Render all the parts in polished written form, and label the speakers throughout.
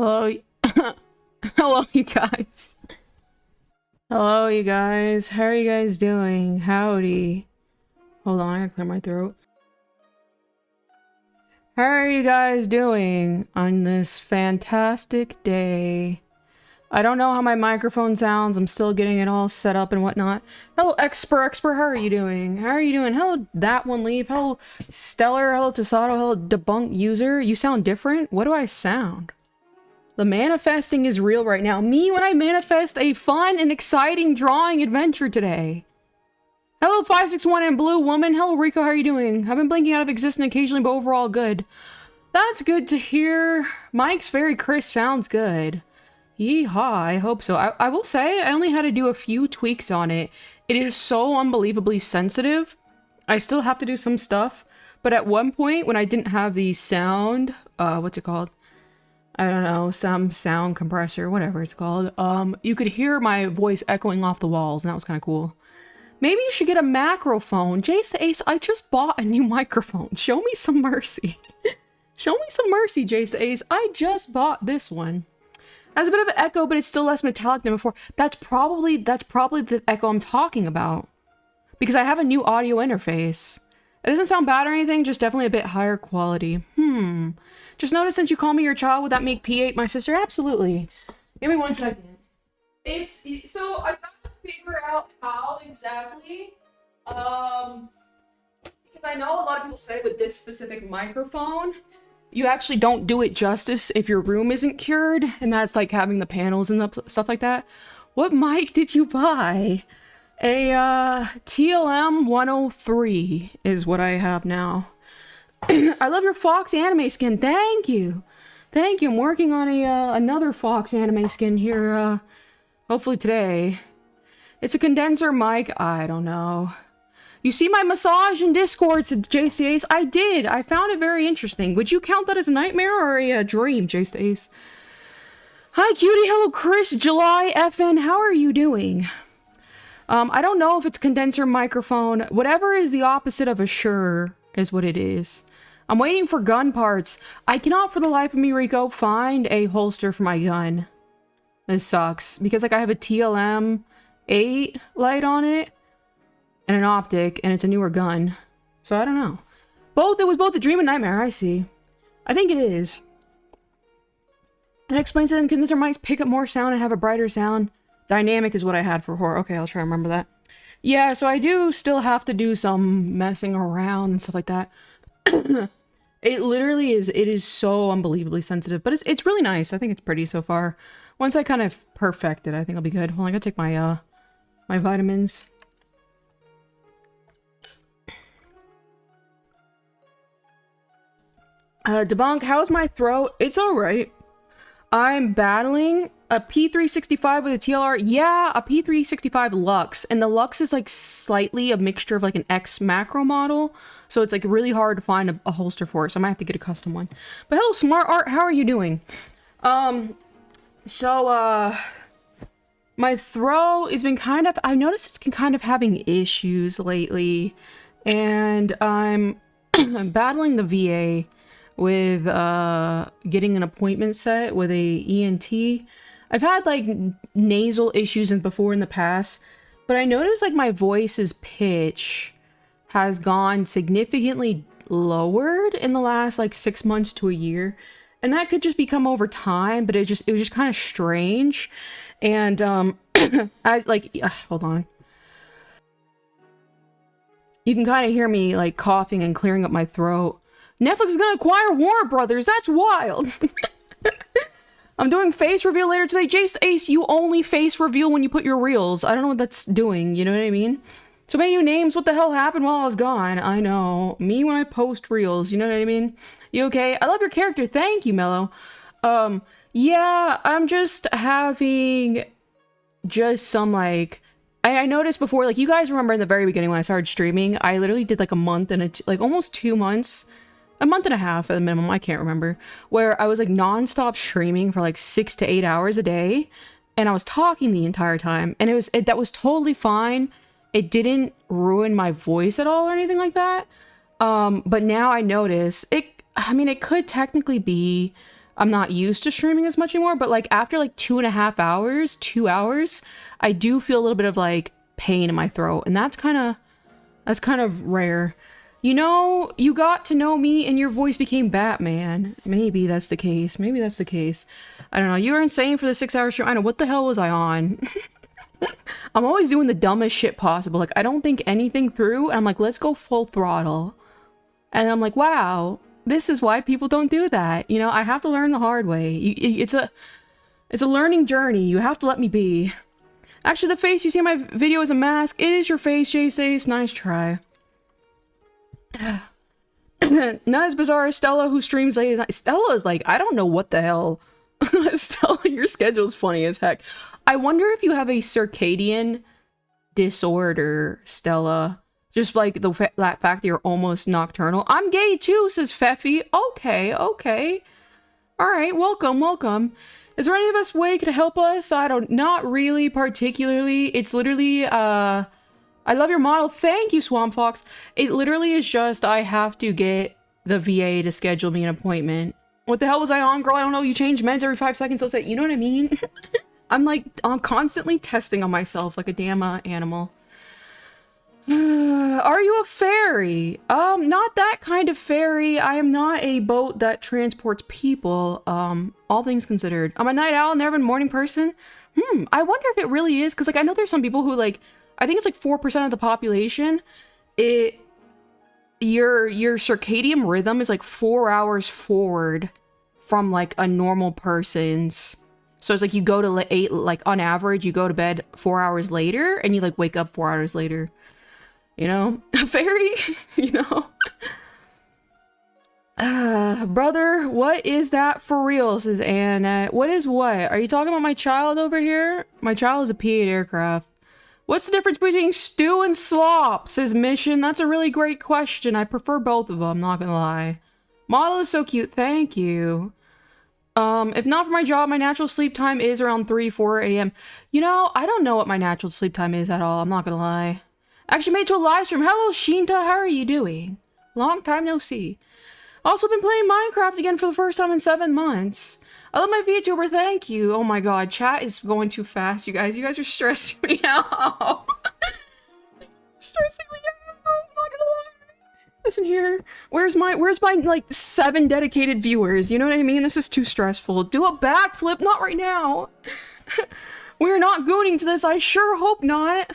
Speaker 1: Hello. Hello, you guys. Hello, you guys. How are you guys doing? Howdy. Hold on, I gotta clear my throat. How are you guys doing on this fantastic day? I don't know how my microphone sounds. I'm still getting it all set up and whatnot. Hello, Expert. How are you doing? How are you doing? Hello, That One Leave. Hello, Stellar. Hello, Tasato. Hello, Debunk User. You sound different? What do I sound? The manifesting is real right now. Me when I manifest a fun and exciting drawing adventure today. Hello, 561 and Blue Woman. Hello, Rico. How are you doing? I've been blinking out of existence occasionally, but overall good. That's good to hear. Mike's very crisp. Sounds good. Yeehaw, I hope so. I will say, I only had to do a few tweaks on it. It is so unbelievably sensitive. I still have to do some stuff. But at one point, when I didn't have the sound, what's it called? I don't know, some sound compressor, whatever it's called. You could hear my voice echoing off the walls, and that was kind of cool. Maybe you should get a macrophone. Jace the Ace, I just bought a new microphone. Show me some mercy. Show me some mercy, Jace the Ace. I just bought this one. Has a bit of an echo, but it's still less metallic than before. That's probably the echo I'm talking about. Because I have a new audio interface. It doesn't sound bad or anything, just definitely a bit higher quality. Just notice since you call me your child, would that make P8 my sister? Absolutely. Give me 1 second. So I gotta figure out how exactly. Because I know a lot of people say with this specific microphone, you actually don't do it justice if your room isn't cured, and that's like having the panels and stuff like that. What mic did you buy? A TLM 103 is what I have now. I love your Fox anime skin. Thank you. Thank you. I'm working on another Fox anime skin here, hopefully today. It's a condenser mic. I don't know. You see my massage in Discord, said JCAce. I did. I found it very interesting. Would you count that as a nightmare or a dream, JCAce? Hi, cutie. Hello, Chris. July FN. How are you doing? I don't know if it's condenser microphone. Whatever is the opposite of a Shure is what it is. I'm waiting for gun parts. I cannot for the life of me, Rico, find a holster for my gun. This sucks. Because like I have a TLM 8 light on it. And an optic, and it's a newer gun. So I don't know. It was both a dream and nightmare, I see. I think it is. That explains it. Condenser mics pick up more sound and have a brighter sound. Dynamic is what I had for horror. Okay, I'll try to remember that. Yeah, so I do still have to do some messing around and stuff like that. It literally is, it is so unbelievably sensitive, but it's really nice. I think it's pretty so far. Once I kind of perfect it, I think I'll be good. Hold on, I gotta take my, my vitamins. Debunk, how's my throat? It's alright. I'm battling a P365 with a TLR. Yeah, a P365 Lux. And the Lux is like slightly a mixture of like an X macro model. So it's like really hard to find a holster for it. So I might have to get a custom one. But hello, Smart Art. How are you doing? My throat has been kind of, I've noticed it's been kind of having issues lately. And I'm battling the VA with getting an appointment set with a ENT. I've had like nasal issues before in the past, but I noticed like my voice's pitch has gone significantly lowered in the last like 6 months to a year. And that could just become over time, but it was just kind of strange. And as like hold on. You can kind of hear me like coughing and clearing up my throat. Netflix is gonna acquire Warner Brothers. That's wild. I'm doing face reveal later today. Jace Ace, you only face reveal when you put your reels. I don't know what that's doing. You know what I mean? So many new names. What the hell happened while I was gone? I know. Me when I post reels. You know what I mean? You okay? I love your character. Thank you, Mello. Yeah, I'm just having some like... I noticed before, like you guys remember in the very beginning when I started streaming, I literally did like a month and like almost 2 months. A month and a half at the minimum, I can't remember, where I was like non-stop streaming for like 6 to 8 hours a day, and I was talking the entire time, and that was totally fine. It didn't ruin my voice at all or anything like that. But now I notice it, I mean, it could technically be I'm not used to streaming as much anymore, but like after like 2.5 hours, 2 hours, I do feel a little bit of like pain in my throat, and that's kind of rare. You know, you got to know me and your voice became Batman. Maybe that's the case. Maybe that's the case. I don't know. You were insane for the 6-hour stream. I know. What the hell was I on? I'm always doing the dumbest shit possible. Like, I don't think anything through, and I'm like, let's go full throttle. And I'm like, wow, this is why people don't do that. You know, I have to learn the hard way. It's a learning journey. You have to let me be. Actually, the face you see in my video is a mask. It is your face, Jace. Nice try. Not as bizarre as Stella, who streams late as night. Stella is like, I don't know what the hell. Stella, your schedule's funny as heck. I wonder if you have a circadian disorder, Stella. Just like that fact that you're almost nocturnal. I'm gay too, says Feffy. Okay. Alright, welcome. Is there any of us way to help us? Not really particularly. It's literally, I love your model. Thank you, Swamp Fox. It literally is just I have to get the VA to schedule me an appointment. What the hell was I on, girl? I don't know. You change meds every 5 seconds. So say, you know what I mean? I'm constantly testing on myself like a damn animal. Are you a fairy? Not that kind of fairy. I am not a boat that transports people. All things considered. I'm a night owl, never been a morning person. I wonder if it really is, because like I know there's some people who like, I think it's like 4% of the population. Your circadian rhythm is like 4 hours forward from like a normal person's. So it's like you go to 8, like on average, you go to bed 4 hours later and you like wake up 4 hours later. You know, fairy, you know. Brother, what is that for real, says Anna. What is what? Are you talking about my child over here? My child is a P-8 aircraft. What's the difference between stew and slop, says Mission? That's a really great question. I prefer both of them, not gonna lie. Model is so cute, thank you. If not for my job, my natural sleep time is around 3-4 a.m. You know, I don't know what my natural sleep time is at all, I'm not gonna lie. Actually made it to a live stream. Hello, Shinta, how are you doing? Long time no see. Also been playing Minecraft again for the first time in 7 months. I love my VTuber, thank you. Oh my god, chat is going too fast, you guys. You guys are stressing me out. Stressing me out, I'm not gonna lie. Listen here, where's my like 7 dedicated viewers? You know what I mean? This is too stressful. Do a backflip, not right now. We're not gooning to this, I sure hope not.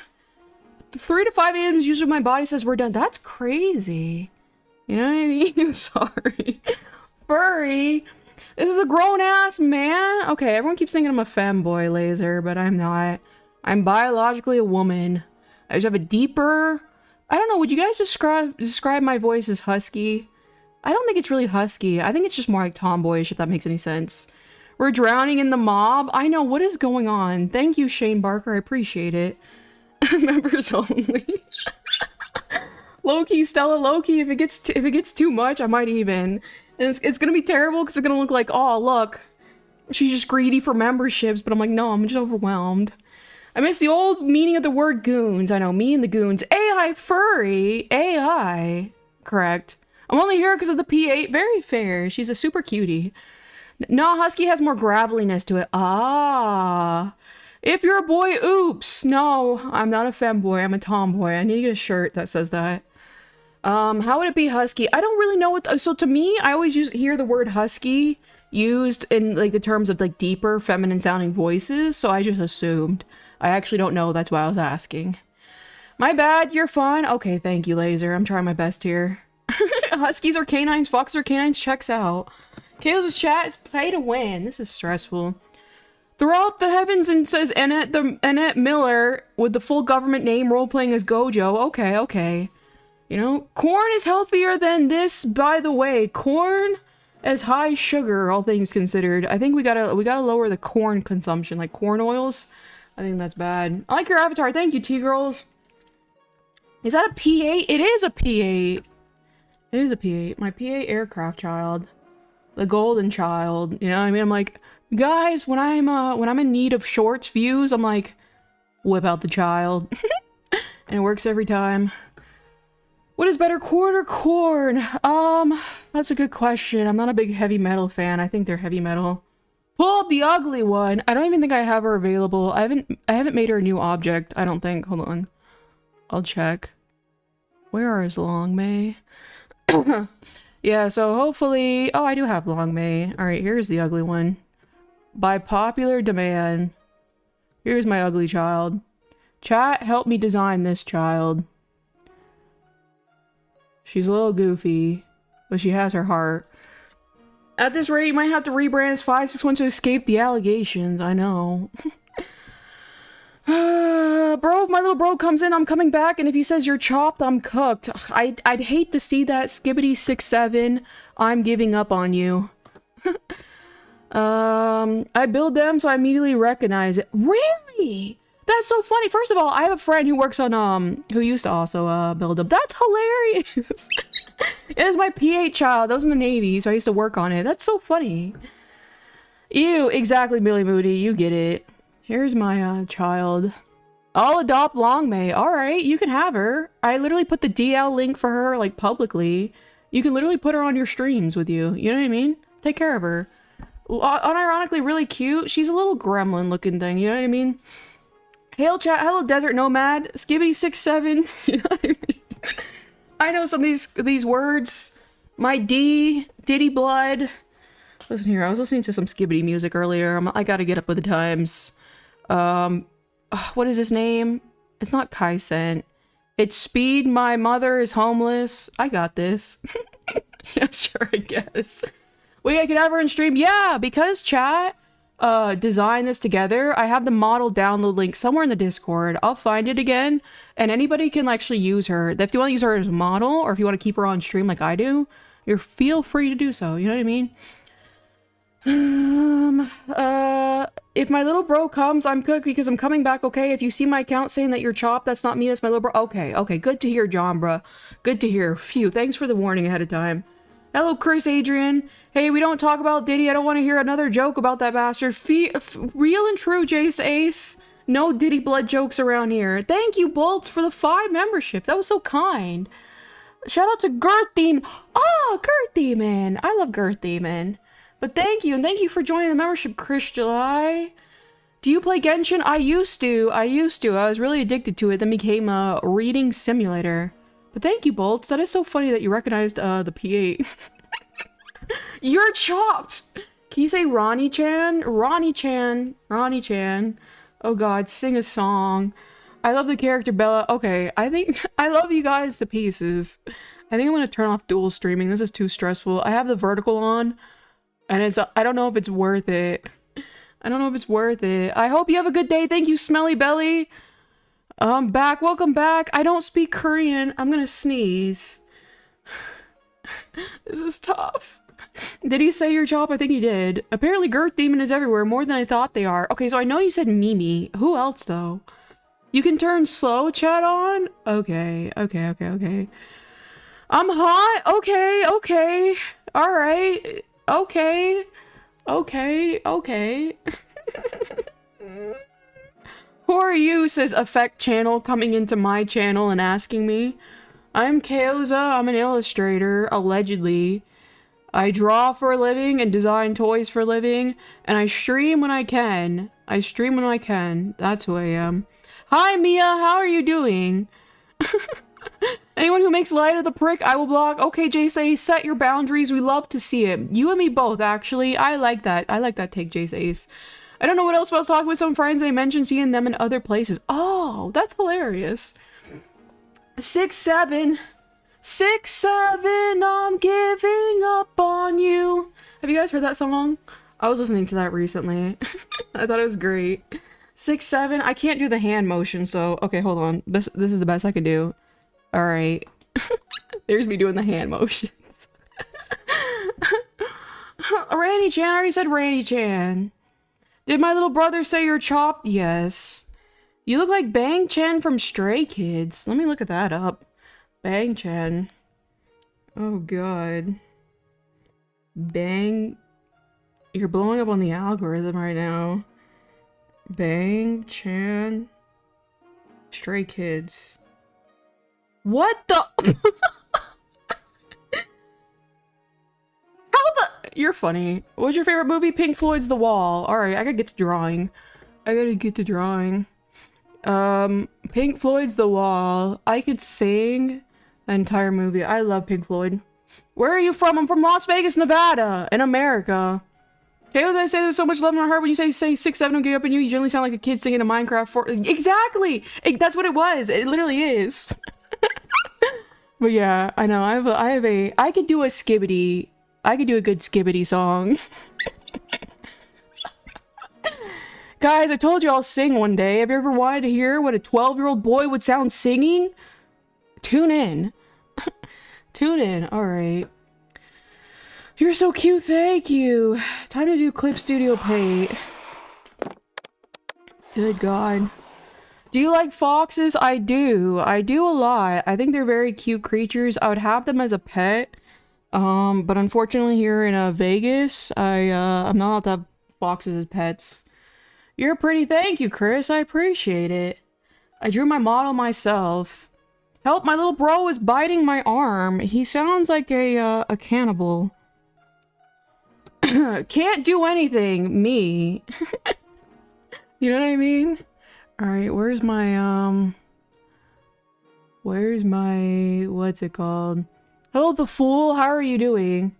Speaker 1: 3 to 5 a.m. is usually my body says we're done. That's crazy. You know what I mean? Sorry. Furry. This is a grown-ass man. Okay, everyone keeps thinking I'm a femboy, Laser, but I'm not. I'm biologically a woman. I just have a deeper... I don't know, would you guys describe my voice as husky? I don't think it's really husky. I think it's just more like tomboyish, if that makes any sense. We're drowning in the mob. I know, what is going on? Thank you, Shane Barker. I appreciate it. Members only. Loki, Stella, Loki. If it gets too much, I might even. And it's gonna be terrible because it's gonna look like, oh look, she's just greedy for memberships. But I'm like, no, I'm just overwhelmed. I miss the old meaning of the word goons. I know, me and the goons. AI furry. AI. Correct. I'm only here because of the P8. Very fair. She's a super cutie. No, husky has more graveliness to it. Ah. If you're a boy, oops. No, I'm not a femboy. I'm a tomboy. I need to get a shirt that says that. How would it be husky? I don't really know what... So to me, I always hear the word husky used in like the terms of like deeper feminine sounding voices. So I just assumed. I actually don't know. That's why I was asking. My bad. You're fine. Okay, thank you, Laser. I'm trying my best here. Huskies are canines. Foxes are canines. Checks out. Kale's chat is play to win. This is stressful. Throughout the heavens, and says Annette Miller with the full government name role-playing as Gojo. Okay. You know, corn is healthier than this, by the way. Corn as high sugar, all things considered. I think we gotta lower the corn consumption, like corn oils. I think that's bad. I like your avatar. Thank you, T-girls. Is that a P8? It is a P8. It is a P8. My P8 aircraft child. The golden child. You know what I mean? I'm like... Guys, when I'm in need of shorts views, I'm like, whip out the child. And it works every time. What is better, corn or corn? That's a good question. I'm not a big heavy metal fan. I think they're heavy metal. Pull up the ugly one. I don't even think I have her available. I haven't made her a new object, I don't think. Hold on. I'll check. Where is Long May? Yeah, so hopefully... Oh, I do have Long May. Alright, here's the ugly one. By popular demand. Here's my ugly child. Chat, help me design this child. She's a little goofy, but she has her heart. At this rate, you might have to rebrand as 561 to escape the allegations. I know. Bro, if my little bro comes in, I'm coming back, and if he says you're chopped, I'm cooked. I'd hate to see that. Skibbity67, I'm giving up on you. I build them, so I immediately recognize it. Really? That's so funny. First of all, I have a friend who works on, who used to also, build them. That's hilarious! It was my P8 child. That was in the Navy, so I used to work on it. That's so funny. Ew, exactly, Billy Moody. You get it. Here's my, child. I'll adopt Long May. Alright, you can have her. I literally put the DL link for her, like, publicly. You can literally put her on your streams with you. You know what I mean? Take care of her. Unironically really cute. She's a little gremlin looking thing, you know what I mean? Hail chat, hello Desert Nomad, Skibbity67, you know what I mean? I know some of these words. My D, Diddy Blood. Listen here, I was listening to some Skibbity music earlier. I gotta get up with the times. What is his name? It's not Kaisen. It's Speed, my mother is homeless. I got this. Yeah, sure, I guess. Wait, I can have her in stream? Yeah, because chat designed this together. I have the model download link somewhere in the Discord. I'll find it again, and anybody can actually use her. If you want to use her as a model, or if you want to keep her on stream like I do, you're feel free to do so. You know what I mean? If my little bro comes, I'm cooked because I'm coming back, okay? If you see my account saying that you're chopped, that's not me, that's my little bro. Okay, okay, good to hear, John, bruh. Good to hear. Phew, thanks for the warning ahead of time. Hello, Chris Adrian. Hey, we don't talk about Diddy. I don't want to hear another joke about that bastard. Real and true, Jace Ace. No Diddy blood jokes around here. Thank you, Bolts, for the 5 membership. That was so kind. Shout out to Girthy. Oh, Girthy, man. I love Girthy, man. But thank you, and thank you for joining the membership, Chris July. Do you play Genshin? I used to. I was really addicted to it, then became a reading simulator. But thank you, Bolts. That is so funny that you recognized the P8. You're chopped! Can you say Ronnie-chan? Ronnie-chan. Ronnie-chan. Oh god, sing a song. I love the character Bella. Okay, I think I love you guys to pieces. I think I'm gonna turn off dual streaming. This is too stressful. I have the vertical on, and it's I don't know if it's worth it. I don't know if it's worth it. I hope you have a good day. Thank you, Smelly Belly. Back. Welcome back. I don't speak Korean. I'm gonna sneeze. This is tough. Did he say your job? I think he did. Apparently Gert Demon is everywhere, more than I thought they are. Okay, so I know you said Mimi. Who else, though? You can turn slow chat on? Okay. I'm hot? Okay. Alright. Okay. Who are you, says Effect Channel, coming into my channel and asking me. I'm Keoza, I'm an illustrator, allegedly. I draw for a living and design toys for a living, and I stream when I can. That's who I am. Hi Mia, how are you doing? Anyone who makes light of the prick, I will block. Okay, Jace, set your boundaries, we love to see it. You and me both, actually. I like that take, Jace. I don't know what else, but I was talking with some friends, they mentioned seeing them in other places. Oh, that's hilarious. 6-7, I'm giving up on you. Have you guys heard that song? I was listening to that recently. I thought it was great. 6-7, I can't do the hand motion, so okay, hold on. This is the best I can do. All right. There's me doing the hand motions. Randy Chan, I already said Randy Chan. Did my little brother say you're chopped? Yes. You look like Bang Chen from Stray Kids. Let me look at that up. Bang Chen. Oh god. Bang. You're blowing up on the algorithm right now. Bang Chen. Stray Kids. What the? How the? You're funny. What's your favorite movie? Pink Floyd's The Wall. Alright, I gotta get to drawing. Pink Floyd's The Wall. I could sing the entire movie. I love Pink Floyd. Where are you from? I'm from Las Vegas, Nevada, in America. Okay, as I say, there's so much love in my heart. When you say 6'7" don't get up in you, you generally sound like a kid singing a Minecraft for— Exactly! That's what it was. It literally is. But yeah, I know. I could do a skibbity. I could do a good skibbity song. Guys, I told you I'll sing one day. Have you ever wanted to hear what a 12-year-old boy would sound singing? Tune in. Tune in. Alright. You're so cute, thank you. Time to do Clip Studio Paint. Good God. Do you like foxes? I do. I do a lot. I think they're very cute creatures. I would have them as a pet. But unfortunately here in Vegas, I'm not allowed to have foxes as pets. You're pretty, thank you, Chris. I appreciate it. I drew my model myself. Help, my little bro is biting my arm. He sounds like a cannibal. Can't do anything, me. You know what I mean? Alright, where's my, what's it called? Hello, the fool, how are you doing?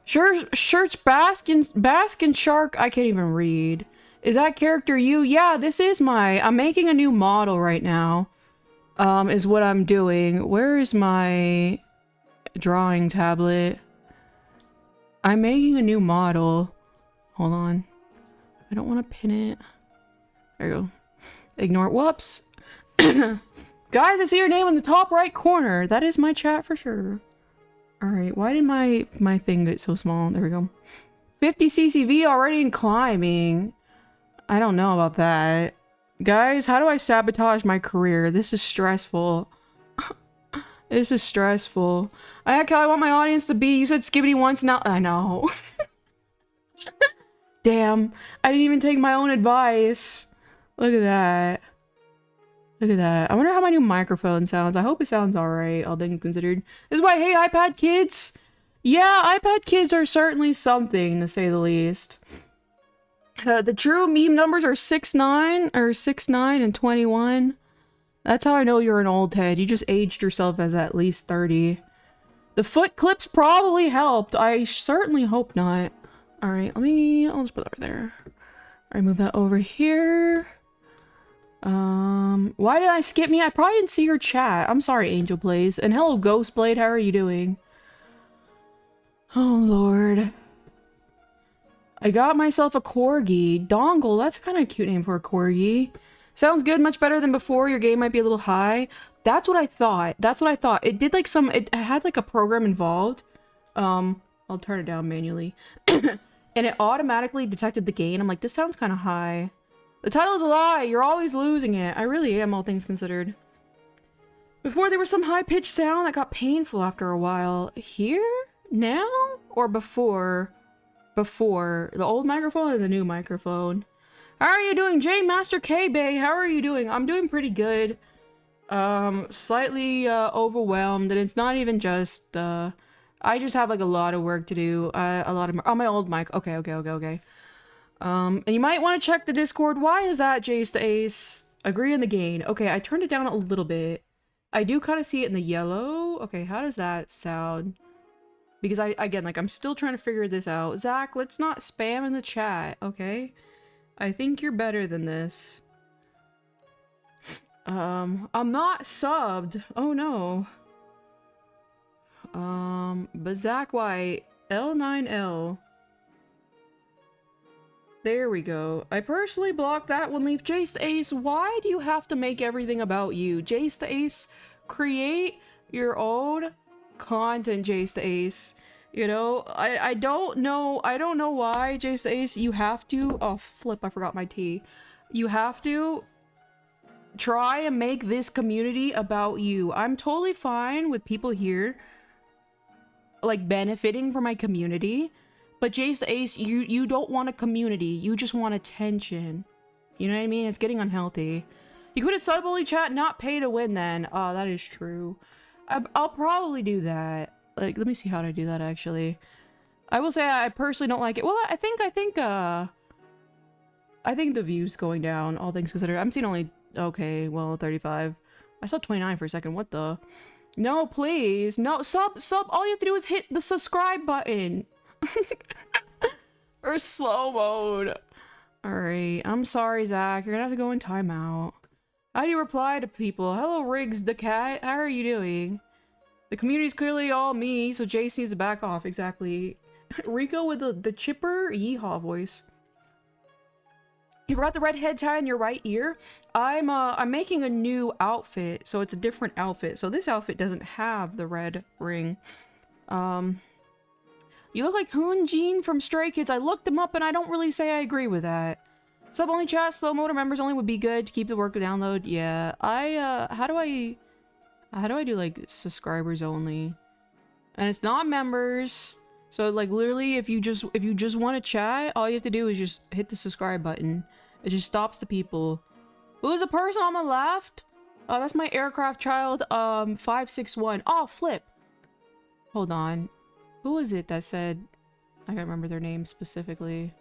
Speaker 1: Shirts Baskin Shark, I can't even read. Is that character you? Yeah, this is I'm making a new model right now. Is what I'm doing. Where is my drawing tablet? I'm making a new model. Hold on. I don't want to pin it. There you go. Ignore it. Whoops. Guys, I see your name in the top right corner. That is my chat for sure. Alright, why did my thing get so small? There we go. 50 CCV already in climbing. I don't know about that. Guys, how do I sabotage my career? This is stressful. This is stressful. I want my audience to be— you said skibbity once, now— I know. Damn. I didn't even take my own advice. Look at that. Look at that. I wonder how my new microphone sounds. I hope it sounds alright, all things considered. This is why, hey, iPad kids! Yeah, iPad kids are certainly something, to say the least. The true meme numbers are 6'9", and 21. That's how I know you're an old head. You just aged yourself as at least 30. The foot clips probably helped. I certainly hope not. Alright, I'll just put that over there. Alright, move that over here. Why did I skip me? I probably didn't see your chat. I'm sorry, Angel Plays. And hello, Ghostblade, how are you doing? Oh, Lord. I got myself a corgi. Dongle, that's kind of a cute name for a corgi. Sounds good, much better than before. Your game might be a little high. That's what I thought. That's what I thought. It did like it had like a program involved. I'll turn it down manually. And it automatically detected the gain. I'm like, this sounds kind of high. The title is a lie. You're always losing it. I really am, all things considered. Before there was some high-pitched sound that got painful after a while. Here? Now? Or before? Before. The old microphone or the new microphone? How are you doing? J Master K Bay, how are you doing? I'm doing pretty good. Slightly overwhelmed, and it's not even just I just have like a lot of work to do. A lot of on my old mic. Okay. And you might want to check the Discord. Why is that, Jace the Ace? Agree on the gain. Okay, I turned it down a little bit. I do kind of see it in the yellow. Okay, how does that sound? Because again, like, I'm still trying to figure this out. Zach, let's not spam in the chat, okay? I think you're better than this. I'm not subbed. Oh no. But Zach White, L9L. There we go. I personally blocked that one. Leave Jace the Ace. Why do you have to make everything about you? Jace the Ace, create your own content, Jace the Ace. You know, I don't know why, Jace the Ace, you have to— oh flip, I forgot my tea. You have to try and make this community about you. I'm totally fine with people here like benefiting from my community, but Jace the Ace, you don't want a community, you just want attention. You know what I mean? It's getting unhealthy. You could have sub only chat, not pay to win then. Oh, that is true. I'll probably do that. Like, let me see how to do that actually. I will say I personally don't like it. Well, I think the view's going down, all things considered. I'm seeing only, okay, well, 35. I saw 29 for a second. What the? No, please. No, sub. All you have to do is hit the subscribe button. Or slow mode. Alright, I'm sorry, Zach. You're gonna have to go in timeout. How do you reply to people? Hello, Riggs the cat. How are you doing? The community's clearly all me, so Jace needs to back off. Exactly. Rico with the chipper yeehaw voice. You forgot the red head tie in your right ear? I'm making a new outfit, so it's a different outfit. So this outfit doesn't have the red ring. You look like Hoon from Stray Kids. I looked them up and I don't really say I agree with that. Sub only chat, slow motor members only would be good to keep the work download. Yeah, how do I do like subscribers only? And it's not members. So like literally if you just want to chat, all you have to do is just hit the subscribe button. It just stops the people. Who's the person on the left? Oh, that's my aircraft child, 561. Oh, flip. Hold on. Who was it that said, I can't remember their name specifically.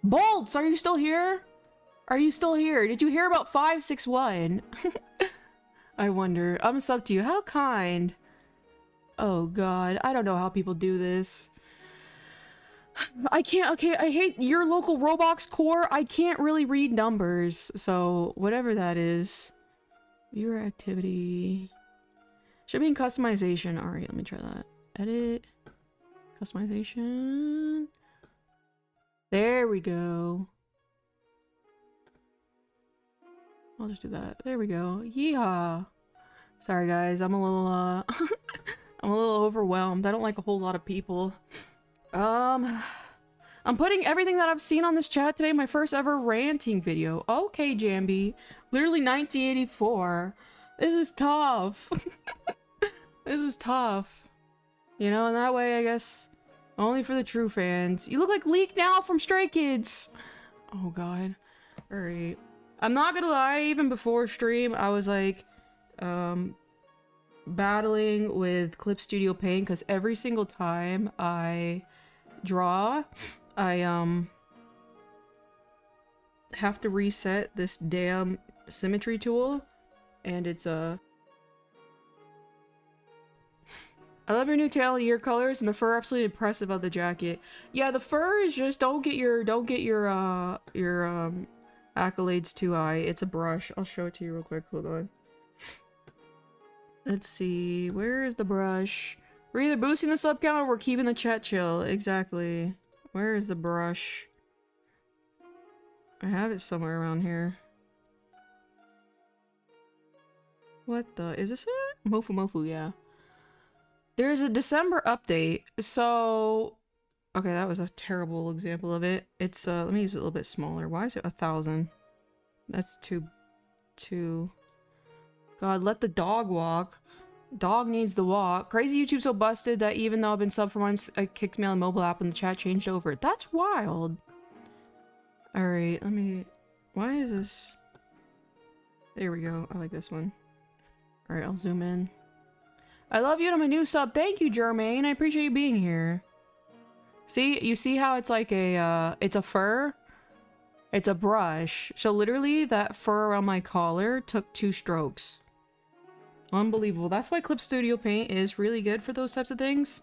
Speaker 1: Bolts, are you still here? Are you still here? Did you hear about 561? I wonder. I'm sub to you. How kind. Oh god, I don't know how people do this. I can't, okay, I hate your local Roblox core. I can't really read numbers, so whatever that is. Viewer activity. Should be in customization. Alright, let me try that. Edit. Customization. There we go. I'll just do that. There we go. Yeehaw. Sorry guys, I'm a little I'm a little overwhelmed. I don't like a whole lot of people. I'm putting everything that I've seen on this chat today in my first ever ranting video. Okay, Jambi. Literally 1984. This is tough. This is tough. You know, and that way, I guess, only for the true fans. You look like Leak now from Stray Kids. Oh, God. Alright. I'm not gonna lie, even before stream, I was like, battling with Clip Studio Paint, because every single time I draw, I, have to reset this damn symmetry tool, and it's, I love your new tail and ear colors, and the fur absolutely impressive of the jacket. Yeah, the fur is just, don't get your accolades too high. It's a brush. I'll show it to you real quick. Hold on. Let's see. Where is the brush? We're either boosting the sub count or we're keeping the chat chill. Exactly. Where is the brush? I have it somewhere around here. What the? Is this it? Mofu, yeah. There's a December update, so... Okay, that was a terrible example of it. It's, let me use it a little bit smaller. Why is it 1,000? That's too... God, let the dog walk. Dog needs to walk. Crazy YouTube so busted that even though I've been sub for months, it kicked me on the mobile app when the chat changed over. That's wild. Alright, let me... Why is this... There we go. I like this one. Alright, I'll zoom in. I love you and I'm a new sub. Thank you, Jermaine. I appreciate you being here. See? You see how it's like a, it's a fur? It's a brush. So literally, that fur around my collar took 2 strokes. Unbelievable. That's why Clip Studio Paint is really good for those types of things.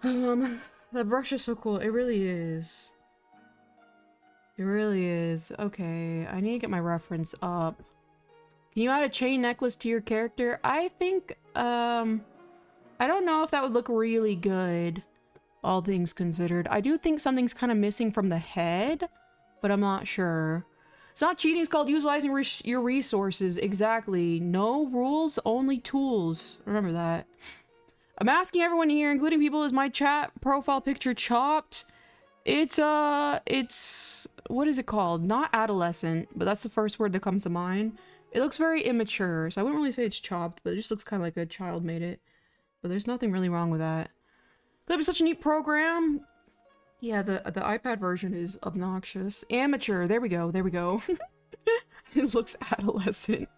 Speaker 1: The brush is so cool. It really is. It really is. Okay, I need to get my reference up. Can you add a chain necklace to your character? I think, I don't know if that would look really good, all things considered. I do think something's kind of missing from the head, but I'm not sure. It's not cheating, it's called utilizing your resources. Exactly. No rules, only tools. Remember that. I'm asking everyone here, including people, is my chat profile picture chopped? It's, what is it called? Not adolescent, but that's the first word that comes to mind. It looks very immature, so I wouldn't really say it's chopped, but it just looks kind of like a child made it. But there's nothing really wrong with that. Clip is such a neat program. Yeah, the iPad version is obnoxious. Amateur, there we go, there we go. It looks adolescent.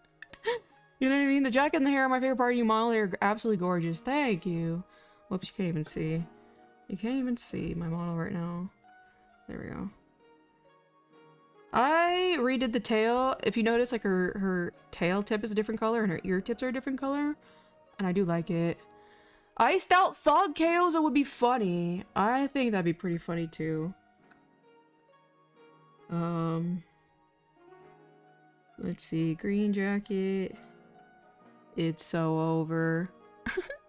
Speaker 1: You know what I mean? The jacket and the hair are my favorite part of you model. They're absolutely gorgeous. Thank you. Whoops, you can't even see. You can't even see my model right now. There we go. I redid the tail. If you notice, like her tail tip is a different color and her ear tips are a different color. And I do like it. Iced out thug KOs would be funny. I think that'd be pretty funny too. Let's see. Green jacket. It's so over.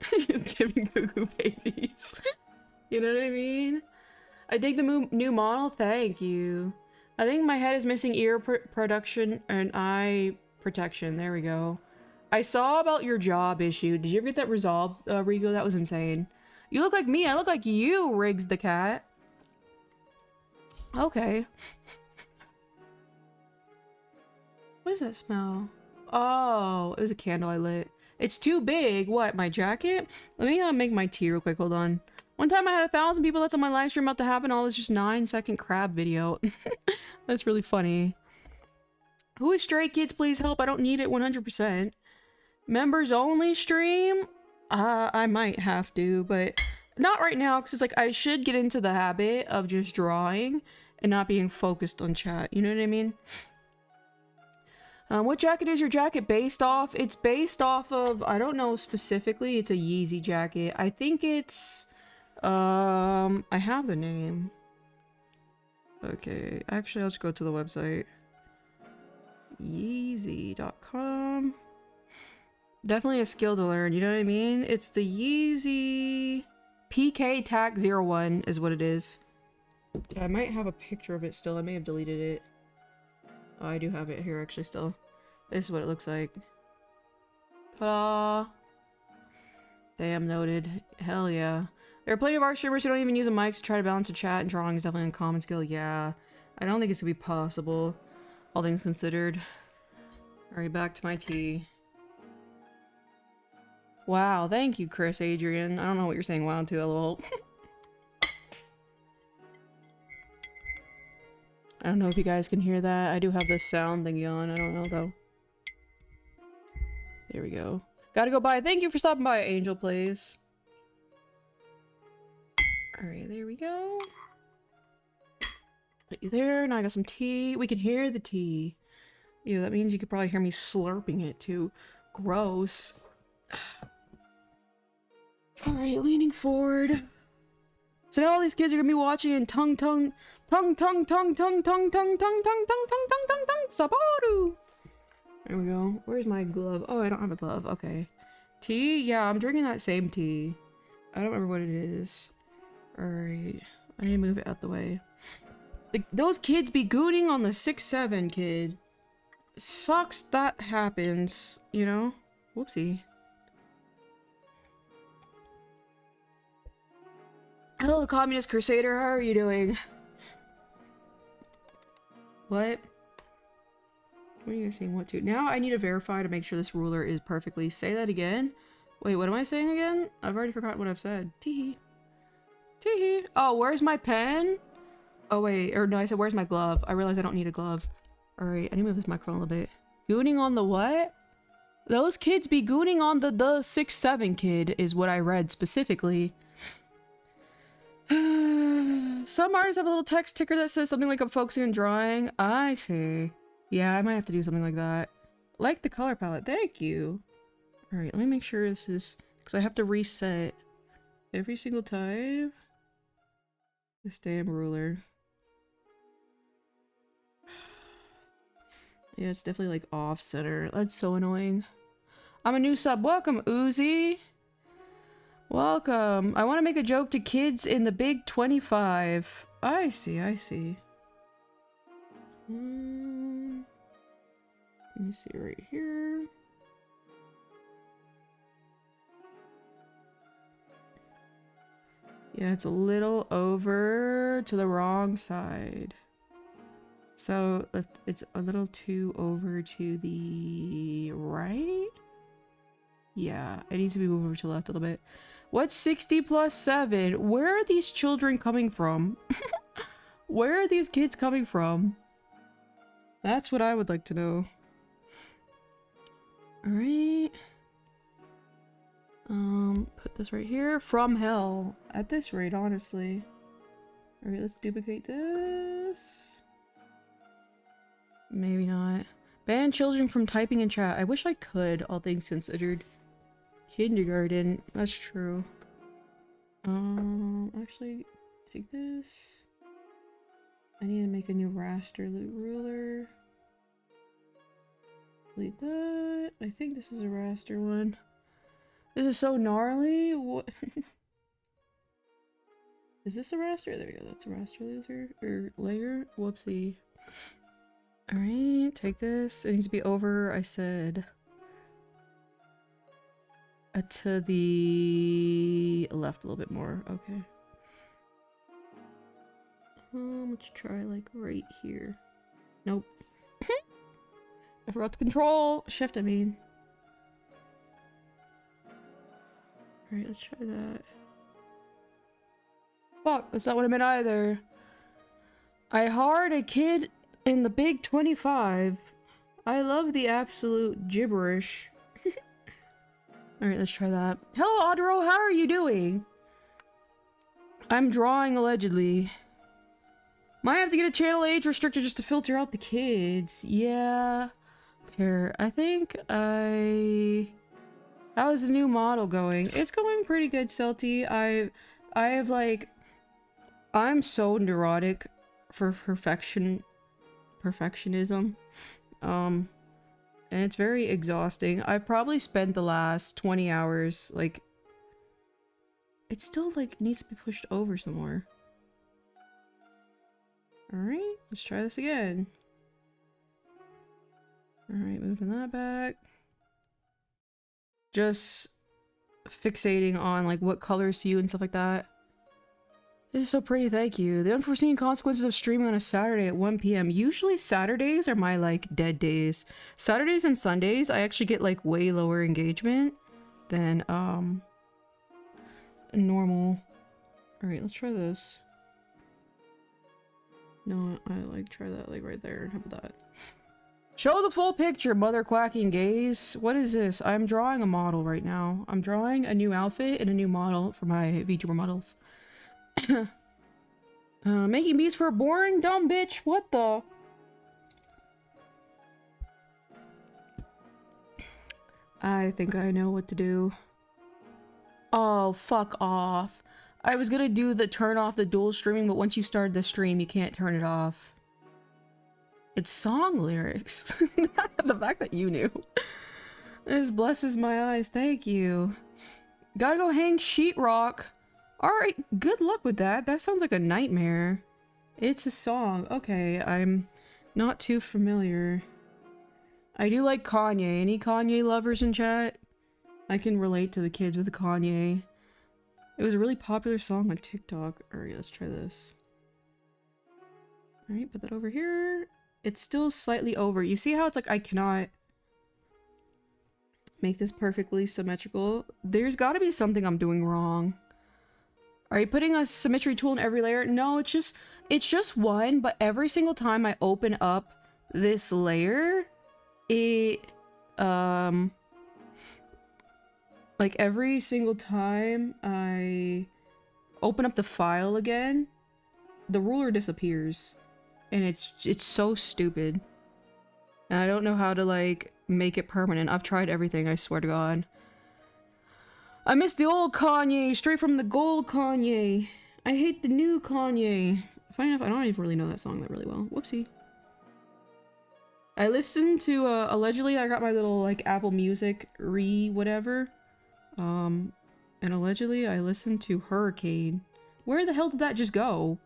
Speaker 1: He's giving goo babies. You know what I mean? I dig the new model. Thank you. I think my head is missing ear production and eye protection. There we go. I saw about your job issue. Did you ever get that resolved, Rigo? That was insane. You look like me. I look like you, Riggs the cat. Okay. What does that smell? Oh, it was a candle I lit. It's too big. What, my jacket? Let me make my tea real quick. Hold on. One time I had 1,000 people. That's on my live stream about to happen. All was just 9-second crab video. That's really funny. Who is Stray Kids? Please help. I don't need it 100%. Members only stream? I might have to, but not right now because it's like I should get into the habit of just drawing and not being focused on chat. You know what I mean? What jacket is your jacket based off? It's based off of, I don't know specifically. It's a Yeezy jacket. I think it's, I have the name. Okay, actually I'll just go to the website. Yeezy.com. Definitely a skill to learn, you know what I mean? It's the Yeezy PK TAC 01 is what it is. I might have a picture of it still. I may have deleted it. Oh, I do have it here actually still. This is what it looks like. Ta-da! Damn, noted. Hell yeah. There are plenty of art streamers who don't even use a mic to try to balance a chat, and drawing is definitely a common skill. Yeah. I don't think it's gonna be possible. All things considered. Alright, back to my tea. Wow, thank you, Chris Adrian. I don't know what you're saying wow to, lol. I don't know if you guys can hear that. I do have this sound thingy on. I don't know, though. There we go. Gotta go by. Thank you for stopping by, Angel Plays. Alright, there we go. Put you there. Now I got some tea. We can hear the tea. Ew, that means you could probably hear me slurping it, too. Gross. Alright, leaning forward. So now all these kids are gonna be watching and tongue Sabaru. There we go. Where's my glove? Oh, I don't have a glove. Okay. Tea? Yeah, I'm drinking that same tea. I don't remember what it is. Alright. I need to move it out the way. Those kids be gooning on the 6'7" kid. Sucks that happens, you know? Whoopsie. Hello, Communist Crusader. How are you doing? What? What are you guys saying what to? Now I need to verify to make sure this ruler is perfectly. Say that again. Wait, what am I saying again? I've already forgotten what I've said. Teehee. Teehee. Oh, where's my pen? Oh, wait. Or no, I said, where's my glove? I realized I don't need a glove. Alright, I need to move this microphone a little bit. Gooning on the what? Those kids be gooning on the 6'7" kid is what I read specifically. Some artists have a little text ticker that says something like I'm focusing on drawing. I see. Yeah, I might have to do something like that. Like the color palette. Thank you. Alright, let me make sure this is... Because I have to reset every single time. This damn ruler. Yeah, it's definitely like off center. That's so annoying. I'm a new sub. Welcome, Uzi. Welcome. I want to make a joke to kids in the big 25. I see, I see. Let me see right here. Yeah, it's a little over to the wrong side. So it's a little too over to the right? Yeah, it needs to be moved over to the left a little bit. What's 60 plus 7? Where are these children coming from? Where are these kids coming from? That's what I would like to know. Alright. Put this right here. From hell. At this rate, honestly. Alright, let's duplicate this. Maybe not. Ban children from typing in chat. I wish I could, all things considered. Kindergarten. That's true. Actually, take this. I need to make a new raster ruler. Delete that. I think this is a raster one. This is so gnarly. What? Is this a raster? There we go. That's a raster loser or layer. Whoopsie. All right, take this. It needs to be over. I said to the left a little bit more. Okay. Let's try like right here. Nope. I forgot to control shift. I mean. All right, let's try that. Fuck, that's not what I meant either. I hard a kid in the big 25. I love the absolute gibberish. Alright, let's try that. Hello, Audro, how are you doing? I'm drawing allegedly. Might have to get a channel age restrictor just to filter out the kids. Yeah. Here, I think how's the new model going? It's going pretty good, Celty. I have like... I'm so neurotic for perfectionism. And it's very exhausting. I've probably spent the last 20 hours, like... It still, like, needs to be pushed over some more. Alright, let's try this again. Alright, moving that back. Just fixating on, like, what colors to use and stuff like that. This is so pretty, thank you. The unforeseen consequences of streaming on a Saturday at 1 p.m. Usually Saturdays are my, like, dead days. Saturdays and Sundays, I actually get, like, way lower engagement than, normal. Alright, let's try this. No, I, like, try that, like, right there. How about that? Show the full picture, mother quacking gaze. What is this? I'm drawing a model right now. I'm drawing a new outfit and a new model for my VTuber models. Making beats for a boring dumb bitch. What the? I think I know what to do. Oh, fuck off. I was gonna do the turn off the dual streaming, but once you start the stream, you can't turn it off. It's song lyrics. The fact that you knew. This blesses my eyes. Thank you. Gotta go hang sheetrock. Alright, good luck with that. That sounds like a nightmare. It's a song. Okay, I'm not too familiar. I do like Kanye. Any Kanye lovers in chat? I can relate to the kids with Kanye. It was a really popular song on TikTok. Alright, let's try this. Alright, put that over here. It's still slightly over. You see how it's like I cannot make this perfectly symmetrical? There's gotta be something I'm doing wrong. Are you putting a symmetry tool in every layer? No, it's just one, but every single time I open up this layer, it, like every single time I open up the file again, the ruler disappears. And it's so stupid. And I don't know how to, like, make it permanent. I've tried everything, I swear to God. I miss the old Kanye, straight from the gold Kanye. I hate the new Kanye. Funny enough, I don't even really know that song that really well. Whoopsie. I listened to, allegedly I got my little, like, Apple Music whatever. And allegedly I listened to Hurricane. Where the hell did that just go?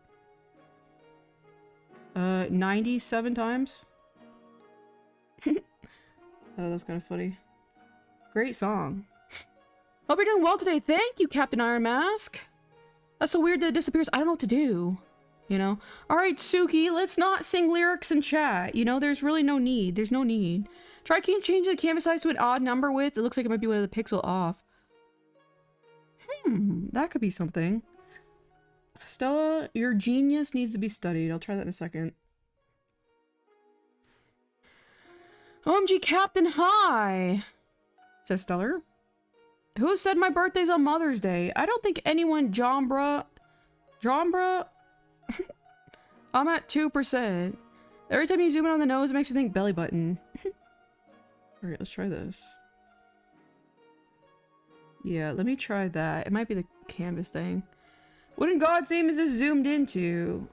Speaker 1: 97 times? Oh, that's kind of funny. Great song. Hope you're doing well today. Thank you, Captain Iron Mask. That's so weird that it disappears. I don't know what to do. You know? Alright, Suki, let's not sing lyrics in chat. You know, there's really no need. There's no need. Try changing the canvas size to an odd number width. It looks like it might be one of the pixel off. That could be something. Stella, your genius needs to be studied. I'll try that in a second. OMG Captain High! Says Stellar. Who said my birthday's on Mother's Day? I don't think anyone, Jombra. I'm at 2%. Every time you zoom in on the nose, it makes me think belly button. Alright, let's try this. Yeah, let me try that. It might be the canvas thing. What in God's name is this zoomed into?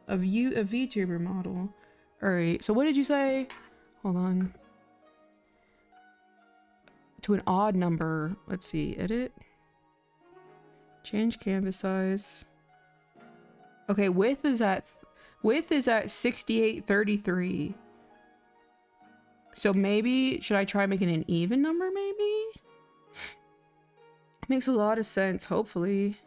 Speaker 1: A VTuber model. Alright, so what did you say? Hold on. To an odd number. Let's see. Edit. Change canvas size. Okay, width is at 6833. So maybe should I try making an even number maybe? Makes a lot of sense, hopefully.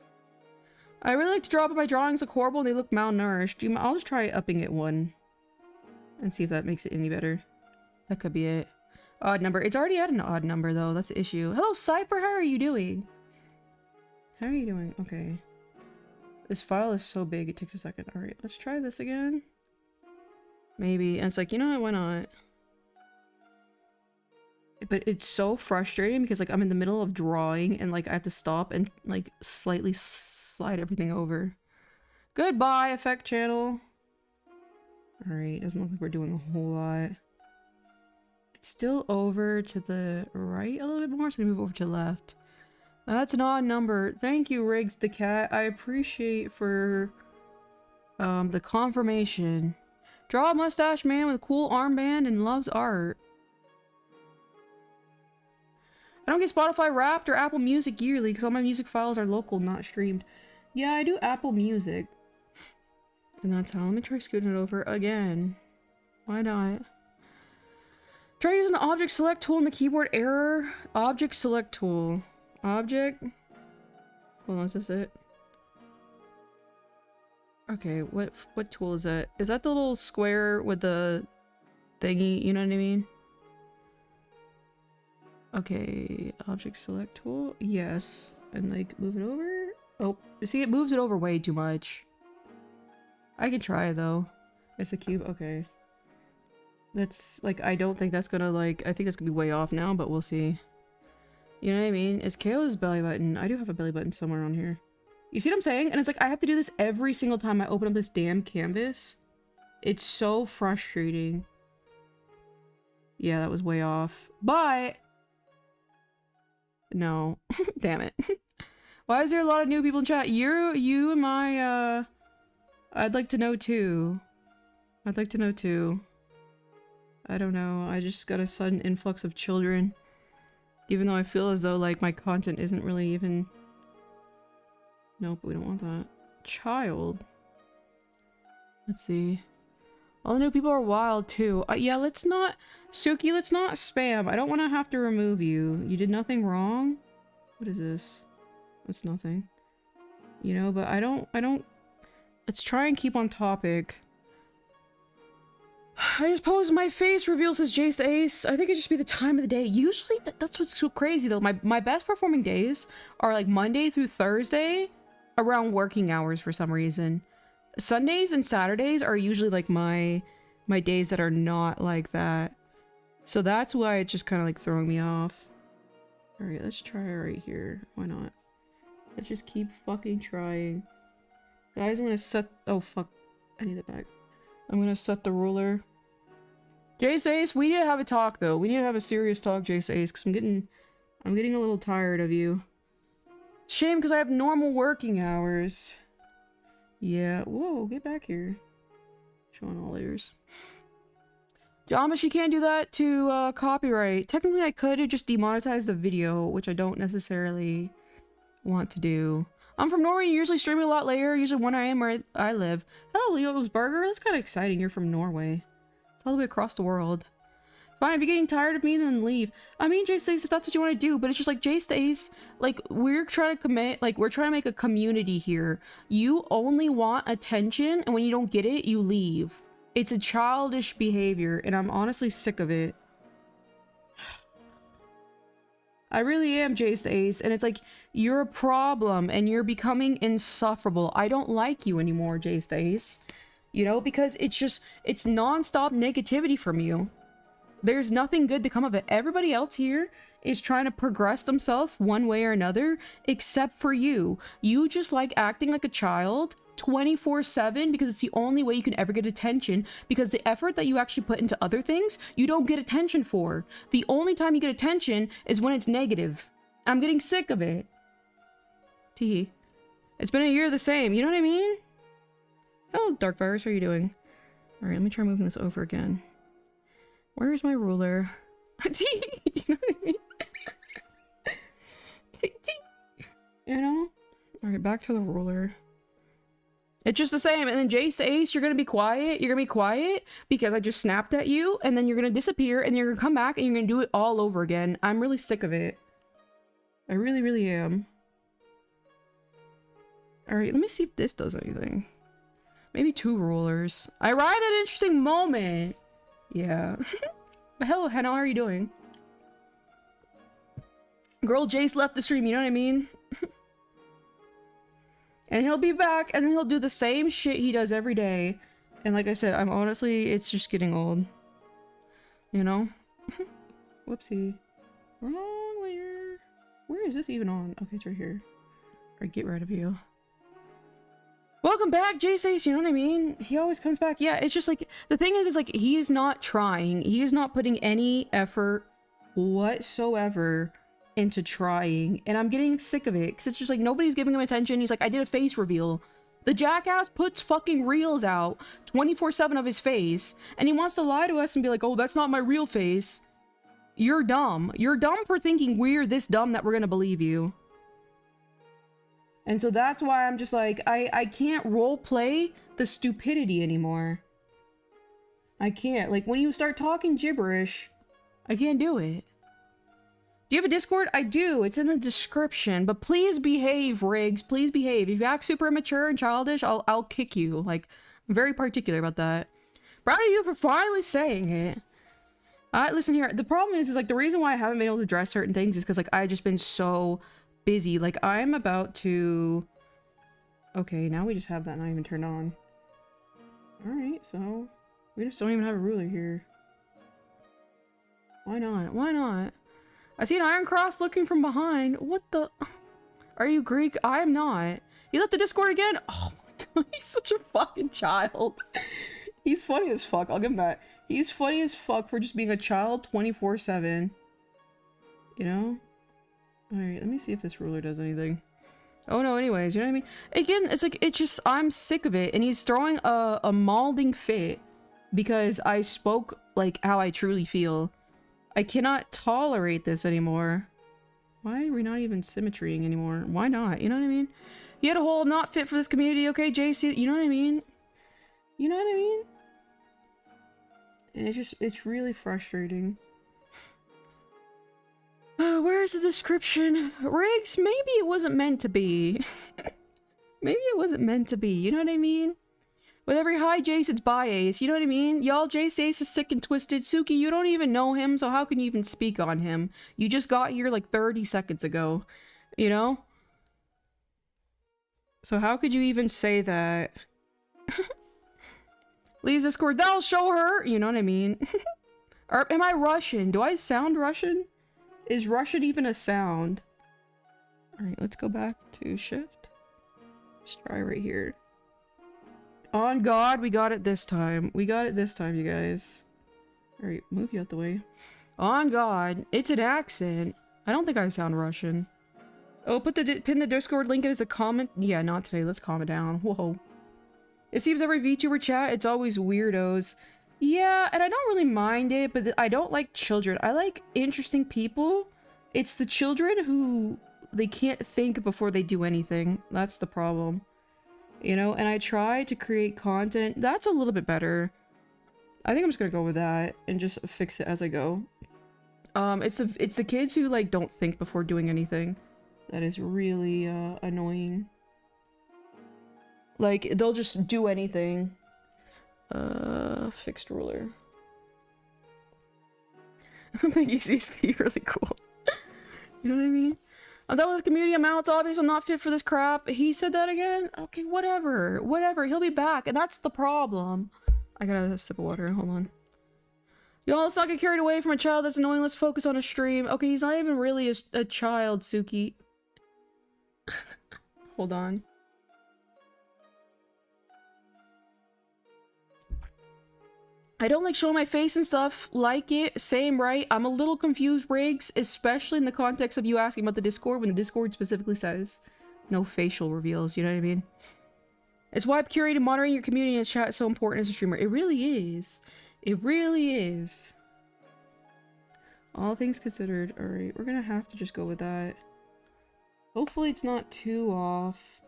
Speaker 1: I really like to draw, but my drawings look horrible and they look malnourished. I'll just try upping it 1. And see if that makes it any better. That could be it. Odd number. It's already at an odd number though, that's the issue. Hello Cypher, how are you doing? How are you doing? Okay. This file is so big, it takes a second. Alright, let's try this again. Maybe. And it's like, you know what, why not? But it's so frustrating because like I'm in the middle of drawing and like I have to stop and like slightly slide everything over. Goodbye, effect channel. Alright, doesn't look like we're doing a whole lot. It's still over to the right a little bit more, so I'm gonna move over to the left. That's an odd number. Thank you, Riggs the Cat. I appreciate for the confirmation. Draw a mustache man with a cool armband and loves art. I don't get Spotify Wrapped or Apple Music yearly because all my music files are local, not streamed. Yeah, I do Apple Music. And that's how. Let me try scooting it over again. Why not? Try using the object select tool in the keyboard. Error. Object select tool. Object. Hold on, is this it? Okay, what tool is that? Is that the little square with the thingy? You know what I mean? Okay, object select tool. Yes. And like move it over. Oh, see, it moves it over way too much. I could try though. It's a cube. Okay. That's like, I don't think that's gonna like, I think that's gonna be way off now, but we'll see. You know what I mean? It's KO's belly button. I do have a belly button somewhere on here. You see what I'm saying? And it's like, I have to do this every single time I open up this damn canvas. It's so frustrating. Yeah, that was way off. But no. Damn it. Why is there a lot of new people in chat? You and my, I'd like to know too. I'd like to know too. I don't know. I just got a sudden influx of children. Even though I feel as though, like, my content isn't really even... Nope, we don't want that. Child. Let's see. All the new people are wild, too. Yeah, let's not... Suki, let's not spam. I don't want to have to remove you. You did nothing wrong? What is this? That's nothing. You know, but I don't... Let's try and keep on topic. I just posed my face reveal says Jace the Ace. I think it'd just be the time of the day. Usually that's what's so crazy though. My best performing days are like Monday through Thursday around working hours for some reason. Sundays and Saturdays are usually like my days that are not like that. So that's why it's just kind of like throwing me off. All right, let's try right here. Why not? Let's just keep fucking trying. Guys, I'm gonna set... Oh, fuck. I need it back. I'm gonna set the ruler. Jace Ace, we need to have a talk though. We need to have a serious talk, Jace Ace, because I'm getting a little tired of you. Shame because I have normal working hours. Yeah, whoa, get back here. Showing all ears. Jamish, you can't do that to copyright. Technically I could just demonetize the video, which I don't necessarily want to do. I'm from Norway, usually streaming a lot later, usually 1 AM where I live. Hello, Leo's Burger. That's kind of exciting. You're from Norway. It's all the way across the world. Fine, if you're getting tired of me, then leave. I mean, Jace the Ace, if that's what you want to do, but it's just like, Jace the Ace, like, we're trying to commit, like, we're trying to make a community here. You only want attention, and when you don't get it, you leave. It's a childish behavior, and I'm honestly sick of it. I really am, Jace the Ace, and it's like, you're a problem, and you're becoming insufferable. I don't like you anymore, Jace the Ace. You know, because it's just, it's non-stop negativity from you. There's nothing good to come of it. Everybody else here is trying to progress themselves one way or another, except for you. You just like acting like a child 24/7 because it's the only way you can ever get attention, because the effort that you actually put into other things, you don't get attention for. The only time you get attention is when it's negative. I'm getting sick of it. T. It's been a year the same, you know what I mean? Oh, Dark Virus, how are you doing? Alright, let me try moving this over again. Where is my ruler? T, you know what I mean? T. You know? Alright, back to the ruler. It's just the same. And then Jace Ace, you're gonna be quiet. You're gonna be quiet because I just snapped at you, and then you're gonna disappear, and you're gonna come back, and you're gonna do it all over again. I'm really sick of it. I really, really am. Alright, let me see if this does anything. Maybe 2 rulers. I arrived at an interesting moment. Yeah. Hello, Henna, how are you doing? Girl Jace left the stream, you know what I mean? And he'll be back, and then he'll do the same shit he does every day. And like I said, I'm honestly, it's just getting old. You know? Whoopsie. Wrong layer. Where is this even on? Okay, it's right here. Alright, get rid of you. Welcome back, Jace, you know what I mean? He always comes back. Yeah, it's just like, the thing is like, he is not trying. He is not putting any effort whatsoever into trying, and I'm getting sick of it because it's just like nobody's giving him attention. He's like, I did a face reveal. The jackass puts fucking reels out 24/7 of his face, and he wants to lie to us and be like, oh, that's not my real face. You're dumb. You're dumb for thinking we're this dumb that we're gonna believe you. And so that's why I'm just like, I can't role play the stupidity anymore. I can't. Like, when you start talking gibberish, I can't do it. Do you have a Discord? I do. It's in the description. But please behave, Riggs. Please behave. If you act super immature and childish, I'll kick you. Like, I'm very particular about that. Proud of you for finally saying it. Listen here. The problem is like the reason why I haven't been able to address certain things is because like I've just been so busy. Like I'm about to. Okay, now we just have that not even turned on. All right, so we just don't even have a ruler here. Why not? Why not? I see an iron cross looking from behind. What the? Are you Greek? I am not. You left the Discord again? Oh my god, he's such a fucking child. He's funny as fuck. I'll give him that. He's funny as fuck for just being a child 24/7. You know? Alright, let me see if this ruler does anything. Oh no, anyways, you know what I mean? Again, it's like, it's just, I'm sick of it. And he's throwing a malding fit because I spoke like how I truly feel. I cannot tolerate this anymore. Why are we not even symmetrying anymore? Why not? You know what I mean? You had a whole not fit for this community, okay, JC? You know what I mean? You know what I mean? And it's really frustrating. Where's the description? Riggs, maybe it wasn't meant to be. Maybe it wasn't meant to be, you know what I mean? With every hi Jace, it's bye Ace, you know what I mean? Y'all, Jace Ace is sick and twisted. Suki, you don't even know him, so how can you even speak on him? You just got here like 30 seconds ago, you know? So how could you even say that? Leaves Discord, that'll show her! You know what I mean? Or am I Russian? Do I sound Russian? Is Russian even a sound? Alright, let's go back to shift. Let's try right here. On God, we got it this time. We got it this time, you guys. Alright, move you out the way. On God, it's an accent. I don't think I sound Russian. Oh, pin the Discord link as a comment. Yeah, not today. Let's calm it down. Whoa. It seems every VTuber chat, it's always weirdos. Yeah, and I don't really mind it, but I don't like children. I like interesting people. It's the children who they can't think before they do anything. That's the problem. You know, and I try to create content that's a little bit better. I think I'm just gonna go with that and just fix it as I go. It's the kids who like don't think before doing anything that is really annoying. Like they'll just do anything. Fixed ruler. Make be really cool. You know what I mean? I'm done with this community. I'm out. It's obvious I'm not fit for this crap. He said that again? Okay, whatever. Whatever. He'll be back. And that's the problem. I gotta have a sip of water. Hold on. Y'all, let's not get carried away from a child that's annoying. Let's focus on a stream. Okay, he's not even really a child, Suki. Hold on. I don't like showing my face and stuff. Like it. Same, right? I'm a little confused, Riggs, especially in the context of you asking about the Discord when the Discord specifically says no facial reveals, you know what I mean? It's why curating and moderating your community and chat is so important as a streamer. It really is. It really is. All things considered. Alright, we're gonna have to just go with that. Hopefully it's not too off.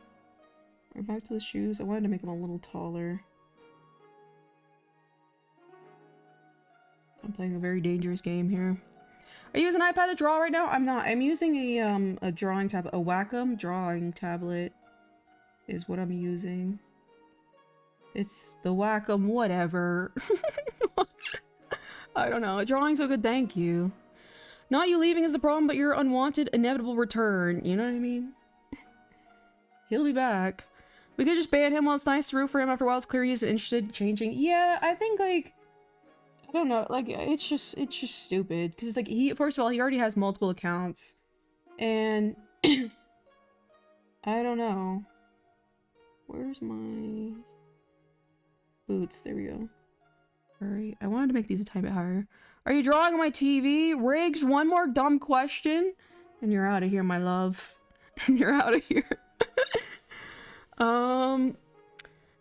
Speaker 1: We're back to the shoes. I wanted to make them a little taller. I'm playing a very dangerous game here. Are you using an iPad to draw right now? I'm not. I'm using a drawing tablet. A Wacom drawing tablet is what I'm using. It's the Wacom whatever. I don't know. Drawing's so good, thank you. Not you leaving is the problem, but your unwanted, inevitable return. You know what I mean? He'll be back. We could just ban him while it's nice to root for him. After a while, it's clear he's interested in changing. Yeah, I think, like... I don't know, like, it's just stupid. Because it's like, first of all, he already has multiple accounts. And... I don't know. Where's my... boots? There we go. Alright, I wanted to make these a tiny bit higher. Are you drawing on my TV? Riggs, one more dumb question. And you're out of here, my love. And you're out of here.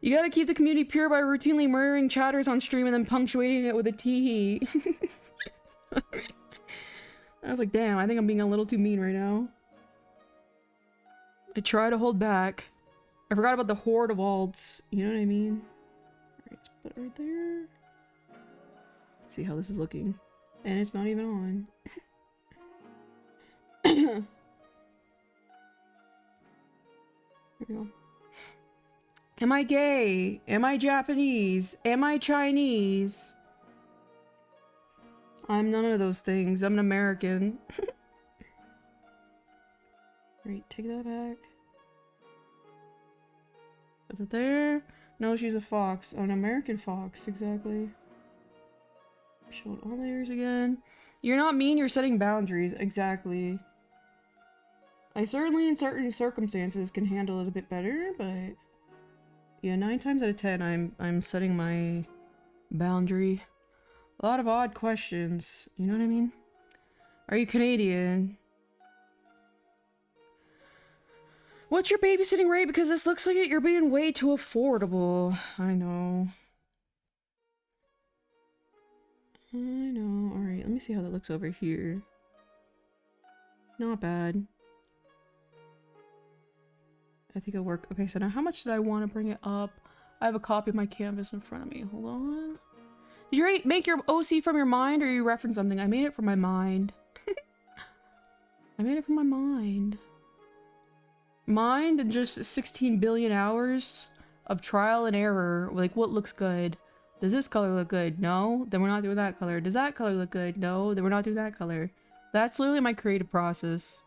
Speaker 1: You gotta keep the community pure by routinely murdering chatters on stream and then punctuating it with a tee. I was like, damn, I think I'm being a little too mean right now. I try to hold back. I forgot about the horde of alts. You know what I mean? Alright, let's put that right there. Let's see how this is looking. And it's not even on. There we go. Am I gay? Am I Japanese? Am I Chinese? I'm none of those things. I'm an American. Right, take that back. Put it there. No, she's a fox. Oh, an American fox, exactly. Show it all the ears again. You're not mean, you're setting boundaries. Exactly. I certainly, in certain circumstances, can handle it a bit better, but... yeah, 9 times out of 10, I'm setting my boundary. A lot of odd questions. You know what I mean? Are you Canadian? What's your babysitting rate? Because this looks like you're being way too affordable. I know. I know. Alright, let me see how that looks over here. Not bad. I think it'll work. Okay, so now how much did I want to bring it up? I have a copy of my canvas in front of me. Hold on. Did you make your OC from your mind, or you reference something? I made it from my mind. I made it from my mind. Mind and just 16 billion hours of trial and error. Like, what looks good? Does this color look good? No? Then we're not doing that color. Does that color look good? No? Then we're not doing that color. That's literally my creative process.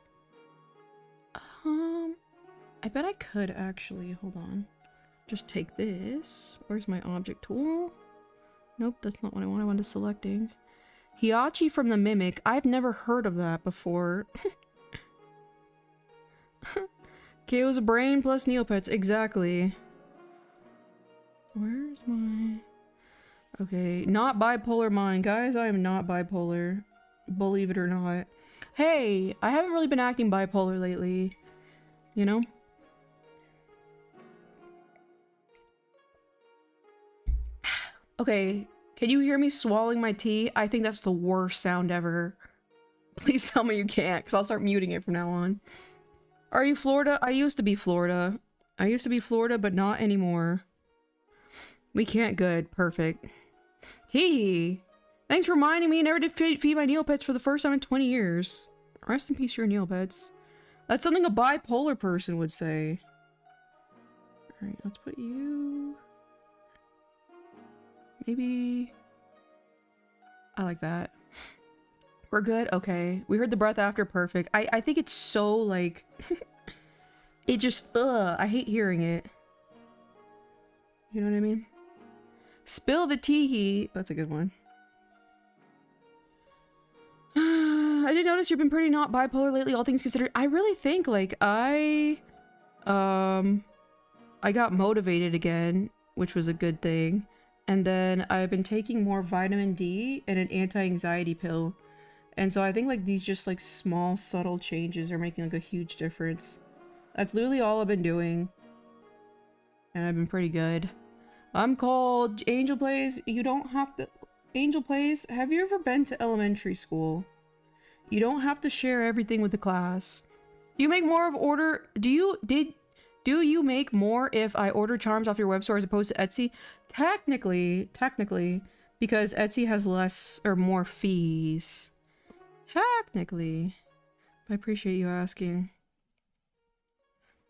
Speaker 1: I bet I could actually, hold on. Just take this. Where's my object tool? Nope, that's not what I want. I wanted selecting. Hiachi from the Mimic. I've never heard of that before. KO's a brain plus Neopets. Exactly. Where's my... okay, not bipolar mind. Guys, I am not bipolar. Believe it or not. Hey, I haven't really been acting bipolar lately. You know? Okay, can you hear me swallowing my tea? I think that's the worst sound ever. Please tell me you can't, because I'll start muting it from now on. Are you Florida? I used to be Florida. I used to be Florida, but not anymore. We can't good. Perfect. Tee! Thanks for reminding me never to feed my Neopets for the first time in 20 years. Rest in peace, your Neopets. That's something a bipolar person would say. Alright, let's put you... maybe... I like that. We're good? Okay. We heard the breath after. Perfect. I think it's so, like... it just... ugh. I hate hearing it. You know what I mean? Spill the tea. That's a good one. I did notice you've been pretty not bipolar lately, all things considered. I really think, like, I got motivated again, which was a good thing. And then I've been taking more vitamin D and an anti-anxiety pill. And so I think, like, these just, like, small, subtle changes are making, like, a huge difference. That's literally all I've been doing. And I've been pretty good. I'm called Angel Plays. You don't have to... Angel Plays, have you ever been to elementary school? You don't have to share everything with the class. Do you make more of order? Do you make more if I order charms off your web store as opposed to Etsy? Technically, because Etsy has less or more fees. Technically. I appreciate you asking.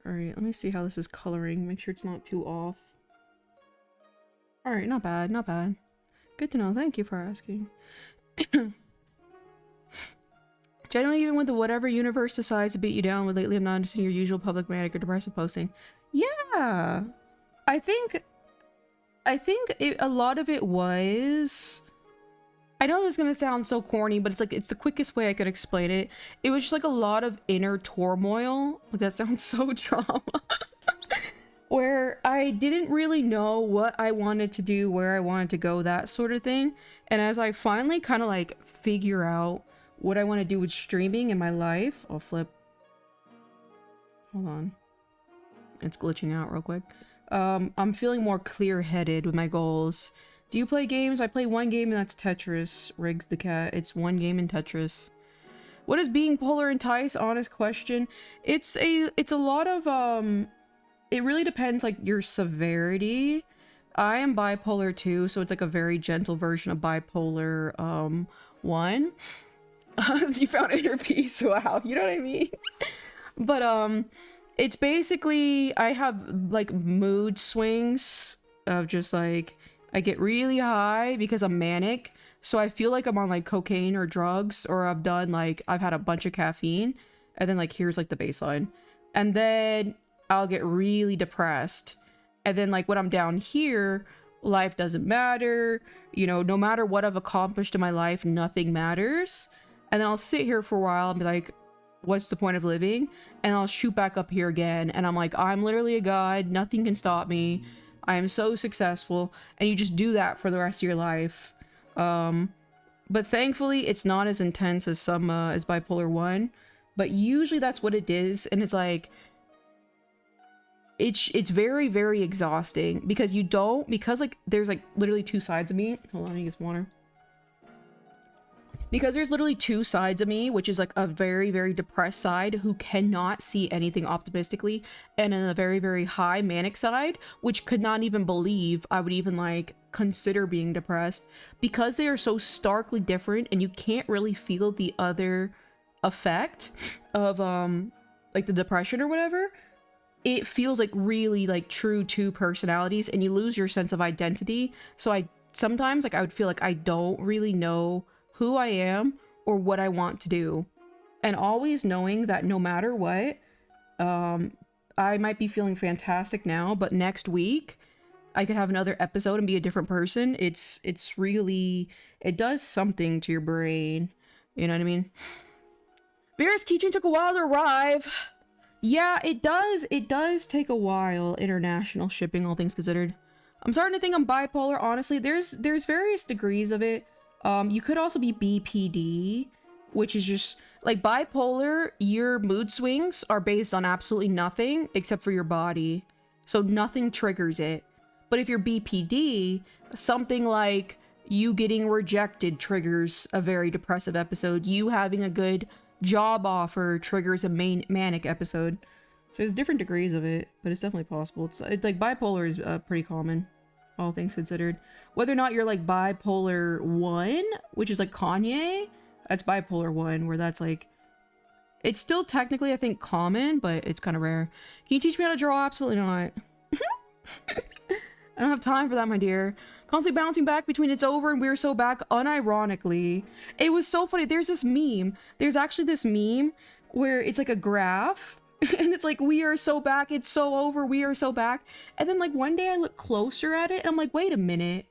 Speaker 1: Alright, let me see how this is coloring. Make sure it's not too off. Alright, not bad, not bad. Good to know. Thank you for asking. Generally, even with the whatever universe decides to beat you down with lately, I'm not noticing your usual public manic or depressive posting. Yeah, I think a lot of it was. I know this is gonna sound so corny, but it's like it's the quickest way I could explain it. It was just like a lot of inner turmoil. Like, that sounds so drama. Where I didn't really know what I wanted to do, where I wanted to go, that sort of thing. And as I finally kind of like figure out what I want to do with streaming in my life, I'll flip. Hold on. It's glitching out real quick. I'm feeling more clear-headed with my goals. Do you play games? I play one game and that's Tetris. Riggs the cat. It's one game in Tetris. What does being polar entice? Honest question. It's a lot of it really depends, like, your severity. I am bipolar 2, so it's like a very gentle version of bipolar 1. You found inner peace. Wow, you know what I mean? But it's basically, I have like mood swings of just like, I get really high because I'm manic, so I feel like I'm on like cocaine or drugs, or I've had a bunch of caffeine, and then like here's like the baseline, and then I'll get really depressed, and then like when I'm down here, life doesn't matter, you know, no matter what I've accomplished in my life, nothing matters. And then I'll sit here for a while and be like, what's the point of living? And I'll shoot back up here again, and I'm like, I'm literally a god, nothing can stop me, I am so successful. And you just do that for the rest of your life. But thankfully it's not as intense as some as bipolar 1, but usually that's what it is. And it's like, it's very, very exhausting because like there's like literally two sides of me. Hold on, let me get some water. Because there's literally two sides of me, which is like a very, very depressed side who cannot see anything optimistically, and then a very, very high manic side, which could not even believe I would even like consider being depressed. Because they are so starkly different and you can't really feel the other effect of like the depression or whatever, it feels like really like true two personalities, and you lose your sense of identity. So I sometimes like I would feel like I don't really know who I am or what I want to do, and always knowing that no matter what, I might be feeling fantastic now, but next week I could have another episode and be a different person. It's really, it does something to your brain, you know what I mean? Vera's keychain took a while to arrive. Yeah, it does take a while, international shipping, all things considered. I'm starting to think I'm bipolar, honestly. There's various degrees of it. You could also be BPD, which is just like bipolar. Your mood swings are based on absolutely nothing except for your body, so nothing triggers it. But if you're BPD, something like you getting rejected triggers a very depressive episode. You having a good job offer triggers a manic episode. So there's different degrees of it, but it's definitely possible. It's like bipolar is pretty common, all things considered. Whether or not you're like bipolar 1, which is like Kanye, that's bipolar 1, where that's like, it's still technically I think common, but it's kind of rare. Can you teach me how to draw? Absolutely not. I don't have time for that, my dear. Constantly bouncing back between it's over and we're so back, unironically. It was so funny. There's this meme. There's actually this meme where it's like a graph and it's like, we are so back, it's so over, we are so back. And then like one day I look closer at it and I'm like, wait a minute.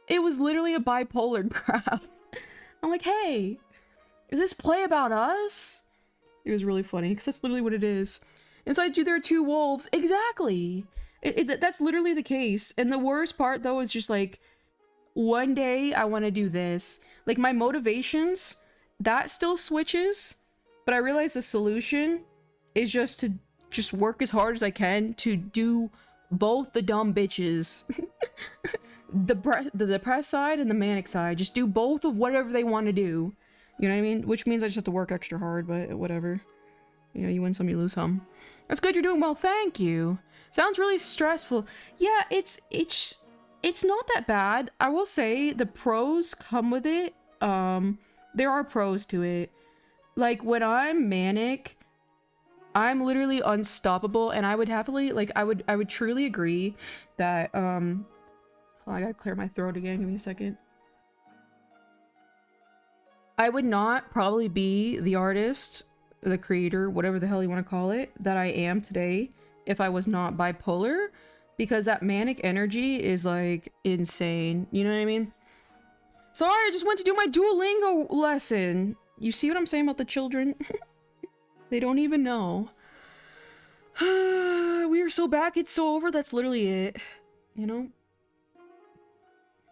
Speaker 1: It was literally a bipolar graph. I'm like, hey, Is this play about us? It was really funny because that's literally what it is. Inside you there are two wolves. Exactly. That's literally the case. And the worst part though is just like, one day I want to do this. Like my motivations, that still switches, but I realize the solution is just to just work as hard as I can to do both the dumb bitches. the depressed side and the manic side. Just do both of whatever they want to do. You know what I mean? Which means I just have to work extra hard, but whatever. You know, you win some, you lose some. That's good, you're doing well, thank you. Sounds really stressful. Yeah, it's not that bad. I will say the pros come with it. There are pros to it. Like when I'm manic, I'm literally unstoppable, and I would happily, like, I would truly agree that, hold on, I gotta clear my throat again, give me a second. I would not probably be the artist, the creator, whatever the hell you want to call it, that I am today if I was not bipolar, because that manic energy is like insane. You know what I mean? Sorry, I just went to do my Duolingo lesson. You see what I'm saying about the children? They don't even know. We are so back, it's so over. That's literally it. You know?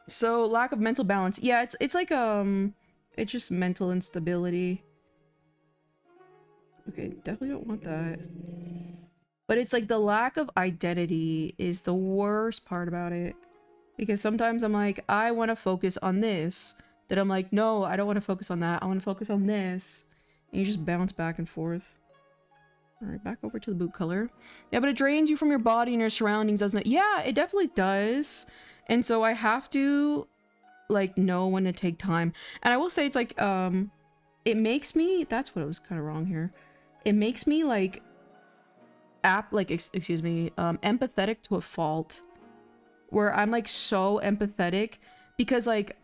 Speaker 1: So lack of mental balance. Yeah, it's like it's just mental instability. Okay, definitely don't want that. But it's like the lack of identity is the worst part about it. Because sometimes I'm like, I want to focus on this. Then I'm like, no, I don't want to focus on that. I want to focus on this. And you just bounce back and forth. Alright, back over to the boot color. Yeah, but it drains you from your body and your surroundings, doesn't it? Yeah, it definitely does. And so I have to, like, know when to take time. And I will say it's like, it makes me, that's what was kind of wrong here. It makes me like, excuse me, empathetic to a fault. Where I'm like so empathetic because like,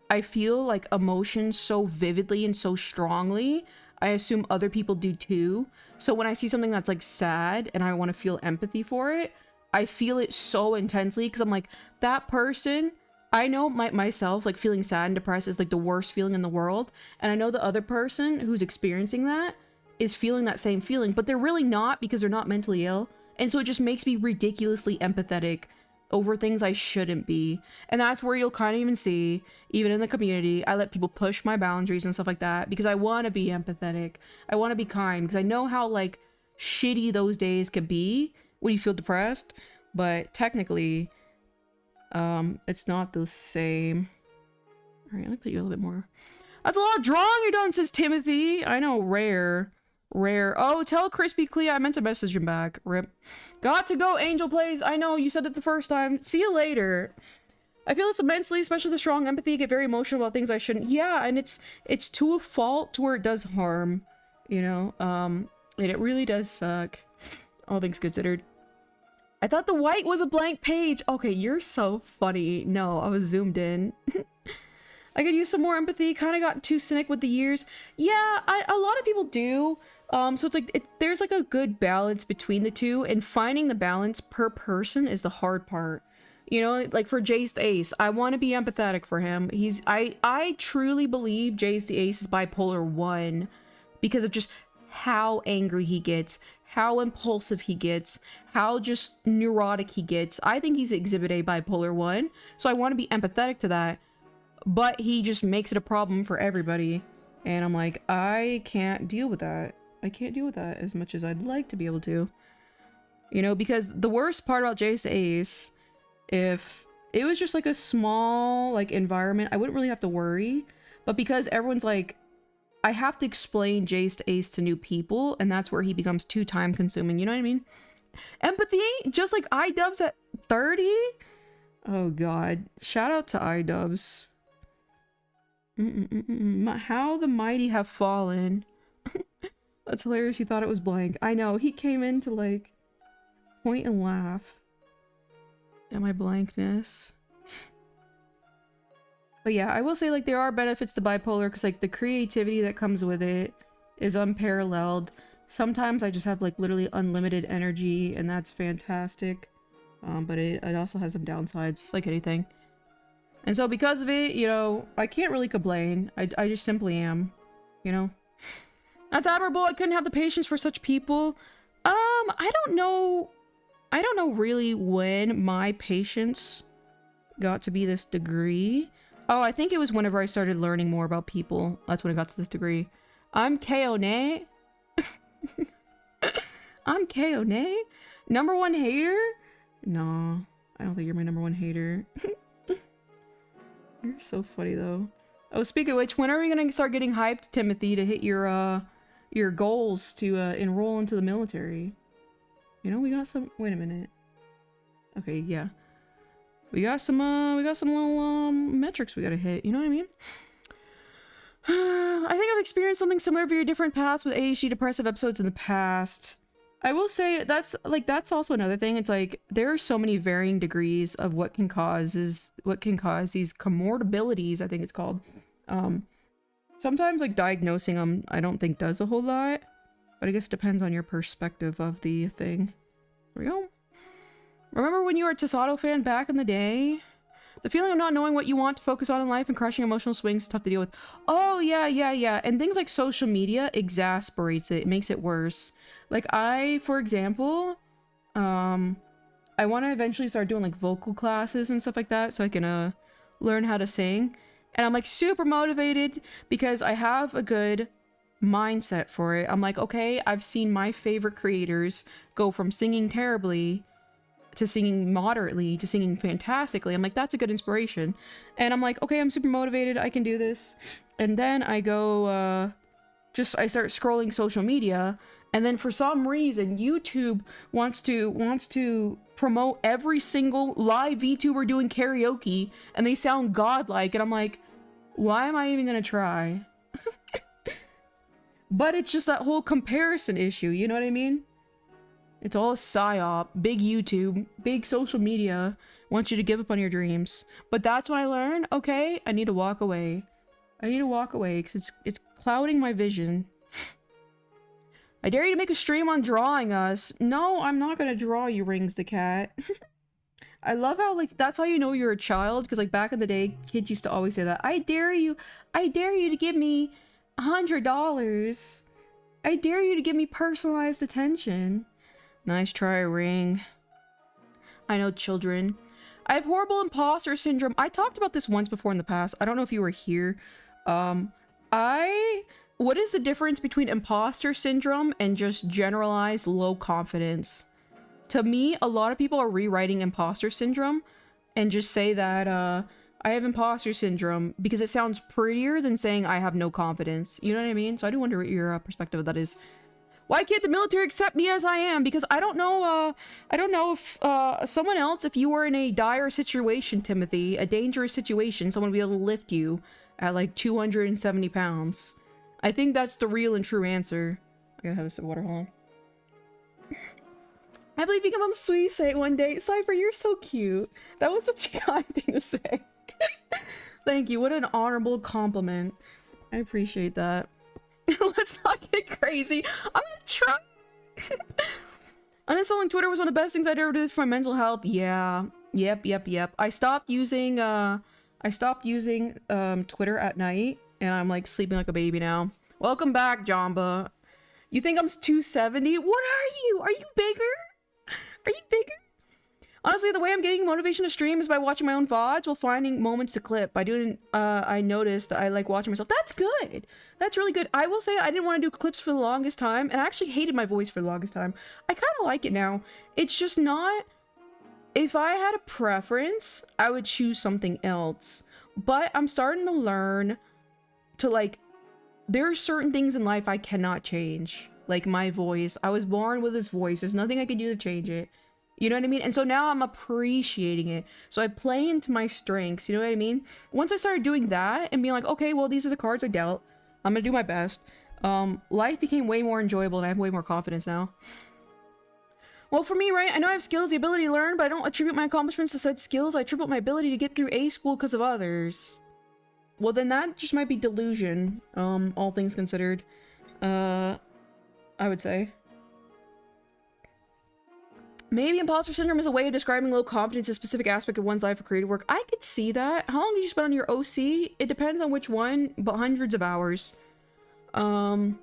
Speaker 1: I feel like emotions so vividly and so strongly. I assume other people do too. So when I see something that's like sad and I want to feel empathy for it, I feel it so intensely because I'm like, that person, I know myself, like feeling sad and depressed is like the worst feeling in the world. And I know the other person who's experiencing that is feeling that same feeling, but they're really not because they're not mentally ill. And so it just makes me ridiculously empathetic over things I shouldn't be. And that's where you'll kind of even see, even in the community, I let people push my boundaries and stuff like that because I want to be empathetic. I want to be kind because I know how like shitty those days can be when you feel depressed, but technically, it's not the same. All right, let me put you a little bit more. That's a lot of drawing you're done, says Timothy. I know, rare. Oh, tell Crispy Clea I meant to message him back. Rip. Got to go, Angel Plays. I know, you said it the first time. See you later. I feel this immensely, especially the strong empathy. I get very emotional about things I shouldn't. Yeah, and it's to a fault to where it does harm. You know? And it really does suck. All things considered. I thought the white was a blank page. Okay, you're so funny. No, I was zoomed in. I could use some more empathy. Kind of got too cynic with the years. Yeah, a lot of people do. So it's like, there's like a good balance between the two, and finding the balance per person is the hard part. You know, like for Jace the Ace, I want to be empathetic for him. I truly believe Jace the Ace is bipolar 1 because of just how angry he gets, how impulsive he gets, how just neurotic he gets. I think he's exhibit A bipolar 1, so I want to be empathetic to that. But he just makes it a problem for everybody. And I'm like, I can't deal with that. I can't deal with that as much as I'd like to be able to. You know, because the worst part about Jace Ace, if it was just like a small like environment, I wouldn't really have to worry. But because everyone's like, I have to explain Jace Ace to new people, and that's where he becomes too time consuming. You know what I mean? Empathy, just like iDubbbz at 30? Oh god. Shout out to iDubbbz. How the mighty have fallen. That's hilarious, he thought it was blank. I know, he came in to like point and laugh at my blankness. But yeah, I will say like there are benefits to bipolar because like the creativity that comes with it is unparalleled. Sometimes I just have like literally unlimited energy and that's fantastic. But it also has some downsides, like anything. And so because of it, you know, I can't really complain. I just simply am. you know? That's admirable. I couldn't have the patience for such people. I don't know really when my patience got to be this degree. Oh, I think it was whenever I started learning more about people. That's when I got to this degree. I'm Keone. I'm Keone. Number one hater? No, I don't think you're my number one hater. You're so funny though. Oh, speaking of which, when are we gonna start getting hyped, Timothy, to hit your goals to enroll into the military? You know, we got some. Wait a minute. Okay, yeah, we got some little metrics we gotta hit. You know what I mean? I think I've experienced something similar via different paths with ADHD depressive episodes in the past. I will say that's also another thing. It's like there are so many varying degrees of what can cause these comortabilities, I think it's called. Sometimes like diagnosing them I don't think does a whole lot, but I guess it depends on your perspective of the thing. Here we go. Remember when you were a Tasato fan back in the day? The feeling of not knowing what you want to focus on in life and crushing emotional swings is tough to deal with. Oh yeah. And things like social media exasperates it. It makes it worse. Like for example, I want to eventually start doing like vocal classes and stuff like that so I can learn how to sing. And I'm like super motivated because I have a good mindset for it. I'm like, okay, I've seen my favorite creators go from singing terribly to singing moderately to singing fantastically. I'm like, that's a good inspiration. And I'm like, okay, I'm super motivated. I can do this. And then I go, I start scrolling social media. And then for some reason, YouTube wants to promote every single live VTuber doing karaoke, and they sound godlike, and I'm like, why am I even gonna try? But it's just that whole comparison issue, you know what I mean? It's all a psyop. Big YouTube, big social media wants you to give up on your dreams. But that's when I learned, okay, I need to walk away. I need to walk away because it's clouding my vision. I dare you to make a stream on drawing us. No, I'm not gonna draw you, Rings the cat. I love how, like, that's how you know you're a child, because, like, back in the day, kids used to always say that. I dare you to give me $100. I dare you to give me personalized attention. Nice try, Ring. I know, children. I have horrible imposter syndrome. I talked about this once before in the past. I don't know if you were here. What is the difference between imposter syndrome and just generalized low confidence? To me, a lot of people are rewriting imposter syndrome and just say that I have imposter syndrome because it sounds prettier than saying I have no confidence. You know what I mean? So I do wonder what your perspective of that is. Why can't the military accept me as I am? Because I don't know if someone else, if you were in a dire situation, Timothy, a dangerous situation, someone would be able to lift you at like 270 pounds. I think that's the real and true answer. I gotta have a sip of water, hold on. I believe you can become sweet say one day. Cypher, you're so cute. That was such a kind thing to say. Thank you. What an honorable compliment. I appreciate that. Let's not get crazy. I'm gonna try. Uninstalling Twitter was one of the best things I'd ever did for my mental health. Yeah. Yep. I stopped using Twitter at night, and I'm like sleeping like a baby now. Welcome back, Jamba. You think I'm 270? What are you? Are you bigger? Are you bigger? Honestly, the way I'm getting motivation to stream is by watching my own VODs while finding moments to clip. By doing, I noticed that I like watching myself. That's good. That's really good. I will say I didn't want to do clips for the longest time, and I actually hated my voice for the longest time. I kind of like it now. It's just not... If I had a preference, I would choose something else. But I'm starting to learn to, like... There are certain things in life I cannot change. Like my voice. I was born with this voice. There's nothing I can do to change it. You know what I mean? And so now I'm appreciating it. So I play into my strengths. You know what I mean? Once I started doing that and being like, okay, well, these are the cards I dealt. I'm gonna do my best. Life became way more enjoyable and I have way more confidence now. Well, for me, right? I know I have skills, the ability to learn, but I don't attribute my accomplishments to said skills. I attribute my ability to get through A school because of others. Well, then that just might be delusion, all things considered. I would say. Maybe imposter syndrome is a way of describing low confidence in a specific aspect of one's life or creative work. I could see that. How long did you spend on your OC? It depends on which one, but hundreds of hours. I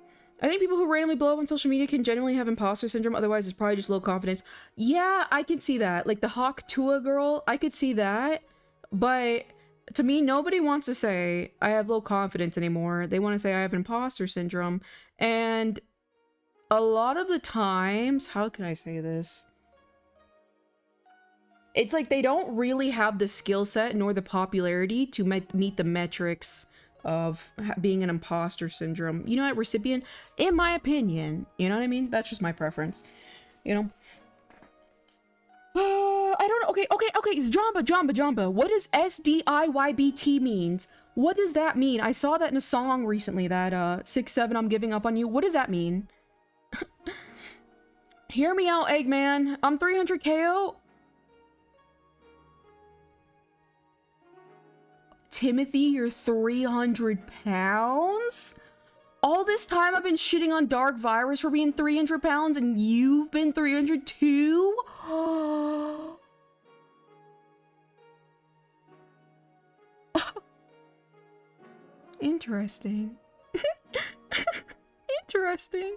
Speaker 1: think people who randomly blow up on social media can genuinely have imposter syndrome, otherwise it's probably just low confidence. Yeah, I can see that. Like the Hawk Tua girl, I could see that. But to me, nobody wants to say I have low confidence anymore. They want to say I have imposter syndrome. And a lot of the times, how can I say this? It's like they don't really have the skill set nor the popularity to meet the metrics of being an imposter syndrome. You know what, recipient? In my opinion, you know what I mean? That's just my preference, you know? I don't know. Okay. Jamba. What does SDIYBT means? What does that mean? I saw that in a song recently, that 6-7 I'm giving up on you. What does that mean? Hear me out, Eggman. I'm 300 KO. Timothy, you're 300 pounds? All this time I've been shitting on Dark Virus for being 300 pounds and you've been 300 too? Interesting. Interesting.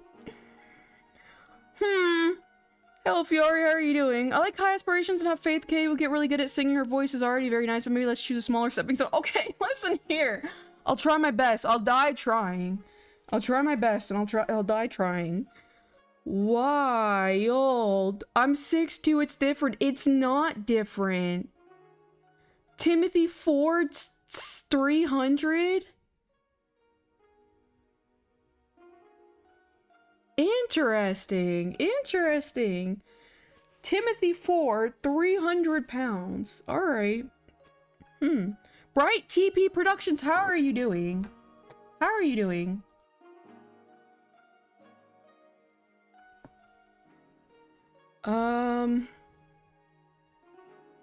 Speaker 1: Hello, Fiore, how are you doing? I like high aspirations and have faith. Kay will get really good at singing. Her voice is already very nice, but maybe let's choose a smaller stepping stone. Okay, listen here. I'll try my best. I'll die trying. I'll try my best and I'll die trying. Wild. I'm 6'2", it's different. It's not different. Timothy Ford's 300? Interesting. Timothy Ford, 300 pounds. All right. Bright TP Productions, how are you doing? No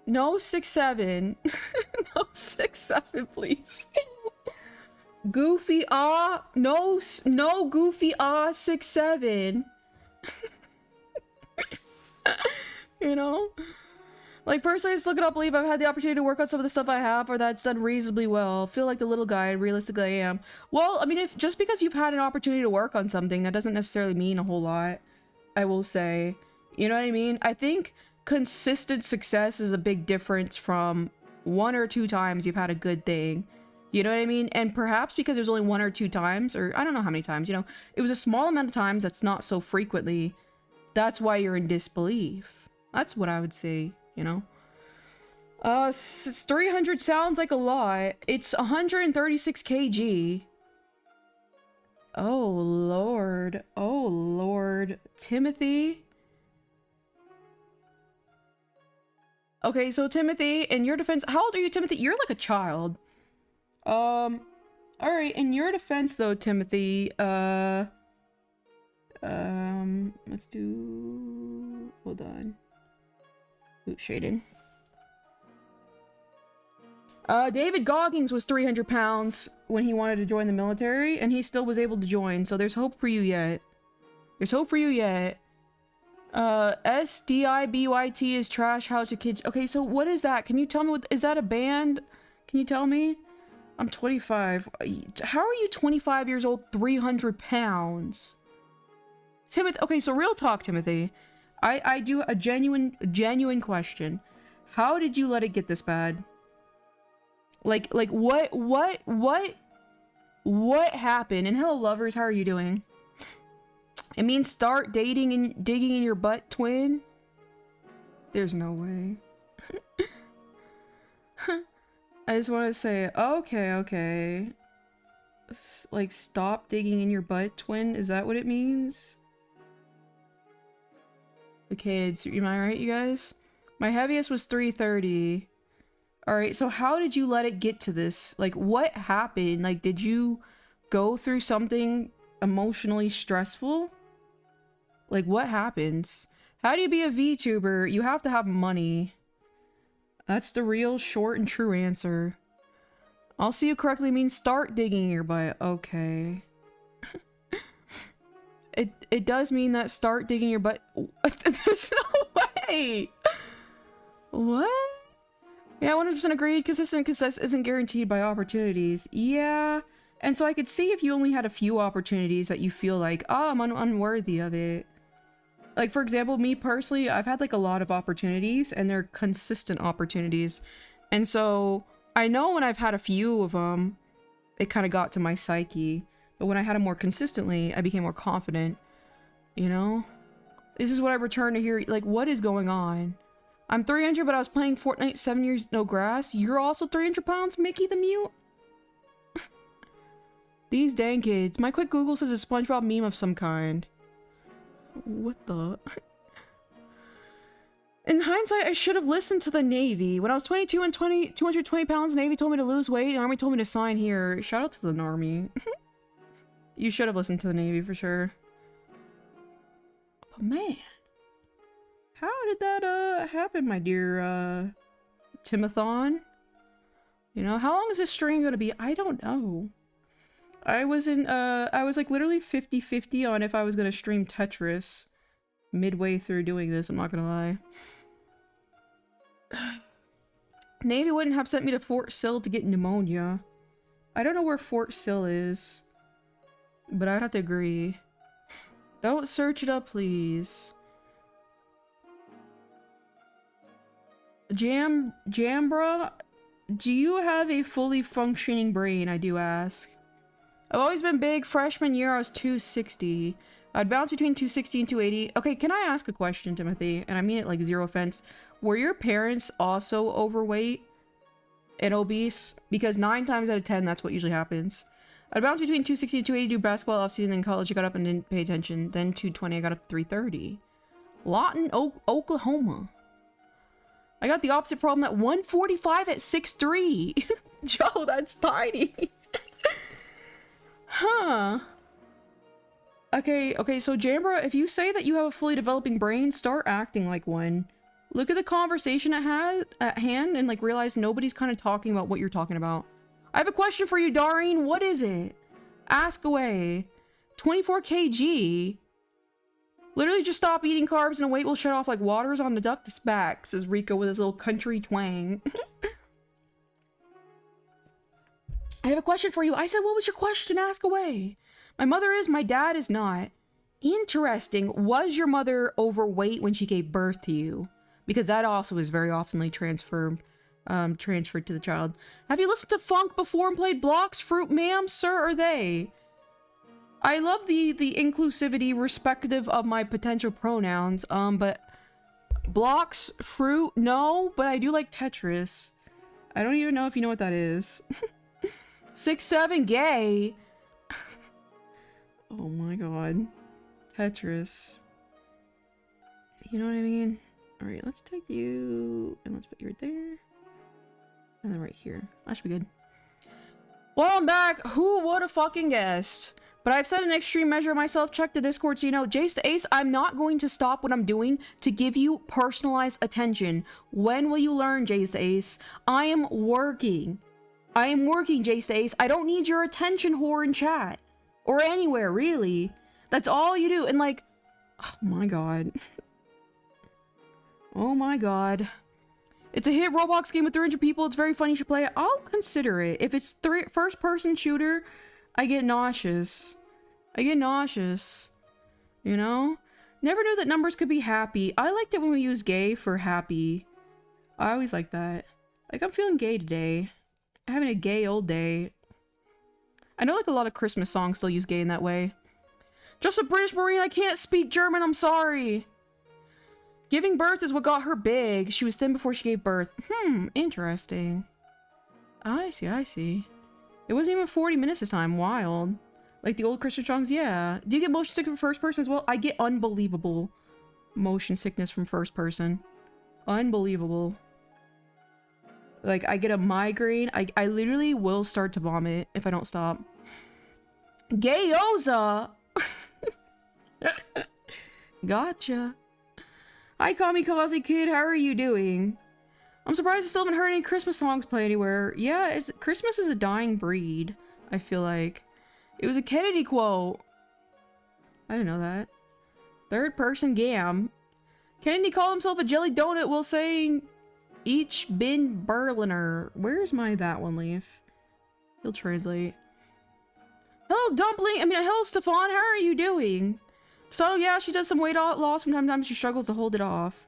Speaker 1: 6-7. No 6-7, please. Goofy no Goofy 6-7. You know, like personally I still cannot believe I've had the opportunity to work on some of the stuff I have, or that's done reasonably well. Feel like the little guy realistically I am. Well, I mean, if just because you've had an opportunity to work on something, that doesn't necessarily mean a whole lot, I will say. You know what I mean? I think consistent success is a big difference from 1 or 2 times you've had a good thing. You know what I mean? And perhaps because there's only 1 or 2 times, or I don't know how many times, you know, it was a small amount of times that's not so frequently. That's why you're in disbelief. That's what I would say, you know? 300 sounds like a lot. It's 136 kg. Oh, Lord. Oh, Lord. Timothy? Okay, so Timothy, in your defense, how old are you, Timothy? You're like a child. Alright, in your defense though, Timothy, let's do, hold on. Boot shading. David Goggins was 300 pounds when he wanted to join the military, and he still was able to join, so there's hope for you yet. SDIBYT is trash, how to kids. Okay, so what is that? Can you tell me is that a band? Can you tell me? I'm 25. How are you 25 years old, 300 pounds? Timothy, okay, so real talk, Timothy. I do a genuine question. How did you let it get this bad? Like what happened? And hello, lovers, how are you doing? It means start dating and digging in your butt, twin? There's no way. I just want to say, okay. Like, stop digging in your butt, twin? Is that what it means? The kids, am I right, you guys? My heaviest was 330. Alright, so how did you let it get to this? Like, what happened? Like, did you go through something emotionally stressful? Like, what happens? How do you be a VTuber? You have to have money. That's the real short and true answer. I'll see you correctly means start digging your butt. Okay. It does mean that start digging your butt. There's no way. What? Yeah, 100% agreed. Consistent success isn't guaranteed by opportunities. Yeah. And so I could see if you only had a few opportunities that you feel like, oh, I'm unworthy of it. Like, for example, me personally, I've had like a lot of opportunities and they're consistent opportunities. And so I know when I've had a few of them, it kind of got to my psyche. But when I had them more consistently, I became more confident. You know? This is what I return to hear. Like, what is going on? I'm 300, but I was playing Fortnite 7 years, no grass. You're also 300 pounds, Mickey the Mute? These dang kids. My quick Google says a SpongeBob meme of some kind. What the? In hindsight, I should have listened to the Navy. When I was 22 and 220 pounds, the Navy told me to lose weight. The Army told me to sign here. Shout out to the Army. You should have listened to the Navy for sure. But man, how did that happen, my dear Timothon? You know, how long is this stream gonna be? I don't know. I was like literally 50-50 on if I was gonna stream Tetris midway through doing this, I'm not gonna lie. Navy wouldn't have sent me to Fort Sill to get pneumonia. I don't know where Fort Sill is, but I'd have to agree. Don't search it up, please. Jambra, do you have a fully functioning brain, I do ask. I've always been big. Freshman year, I was 260. I'd bounce between 260 and 280. Okay, can I ask a question, Timothy? And I mean it like zero offense. Were your parents also overweight and obese? Because 9 times out of 10, that's what usually happens. I'd bounce between 260 and 280, do basketball offseason, then college, I got up and didn't pay attention. Then 220, I got up to 330. Lawton, Oklahoma. I got the opposite problem at 145 at 6'3". Joe, that's tiny. Huh. Okay, so Jambra, if you say that you have a fully developing brain, start acting like one. Look at the conversation at hand and like realize nobody's kind of talking about what you're talking about. I have a question for you, Doreen. What is it? Ask away. 24 kg. Literally just stop eating carbs and a weight will shut off like waters on the duck's back, says Rico with his little country twang. I have a question for you. I said, what was your question? Ask away. My mother is, my dad is not. Interesting. Was your mother overweight when she gave birth to you? Because that also is very oftenly transferred to the child. Have you listened to funk before and played blocks? Fruit, ma'am, sir, or they? I love the inclusivity respective of my potential pronouns, but blocks, fruit, no, but I do like Tetris. I don't even know if you know what that is. 6'7", gay. Oh my god. Tetris. You know what I mean? Alright, let's take you and let's put you right there. And then right here. That should be good. Well, I'm back. Who would have fucking guessed? But I've set an extreme measure of myself. Check the Discord so you know. Jace the Ace, I'm not going to stop what I'm doing to give you personalized attention. When will you learn, Jace the Ace? I am working. I am working, Jace the Ace. I don't need your attention whore in chat. Or anywhere, really. That's all you do. And like, oh my god. Oh my god. It's a hit Roblox game with 300 people. It's very fun. You should play it. I'll consider it. If it's first-person shooter, I get nauseous. I get nauseous. You know? Never knew that numbers could be happy. I liked it when we used gay for happy. I always like that. Like, I'm feeling gay today. Having a gay old day. I know like a lot of Christmas songs still use gay in that way. Just a British Marine, I can't speak German, I'm sorry. Giving birth is what got her big. She was thin before she gave birth. Interesting. I see. It wasn't even 40 minutes this time, wild. Like the old Christmas songs, yeah. Do you get motion sickness from first person as well? I get unbelievable motion sickness from first person. Unbelievable. Like, I get a migraine. I literally will start to vomit if I don't stop. Gayoza! Gotcha. Hi, Kamikaze Kid. How are you doing? I'm surprised I still haven't heard any Christmas songs play anywhere. Yeah, Christmas is a dying breed, I feel like. It was a Kennedy quote. I didn't know that. Third person Gam. Kennedy called himself a jelly donut while saying... Each bin Berliner. Where's my that one leaf? He'll translate. Hello, Dumpling. I mean, hello, Stefan. How are you doing? So, yeah, she does some weight loss. Sometimes she struggles to hold it off.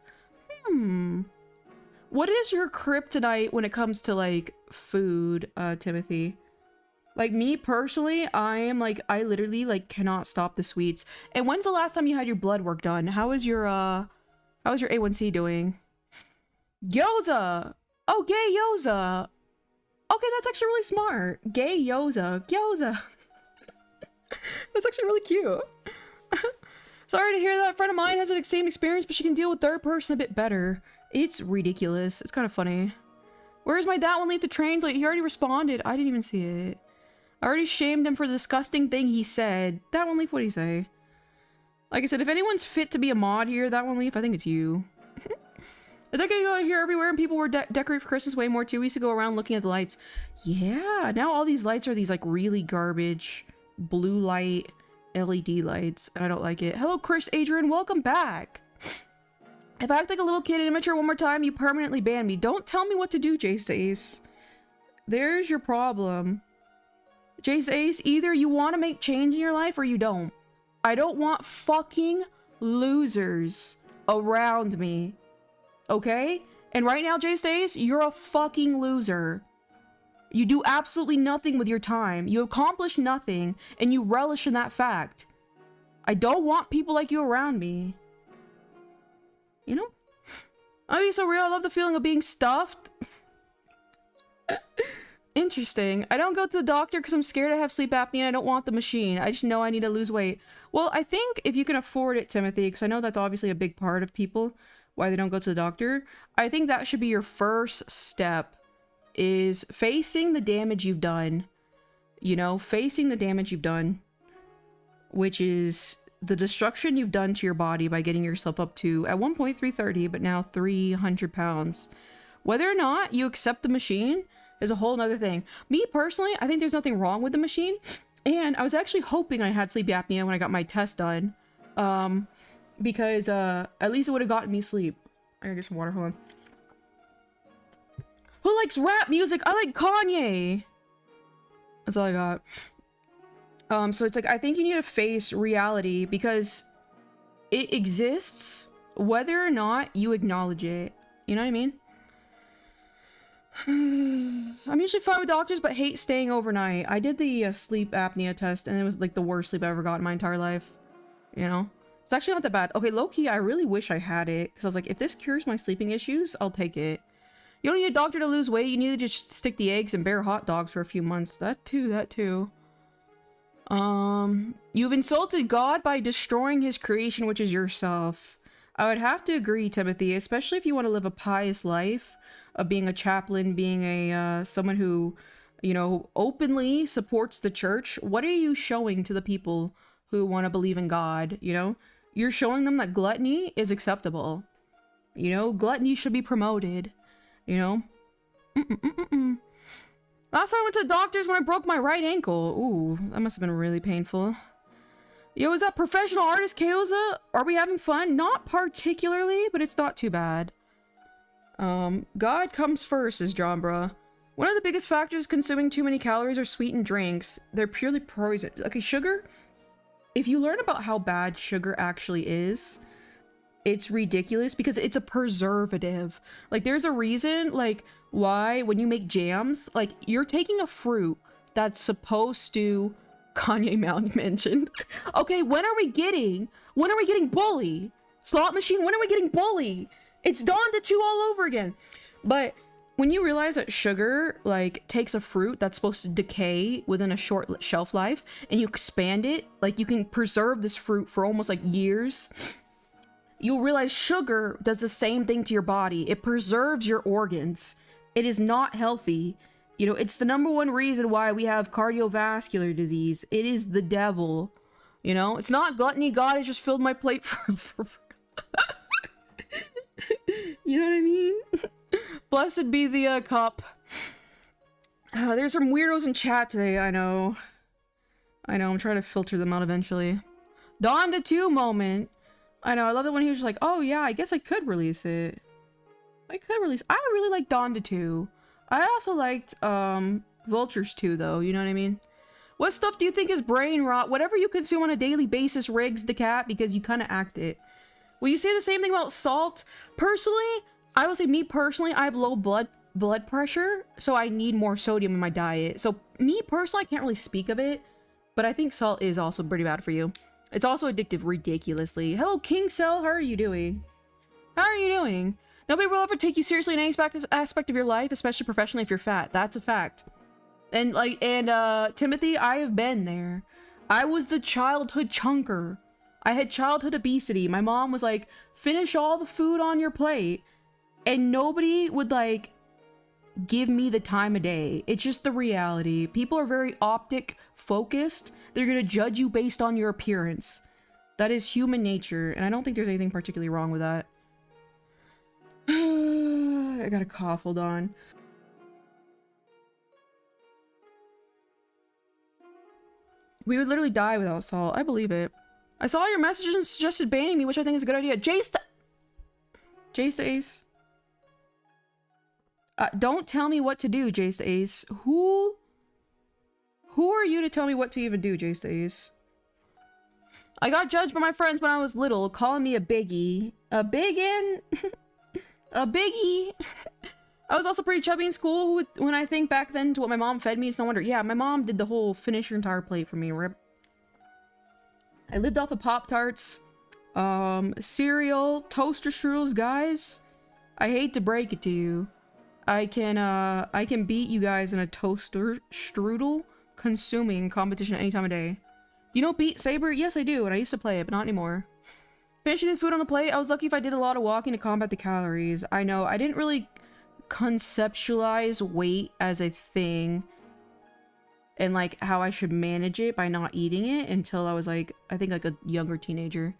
Speaker 1: What is your kryptonite when it comes to, like, food, Timothy? Like, me, personally, I literally, like, cannot stop the sweets. And when's the last time you had your blood work done? How is your A1C doing? Gyoza! Oh, gay Yoza! Okay, that's actually really smart. Gay Yoza. Gyoza. That's actually really cute. Sorry to hear that. A friend of mine has the same experience, but she can deal with third person a bit better. It's ridiculous. It's kind of funny. Where's my that one leave the trains? Like, he already responded. I didn't even see it. I already shamed him for the disgusting thing he said. That one leaf, what'd he say? Like I said, if anyone's fit to be a mod here, that one leaf, I think it's you. A decade ago, here everywhere, and people were decorating for Christmas way more too. We used to go around looking at the lights. Yeah, now all these lights are these like really garbage blue light LED lights, and I don't like it. Hello, Chris Adrian, welcome back. If I act like a little kid and immature one more time, you permanently ban me. Don't tell me what to do, Jace Ace. There's your problem. Jace Ace, either you want to make change in your life or you don't. I don't want fucking losers around me. Okay? And right now, Jace Ace, you're a fucking loser. You do absolutely nothing with your time. You accomplish nothing, and you relish in that fact. I don't want people like you around me. You know? Oh, you're so real. I love the feeling of being stuffed. Interesting. I don't go to the doctor because I'm scared I have sleep apnea and I don't want the machine. I just know I need to lose weight. Well, I think if you can afford it, Timothy, because I know that's obviously a big part of people, why they don't go to the doctor. I think that should be your first step, is facing the damage you've done. You know, facing the damage you've done, which is the destruction you've done to your body by getting yourself up to, at one point 330, but now 300 pounds. Whether or not you accept the machine is a whole nother thing. Me personally, I think there's nothing wrong with the machine. And I was actually hoping I had sleep apnea when I got my test done. Because at least it would have gotten me sleep. I gotta get some water, hold on. Who likes rap music? I like Kanye. That's all I got. So it's like, I think you need to face reality because it exists whether or not you acknowledge it. You know what I mean? I'm usually fine with doctors, but hate staying overnight. I did the sleep apnea test, and it was like the worst sleep I ever got in my entire life. You know? It's actually not that bad. Okay, low-key, I really wish I had it, because I was like, if this cures my sleeping issues, I'll take it. You don't need a doctor to lose weight. You need to just stick the eggs and bear hot dogs for a few months. That too. You've insulted God by destroying his creation, which is yourself. I would have to agree, Timothy, especially if you want to live a pious life of being a chaplain, being a someone who, you know, openly supports the church. What are you showing to the people who want to believe in God? You know, you're showing them that gluttony is acceptable. You know, gluttony should be promoted. You know, Last time I went to the doctor's when I broke my right ankle. Ooh, that must have been really painful. Yo, is that professional artist Keoza? Are we having fun? Not particularly, but it's not too bad. God comes first, is John Bruh. One of the biggest factors consuming too many calories are sweetened drinks. They're purely poison. Okay, sugar? If you learn about how bad sugar actually is, it's ridiculous because it's a preservative. Like, there's a reason, like, why when you make jams, like, you're taking a fruit that's supposed to... Kanye mentioned. Okay, when are we getting Bully? Slot machine, when are we getting Bully? It's Dawn to 2 all over again. But when you realize that sugar, like, takes a fruit that's supposed to decay within a short shelf life, and you expand it, like, you can preserve this fruit for almost, like, years, you'll realize sugar does the same thing to your body. It preserves your organs. It is not healthy. You know, it's the #1 reason why we have cardiovascular disease. It is the devil. You know, it's not gluttony. God has just filled my plate for you know what I mean? Blessed be the cup. There's some weirdos in chat today, I know. I'm trying to filter them out eventually. Dawn to 2 moment. I know, I love it when he was just like, oh yeah, I guess I could release it. I really like Dawn to 2. I also liked, Vultures 2 though, you know what I mean? What stuff do you think is brain rot? Whatever you consume on a daily basis rigs the cat because you kind of act it. Will you say the same thing about salt? Personally, I will say me personally, I have low blood pressure, so I need more sodium in my diet. So me personally, I can't really speak of it, but I think salt is also pretty bad for you. It's also addictive ridiculously. Hello, King Cell. How are you doing? How are you doing? Nobody will ever take you seriously in any aspect of your life, especially professionally if you're fat. That's a fact. And Timothy, I have been there. I was the childhood chunker. I had childhood obesity. My mom was like, finish all the food on your plate. And nobody would like give me the time of day. It's just the reality. People are very optic focused. They're gonna judge you based on your appearance. That is human nature. And I don't think there's anything particularly wrong with that. I got a cough, hold on. We would literally die without salt. I believe it. I saw your messages and suggested banning me, which I think is a good idea. Jace the Ace. Don't tell me what to do, Jace the Ace. Who are you to tell me what to even do, Jace the Ace? I got judged by my friends when I was little, calling me a biggie. A biggin? A biggie? I was also pretty chubby in school when I think back then to what my mom fed me. It's no wonder. Yeah, my mom did the whole finish your entire plate for me. Rip. I lived off of Pop-Tarts, cereal, toaster strudels, guys. I hate to break it to you. I can beat you guys in a toaster strudel consuming competition any time of day. You know Beat Saber? Yes, I do, and I used to play it, but not anymore. Finishing the food on the plate, I was lucky if I did a lot of walking to combat the calories. I know, I didn't really conceptualize weight as a thing and like how I should manage it by not eating it until I was like, I think like a younger teenager.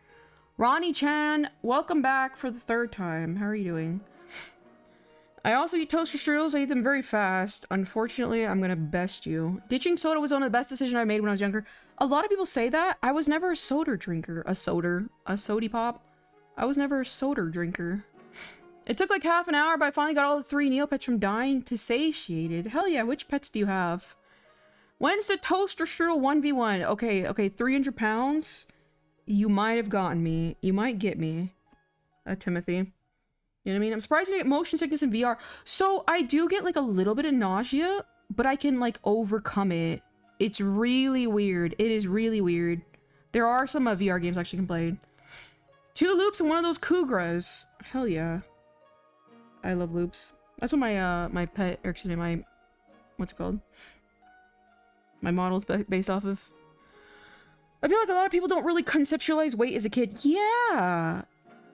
Speaker 1: Ronnie Chan, welcome back for the third time. How are you doing? I also eat toaster strudels. I eat them very fast. Unfortunately, I'm gonna best you. Ditching soda was one of the best decisions I made when I was younger. A lot of people say that. I was never a soda drinker. A sody pop. I was never a soda drinker. It took like half an hour, but I finally got all the 3 Neopets from dying to satiated. Hell yeah, which pets do you have? When's the toaster strudel 1v1? Okay, 300 pounds? You might have gotten me. You might get me. Timothy. You know what I mean? I'm surprised you get motion sickness in VR. So I do get like a little bit of nausea, but I can like overcome it. It's really weird. It is really weird. There are some VR games I actually can play. 2 loops and one of those Kugras. Hell yeah. I love loops. That's what my my pet, or excuse me, my, what's it called? My model's based off of. I feel like a lot of people don't really conceptualize weight as a kid. Yeah.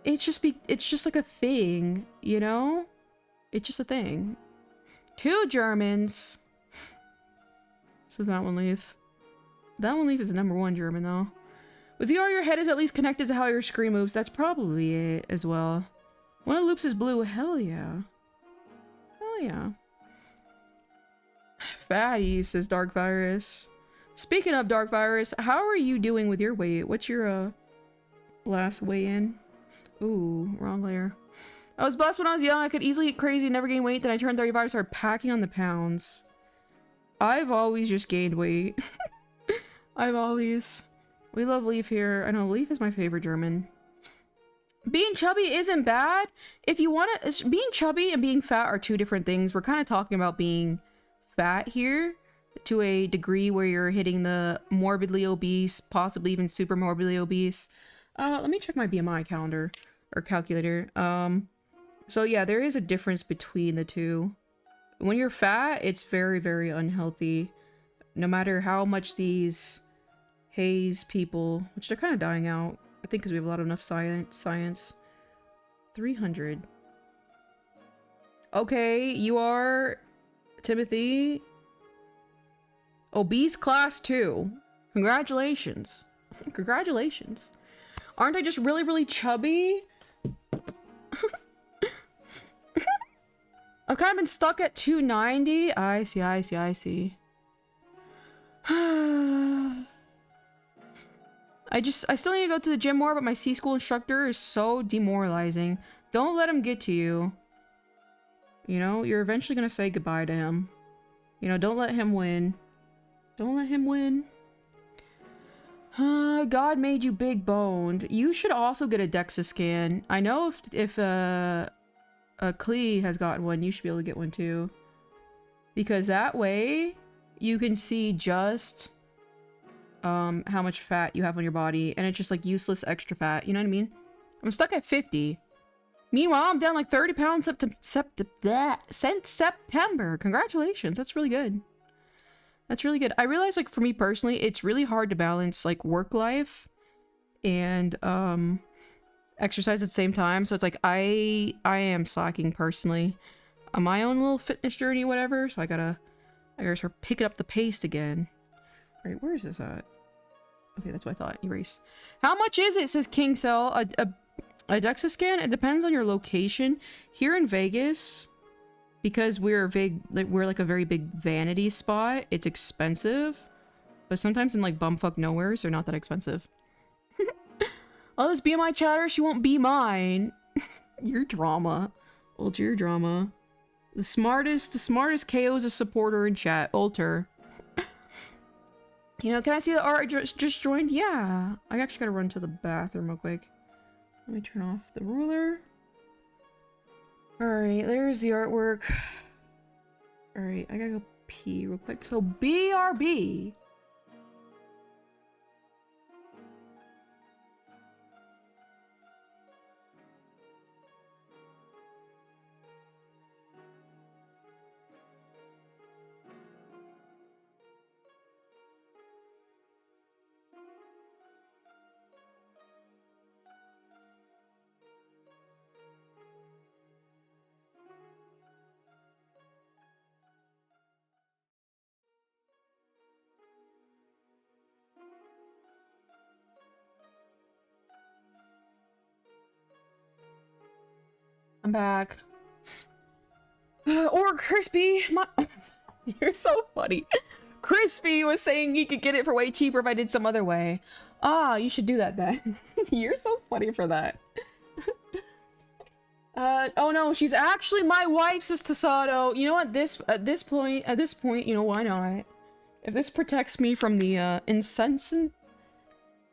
Speaker 1: It's just like a thing, you know? It's just a thing. 2 Germans. Says that one leaf. That one leaf is the #1 German though. With VR, your head is at least connected to how your screen moves. That's probably it as well. One of the loops is blue. Hell yeah. Hell yeah. Fatty, says Dark Virus. Speaking of Dark Virus, how are you doing with your weight? What's your last weigh-in? Ooh, wrong layer. I was blessed when I was young. I could easily get crazy and never gain weight. Then I turned 35 and started packing on the pounds. I've always just gained weight. I've always... We love Leaf here. I know, Leaf is my favorite German. Being chubby isn't bad. If you want to... Being chubby and being fat are 2 different things. We're kind of talking about being fat here to a degree where you're hitting the morbidly obese, possibly even super morbidly obese. Let me check my BMI calendar. Or calculator. So yeah, there is a difference between the 2. When you're fat, it's very, very unhealthy. No matter how much these haze people, which they're kind of dying out, I think because we have a lot of enough science. 300. Okay, you are, Timothy, obese class 2. Congratulations. Congratulations. Aren't I just really, really chubby? I've kind of been stuck at 290. I see. I still need to go to the gym more, but my C-School instructor is so demoralizing. Don't let him get to you. You know, you're eventually gonna say goodbye to him. You know, don't let him win. Don't let him win. God made you big boned. You should also get a DEXA scan. I know if Klee has gotten one, you should be able to get one too. Because that way you can see just how much fat you have on your body, and it's just like useless extra fat, you know what I mean? I'm stuck at 50. Meanwhile, I'm down like 30 pounds since September. Congratulations, that's really good. That's really good. I realize, like, for me personally, it's really hard to balance like work life and exercise at the same time. So it's like I am slacking personally on my own little fitness journey, whatever. So I gotta start picking up the pace again. All right, where is this at? Okay, that's what I thought. Erase. How much is it? Says King Cell. A DEXA scan? It depends on your location. Here in Vegas, because we're like a very big vanity spot, it's expensive. But sometimes in like bumfuck nowheres, they're not that expensive. All this BMI chatter, she won't be mine. Your drama. Ultra, your drama. The smartest KO is a supporter in chat. Ultra. You know, can I see the art just joined? Yeah. I actually gotta run to the bathroom real quick. Let me turn off the ruler. Alright, there's the artwork. Alright, I gotta go pee real quick. So, BRB. I'm back. Or Crispy, you're so funny. Crispy was saying he could get it for way cheaper if I did some other way. Ah, you should do that then. You're so funny for that. Oh no, she's actually my wife, says Tasato. You know what? At this point, you know, why not? If this protects me from the incessant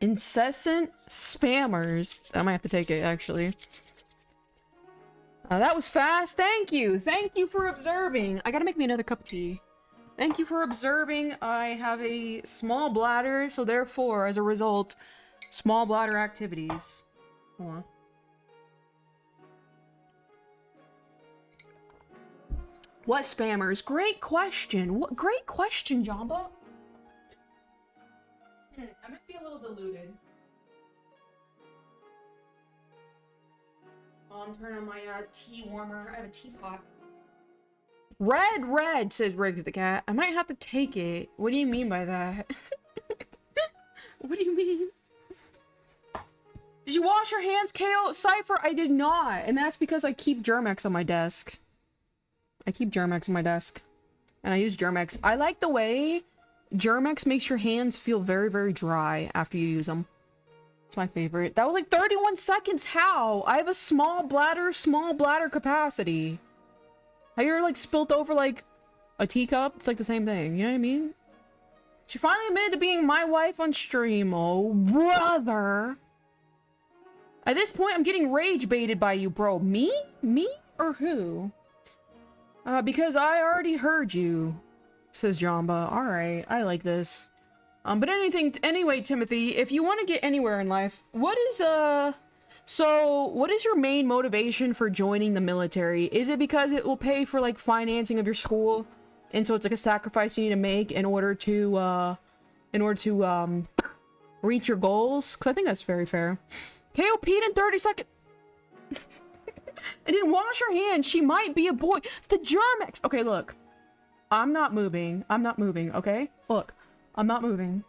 Speaker 1: spammers, I might have to take it actually. That was fast. Thank you. Thank you for observing. I gotta make me another cup of tea. Thank you for observing. I have a small bladder, so therefore, as a result, small bladder activities. Hold on. What spammers? Great question. What great question, Jamba. I might be a little diluted. I'm turning on my tea warmer. I have a teapot. Red, says Riggs the cat. I might have to take it. What do you mean by that? What do you mean? Did you wash your hands, KO? Cypher, I did not. And that's because I keep Germex on my desk. I keep Germex on my desk. And I use Germex. I like the way Germex makes your hands feel very, very dry after you use them. It's my favorite. That was like 31 seconds. How? I have a small bladder capacity. Have you ever like spilt over like a teacup? It's like the same thing. You know what I mean? She finally admitted to being my wife on stream. Oh, brother. At this point, I'm getting rage baited by you, bro. Me? Me? Or who? Because I already heard you, says Jamba. Alright, I like this. But anyway, Timothy, if you want to get anywhere in life, what is your main motivation for joining the military? Is it because it will pay for like financing of your school, and so it's like a sacrifice you need to make in order to reach your goals? Because I think that's very fair. KO peed in 30 seconds. I didn't wash her hands. She might be a boy. The Germex. Okay, look. I'm not moving. I'm not moving, okay? Look. I'm not moving.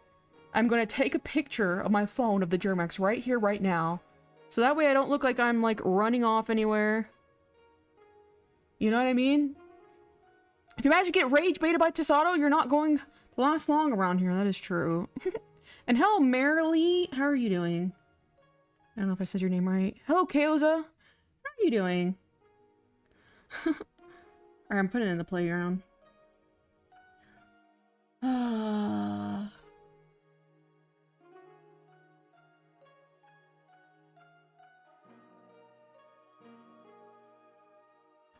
Speaker 1: I'm gonna take a picture of my phone of the Germex right here, right now. So that way I don't look like I'm like running off anywhere. You know what I mean? If you imagine get rage baited by Tasato, you're not going to last long around here. That is true. And hello, Marilee. How are you doing? I don't know if I said your name right. Hello, Kaoza. How are you doing? Alright, I'm putting it in the playground. Hold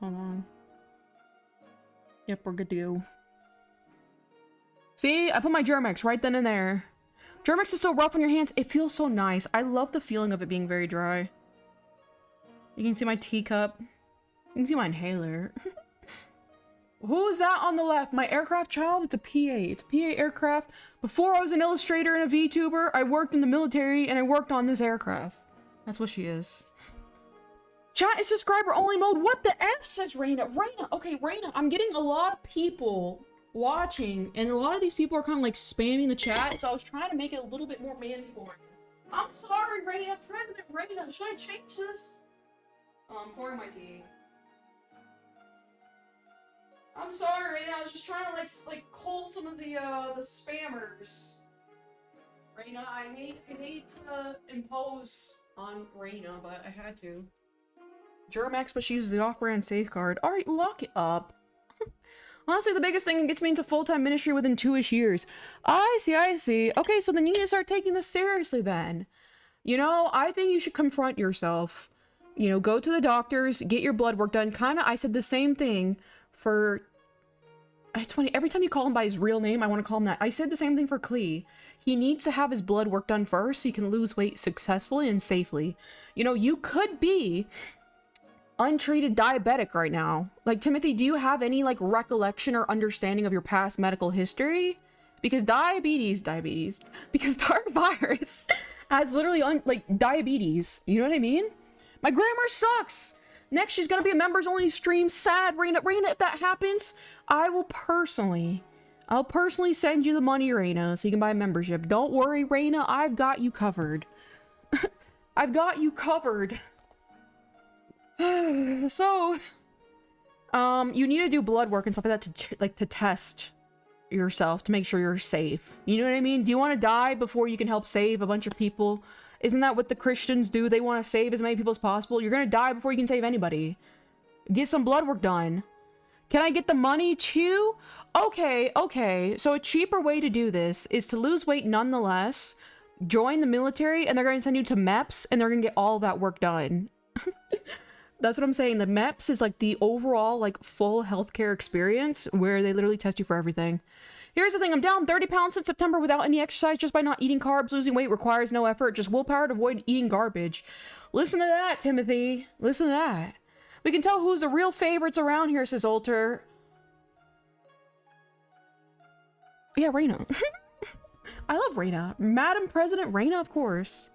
Speaker 1: on. Yep, we're good to go. See, I put my Germex right then and there. Germex is so rough on your hands. It feels so nice. I love the feeling of it being very dry. You can see my teacup. You can see my inhaler. Who is that on the left? My aircraft child? It's a PA. It's a PA aircraft. Before I was an illustrator and a VTuber, I worked in the military and I worked on this aircraft. That's what she is. Chat is subscriber only mode. What the F, says Raina? Raina, okay, Raina, I'm getting a lot of people watching, and a lot of these people are kind of like spamming the chat, so I was trying to make it a little bit more mandatory. I'm sorry, Raina. President Raina, should I change this? Oh, I'm pouring my tea. I'm sorry, Raina. I was just trying to like cull some of the spammers. Raina, I hate to impose on Raina, but I had to. Germex, but she uses the off-brand safeguard. Alright, lock it up. Honestly, the biggest thing that gets me into full-time ministry within 2-ish years. I see. Okay, so then you need to start taking this seriously then. You know, I think you should confront yourself. You know, go to the doctors, get your blood work done. Kinda, I said the same thing for... It's funny, every time you call him by his real name, I want to call him that. I said the same thing for Klee. He needs to have his blood work done first so he can lose weight successfully and safely. You know, you could be untreated diabetic right now. Like, Timothy, do you have any, like, recollection or understanding of your past medical history? Because because dark virus has literally, diabetes. You know what I mean? My grammar sucks! Next, she's gonna be a members only stream. Sad, Raina. Raina, if that happens, I'll personally send you the money, Raina, so you can buy a membership. Don't worry, Raina, I've got you covered. I've got you covered. So, you need to do blood work and stuff like that to test yourself, to make sure you're safe. You know what I mean? Do you want to die before you can help save a bunch of people? Isn't that what the Christians do? They want to save as many people as possible. You're gonna die before you can save anybody. Get some blood work done. Can I get the money too? Okay. So a cheaper way to do this is to lose weight nonetheless, join the military, and they're gonna send you to MEPS, and they're gonna get all that work done. That's what I'm saying. The MEPS is like the overall, like, full healthcare experience where they literally test you for everything. Here's the thing, I'm down 30 pounds since September without any exercise, just by not eating carbs. Losing weight requires no effort, just willpower to avoid eating garbage. Listen to that, Timothy. Listen to that. We can tell who's the real favorites around here, says Alter. Yeah, Raina. I love Raina. Madam President Raina, of course.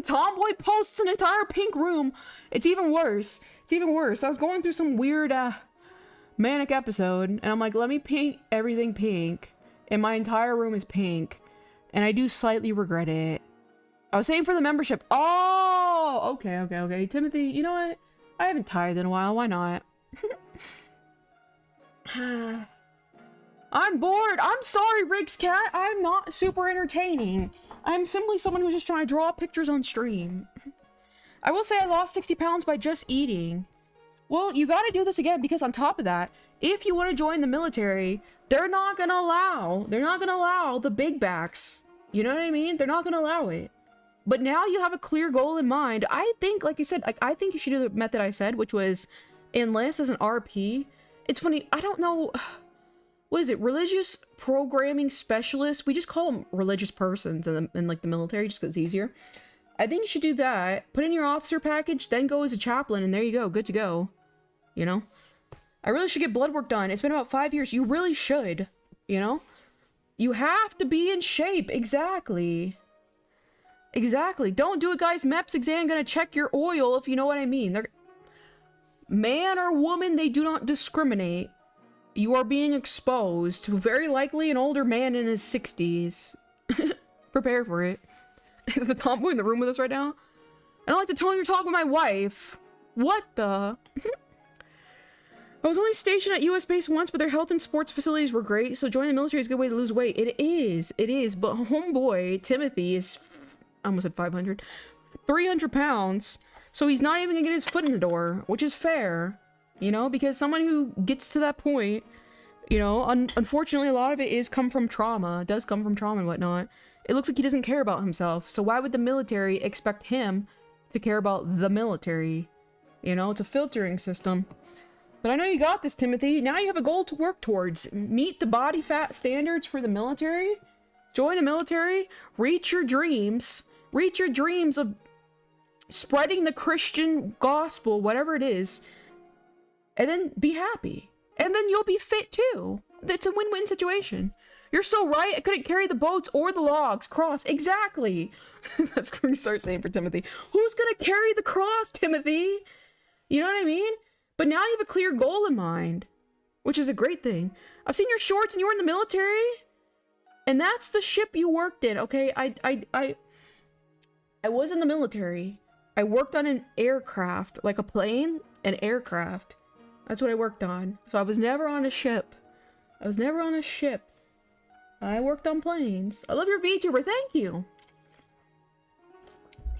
Speaker 1: Tomboy posts an entire pink room. It's even worse. I was going through some weird, manic episode, and I'm like, let me paint everything pink, and my entire room is pink, and I do slightly regret it. I was saying for the membership. Oh, okay. Timothy, you know what? I haven't tithed in a while. Why not? I'm bored. I'm sorry, Riggs Cat. I'm not super entertaining. I'm simply someone who's just trying to draw pictures on stream. I will say I lost 60 pounds by just eating. Well, you gotta do this again, because on top of that, if you want to join the military, they're not gonna allow the big backs. You know what I mean? They're not gonna allow it. But now you have a clear goal in mind. I think, like I said, I think you should do the method I said, which was enlist as an RP. It's funny, I don't know, what is it? Religious programming specialist? We just call them religious persons in like the military, just because it's easier. I think you should do that. Put in your officer package, then go as a chaplain, and there you go. Good to go. You know? I really should get blood work done. It's been about 5 years. You really should. You know? You have to be in shape. Exactly. Don't do it, guys. MEPS exam gonna check your oil, if you know what I mean. They're... Man or woman, they do not discriminate. You are being exposed to very likely an older man in his 60s. Prepare for it. Is the tomboy in the room with us right now? I don't like the tone you're talking with my wife. What the? I was only stationed at US base once, but their health and sports facilities were great, so joining the military is a good way to lose weight. It is, but homeboy, Timothy, is, I almost said 500, 300 pounds, so he's not even gonna get his foot in the door, which is fair, you know, because someone who gets to that point You know, unfortunately, a lot of it does come from trauma and whatnot. It looks like he doesn't care about himself. So why would the military expect him to care about the military? You know, it's a filtering system. But I know you got this, Timothy. Now you have a goal to work towards. Meet the body fat standards for the military. Join the military. Reach your dreams. Reach your dreams of spreading the Christian gospel, whatever it is. And then be happy. And then you'll be fit too. It's a win-win situation. You're so right. I couldn't carry the boats or the logs. Cross. Exactly. That's what we start saying for Timothy. Who's going to carry the cross, Timothy? You know what I mean? But now you have a clear goal in mind, which is a great thing. I've seen your shorts and you were in the military. And that's the ship you worked in. Okay. I was in the military. I worked on an aircraft, like a plane, an aircraft. That's what I worked on. So I was never on a ship. I was never on a ship. I worked on planes. I love your VTuber. Thank you.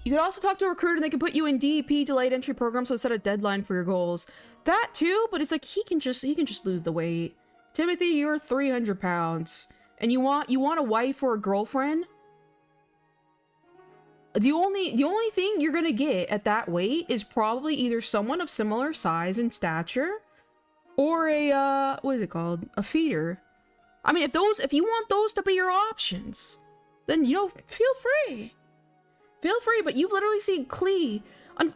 Speaker 1: You could also talk to a recruiter and they can put you in DEP delayed entry program, so set a deadline for your goals. That too, but it's like he can just lose the weight. Timothy, you're 300 pounds. And you want a wife or a girlfriend? The only thing you're gonna get at that weight is probably either someone of similar size and stature, or a what is it called? A feeder. I mean, if you want those to be your options, then you know, feel free. Feel free, but you've literally seen Klee.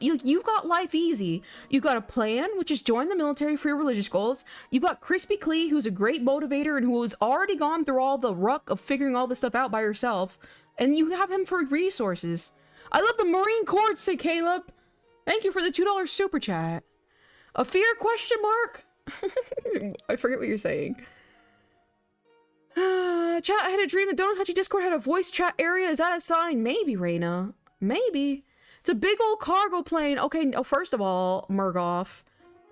Speaker 1: You've got life easy. You've got a plan, which is join the military for your religious goals. You've got Crispy Klee, who's a great motivator and who has already gone through all the ruck of figuring all this stuff out by herself. And you have him for resources. I love the Marine Corps, say Caleb. Thank you for the $2 super chat. A fear question mark? I forget what you're saying. Chat, I had a dream that Don't Touchy Discord had a voice chat area. Is that a sign? Maybe, Reina. Maybe. It's a big old cargo plane. Okay, no, first of all, Murgoff,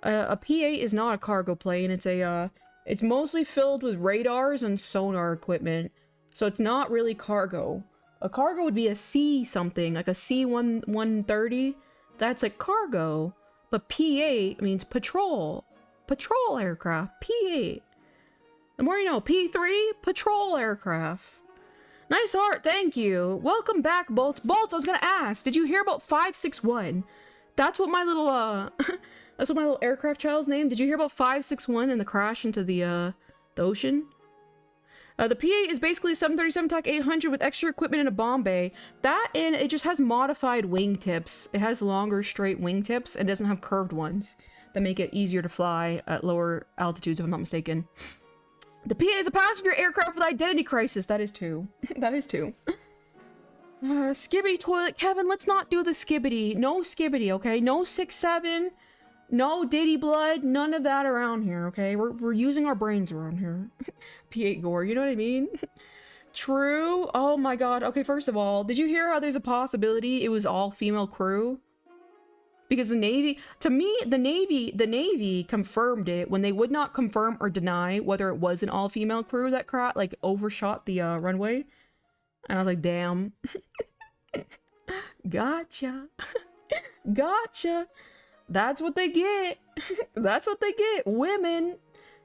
Speaker 1: a P-8 is not a cargo plane. It's mostly filled with radars and sonar equipment. So it's not really cargo. A cargo would be a C something, like a C-130. That's like cargo. But P-8 means patrol. Patrol aircraft. P-8. The more you know. P-3, patrol aircraft. Nice art, thank you. Welcome back, Bolts. Bolts, I was gonna ask, did you hear about 561? That's what my little, that's what my little aircraft child's name. Did you hear about 561 and the crash into the ocean? The P-8 is basically a 737 TAC 800 with extra equipment in a bomb bay. That, and it just has modified wingtips. It has longer, straight wingtips and doesn't have curved ones that make it easier to fly at lower altitudes, if I'm not mistaken. The PA is a passenger aircraft with identity crisis. That is too. That is too. Skibbity toilet. Kevin, let's not do the skibbity. No skibbity, okay? No 6-7. No Diddy blood. None of that around here, okay? We're using our brains around here. P8 gore, you know what I mean? True. Oh my god. Okay, first of all, did you hear how there's a possibility it was all female crew? Because the Navy, to me, the Navy confirmed it when they would not confirm or deny whether it was an all-female crew that like overshot the runway. And I was like, damn. Gotcha. Gotcha. That's what they get. That's what they get. Women.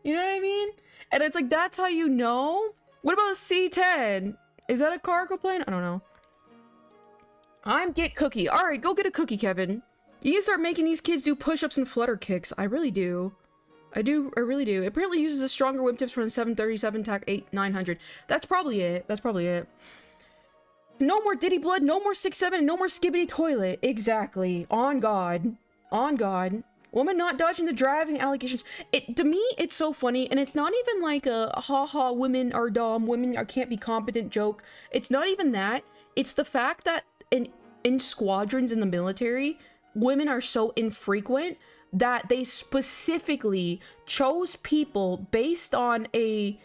Speaker 1: You know what I mean? And it's like, that's how you know. What about a C-10? Is that a cargo plane? I don't know. I'm get cookie. All right, go get a cookie, Kevin. You need to start making these kids do push-ups and flutter kicks. I really do. I really do. It apparently uses a stronger whip tips from the 737 TAC 900. That's probably it. That's probably it. No more Diddy blood, no more 6-7, and no more skibbity toilet. Exactly. On God. On God. Woman not dodging the driving allegations. To me, it's so funny, and it's not even like a ha-ha, women are dumb, women can't be competent joke. It's not even that. It's the fact that in squadrons in the military, women are so infrequent that they specifically chose people based on their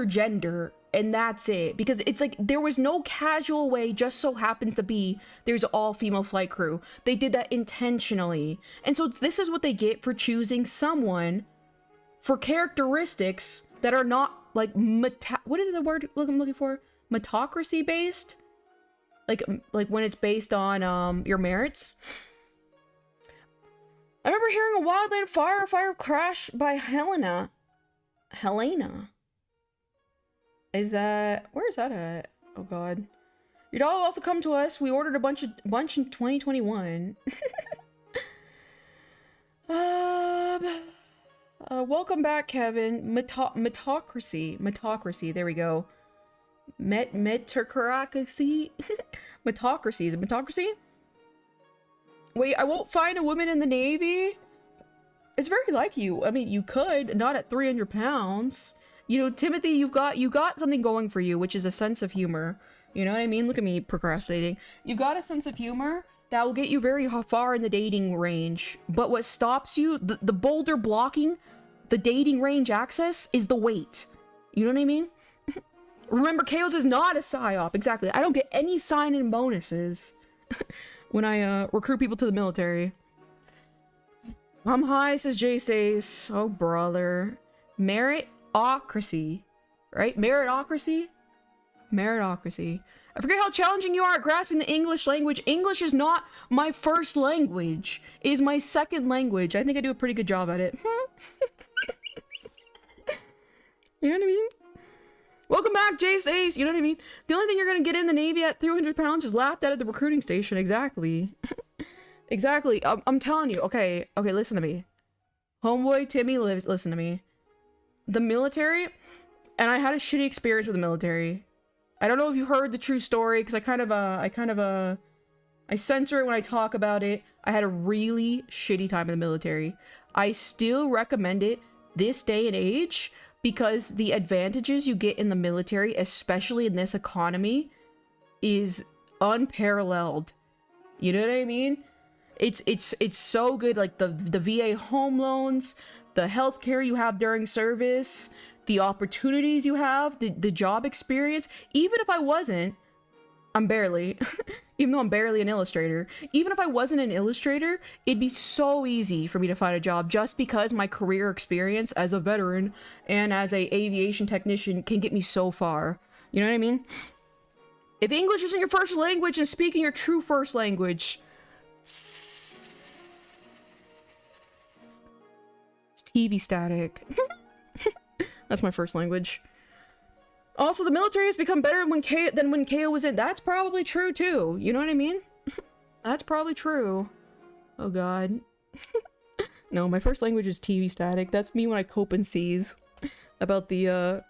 Speaker 1: gender, and that's it. Because it's like there was no casual way, just so happens to be there's an all-female flight crew. They did that intentionally. And so this is what they get for choosing someone for characteristics that are not like what is the word I'm looking for? Meritocracy based? Like when it's based on your merits. I remember hearing a wildland fire crash by Helena. Helena. Is that, where is that at? Oh god. Your dog will also come to us. We ordered a bunch in 2021. Welcome back, Kevin. Metocracy. There we go. Metocracy. Metocracy. Is it metocracy? Wait, I won't find a woman in the Navy. It's very like you. I mean, you could, not at 300 pounds. You know, Timothy, you got something going for you, which is a sense of humor. You know what I mean? Look at me procrastinating. You got a sense of humor that will get you very far in the dating range. But what stops you, the boulder blocking the dating range access is the weight. You know what I mean? Remember, Chaos is not a psyop. Exactly. I don't get any sign-in bonuses when I recruit people to the military. I'm high, says Jay Sace. Oh, brother. Meritocracy. Right? Meritocracy? Meritocracy. I forget how challenging you are at grasping the English language. English is not my first language. It is my second language. I think I do a pretty good job at it. You know what I mean? Welcome back, Jace Ace. You know what I mean? The only thing you're gonna get in the Navy at 300 pounds is laughed at the recruiting station. Exactly. Exactly. I'm telling you. Okay, listen to me. Homeboy Timmy, listen to me. The military, and I had a shitty experience with the military. I don't know if you heard the true story, because I censor it when I talk about it. I had a really shitty time in the military. I still recommend it this day and age, because the advantages you get in the military, especially in this economy, is unparalleled. You know what I mean? It's so good. Like the VA home loans, the healthcare you have during service, the opportunities you have, the job experience. Even if I wasn't, I'm barely, even though I'm barely an illustrator, even if I wasn't an illustrator, it'd be so easy for me to find a job, just because my career experience as a veteran and as a aviation technician can get me so far. You know what I mean? If English isn't your first language, and speaking your true first language, it's TV static. That's my first language. Also, the military has become better than when KO was in. That's probably true too. You know what I mean? That's probably true. Oh god. No, my first language is TV static. That's me when I cope and seethe about the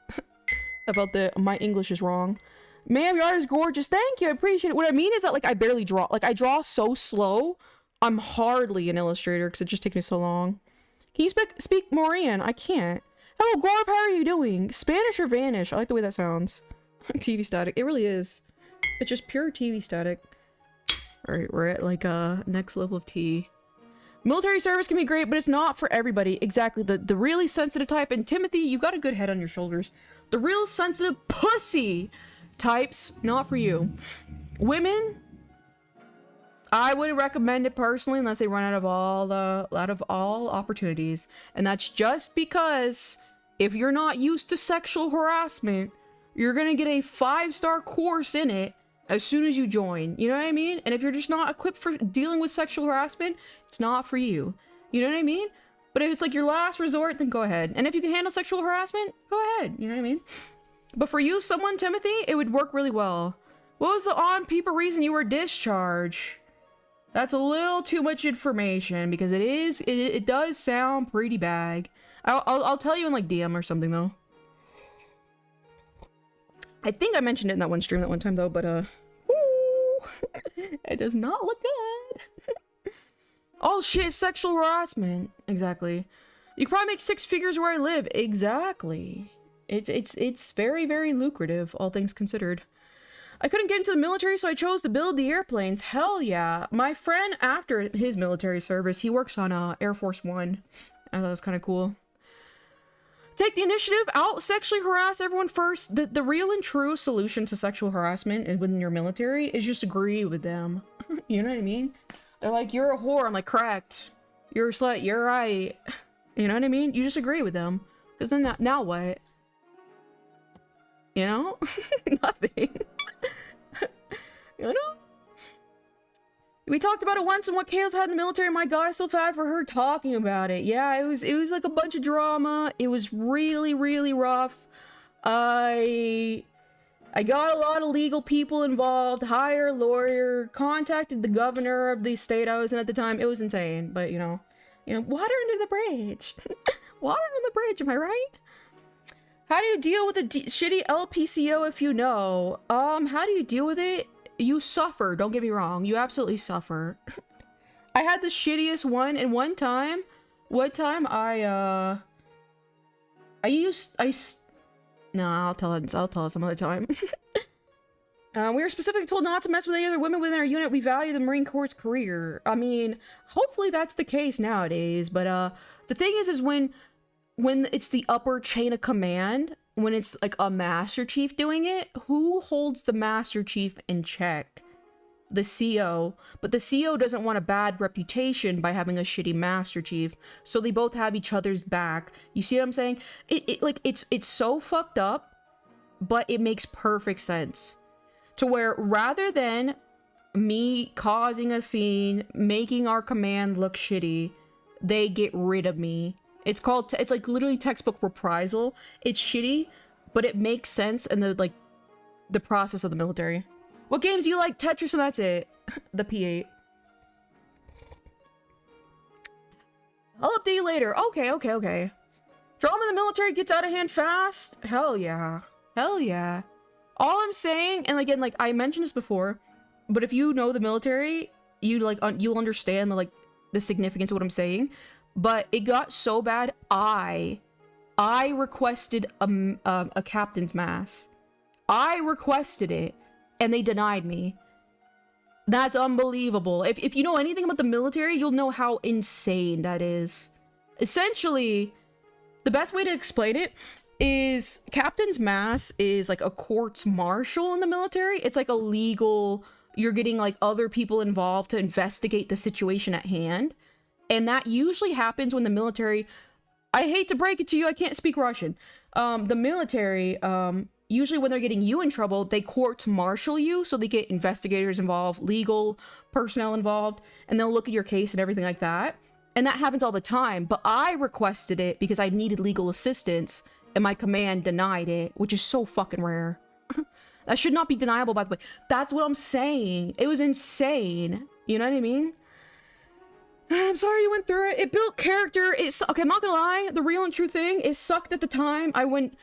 Speaker 1: my English is wrong. Ma'am, your art is gorgeous. Thank you. I appreciate it. What I mean is that, like, I barely draw. Like, I draw so slow. I'm hardly an illustrator because it just takes me so long. Can you speak Mauryan? I can't. Hello, Gorb. How are you doing? Spanish or Vanish? I like the way that sounds. TV static. It really is. It's just pure TV static. Alright, we're at, like, next level of T. Military service can be great, but it's not for everybody. Exactly. The really sensitive type. And Timothy, you got a good head on your shoulders. The real sensitive pussy types, not for you. Women, I wouldn't recommend it personally unless they run out of all opportunities. And that's just because if you're not used to sexual harassment, you're gonna get a 5-star course in it as soon as you join. You know what I mean? And if you're just not equipped for dealing with sexual harassment, it's not for you. You know what I mean? But if it's like your last resort, then go ahead. And if you can handle sexual harassment, go ahead. You know what I mean? But for you, Timothy, it would work really well. What was the on-paper reason you were discharged? That's a little too much information, because it does sound pretty bad. I'll tell you in, like, DM or something, though. I think I mentioned it in that one stream that one time, though, but, it does not look good. Oh shit, sexual harassment. Exactly. You can probably make 6 figures where I live. Exactly. It's very, very lucrative, all things considered. I couldn't get into the military, so I chose to build the airplanes. Hell yeah. My friend, after his military service, he works on Air Force One. I thought that was kind of cool. Take the initiative, out sexually harass everyone first. The real and true solution to sexual harassment within your military is just agree with them. You know what I mean? They're like, you're a whore. I'm like, correct. You're a slut. You're right. You know what I mean? You just agree with them. Because then now what? You know? Nothing. You know? We talked about it once and what Chaos had in the military. My god, I still feel bad for her talking about it. Yeah, it was like a bunch of drama. It was really, really rough. I got a lot of legal people involved, hired a lawyer, contacted the governor of the state I was in at the time. It was insane, but you know, water under the bridge. Water under the bridge, am I right? How do you deal with a shitty LPCO if you know? How do you deal with it? You suffer, don't get me wrong. You absolutely suffer. I had the shittiest one, and one time no, I'll tell it some other time. We were specifically told not to mess with any other women within our unit. We value the Marine Corps' career. I mean, hopefully that's the case nowadays, but the thing is when it's the upper chain of command, when it's like a Master Chief doing it, who holds the Master Chief in check? The CO. But the CO doesn't want a bad reputation by having a shitty Master Chief, so they both have each other's back. You see what I'm saying? It's so fucked up, but it makes perfect sense. To where rather than me causing a scene, making our command look shitty, they get rid of me. It's like literally textbook reprisal. It's shitty, but it makes sense in the process of the military. What games do you like? Tetris, and that's it. The P8. I'll update you later. Okay. Drama in the military gets out of hand fast? Hell yeah. Hell yeah. All I'm saying, and again, like, I mentioned this before, but if you know the military, you'll understand the significance of what I'm saying. But it got so bad, I requested a captain's mass. I requested it, and they denied me. That's unbelievable. If you know anything about the military, you'll know how insane that is. Essentially, the best way to explain it is captain's mass is like a courts martial in the military. It's like a legal, you're getting like other people involved to investigate the situation at hand. And that usually happens when the military, I hate to break it to you, I can't speak Russian. The military, usually when they're getting you in trouble, they court-martial you, so they get investigators involved, legal personnel involved, and they'll look at your case and everything like that. And that happens all the time, but I requested it because I needed legal assistance, and my command denied it, which is so fucking rare. That should not be deniable, by the way. That's what I'm saying. It was insane. You know what I mean? I'm sorry you went through it. It built character. Okay, I'm not gonna lie. The real and true thing, it sucked at the time. I went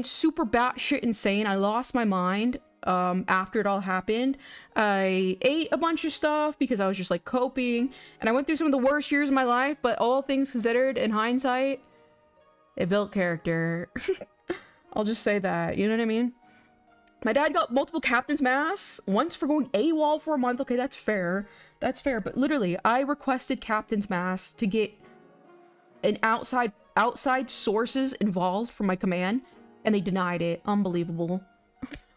Speaker 1: super batshit insane. I lost my mind after it all happened. I ate a bunch of stuff because I was just like coping, and I went through some of the worst years of my life, but all things considered, in hindsight, it built character. I'll just say that. You know what I mean? My dad got multiple captain's mass, once for going AWOL for a month. Okay, that's fair. That's fair, but literally, I requested captain's mass to get an outside sources involved from my command, and they denied it. Unbelievable.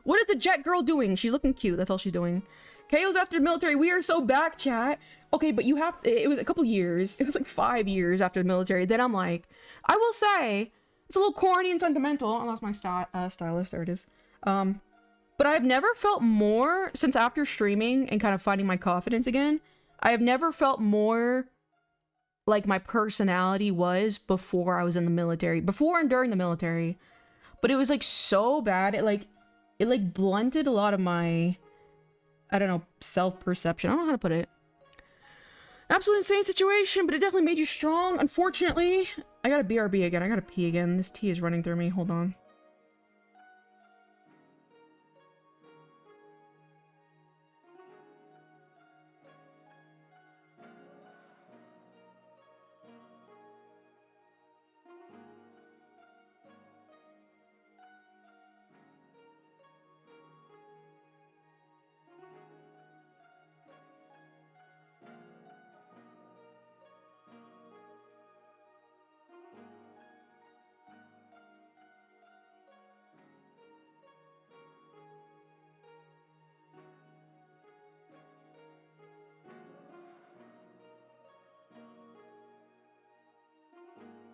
Speaker 1: What is the jet girl doing? She's looking cute. That's all she's doing. KO's after the military. We are so back, chat. Okay, but it was a couple years. It was like 5 years after the military. Then I'm like, I will say, it's a little corny and sentimental. I lost my stylus. There it is. But I've never felt more, since after streaming and kind of finding my confidence again, I have never felt more like my personality was before I was in the military. Before and during the military. But it was like so bad. It blunted a lot of my, I don't know, self-perception. I don't know how to put it. Absolutely insane situation, but it definitely made you strong. Unfortunately, I gotta BRB again. I gotta pee again. This tea is running through me. Hold on.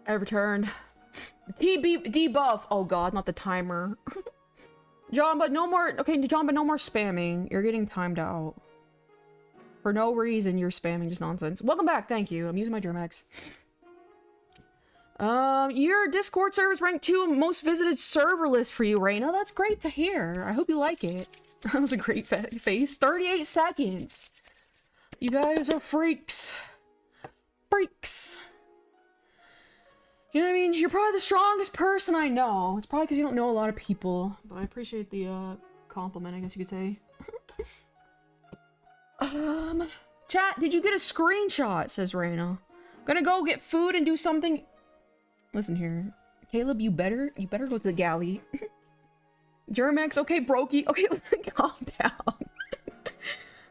Speaker 1: I returned. TB debuff. Oh god, not the timer. John, but no more. Okay, John, but no more spamming. You're getting timed out. For no reason, you're spamming just nonsense. Welcome back, thank you. I'm using my Germex. Your Discord server's ranked 2 most visited server list for you, Raina. That's great to hear. I hope you like it. That was a great face. 38 seconds. You guys are freaks. Freaks. You know what I mean? You're probably the strongest person I know. It's probably because you don't know a lot of people. But I appreciate the, compliment, I guess you could say. Chat, did you get a screenshot? Says Raina. Gonna go get food and do something. Listen here. Caleb, you better go to the galley. Germex, okay, brokey. Okay, let's calm down.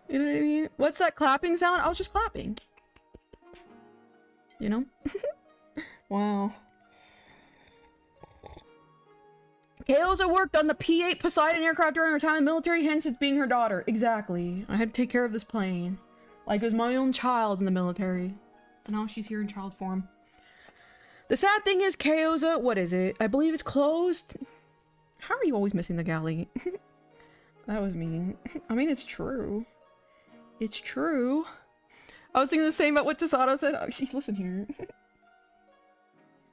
Speaker 1: You know what I mean? What's that clapping sound? I was just clapping. You know? Wow. Kaosa worked on the P-8 Poseidon aircraft during her time in the military, hence it's being her daughter. Exactly. I had to take care of this plane. Like it was my own child in the military. And now she's here in child form. The sad thing is, Kaosa, what is it? I believe it's closed. How are you always missing the galley? That was mean. I mean, it's true. It's true. I was thinking the same about what Tasato said. Oh, listen here.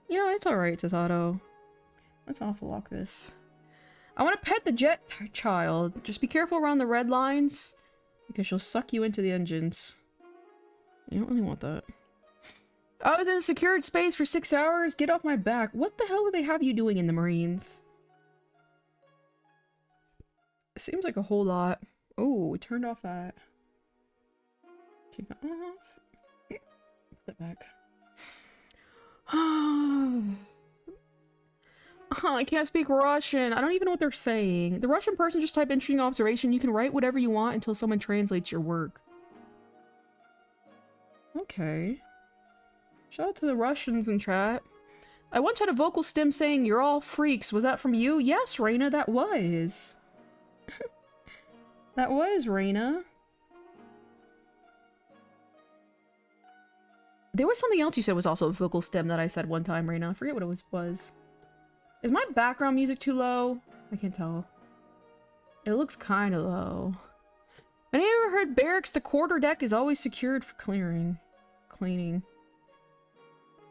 Speaker 1: You know, it's alright, Tasato. Let's awful lock this. I want to pet the jet child. Just be careful around the red lines, because she'll suck you into the engines. You don't really want that. I was in a secured space for 6 hours. Get off my back. What the hell would they have you doing in the Marines? It seems like a whole lot. Oh, we turned off that. Take that off. Put that back. I can't speak Russian. I don't even know what they're saying. The Russian person just type interesting observation. You can write whatever you want until someone translates your work. Okay. Shout out to the Russians in chat. I once had a vocal stim saying, "You're all freaks." Was that from you? Yes, Raina, that was. That was, Raina. There was something else you said was also a vocal stem that I said one time, Raina. I forget what it was. Is my background music too low? I can't tell. It looks kind of low. Have you ever heard barracks? The quarter deck is always secured for cleaning.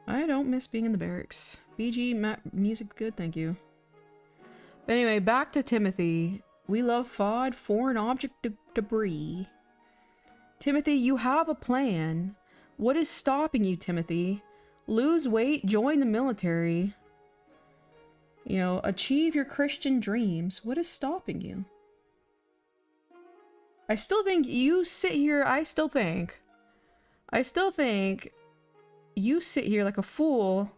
Speaker 1: I don't miss being in the barracks. BG music good, thank you. But anyway, back to Timothy. We love FOD, foreign object debris. Timothy, you have a plan. What is stopping you, Timothy? Lose weight, join the military. You know, achieve your Christian dreams. What is stopping you? I still think you sit here, I still think you sit here like a fool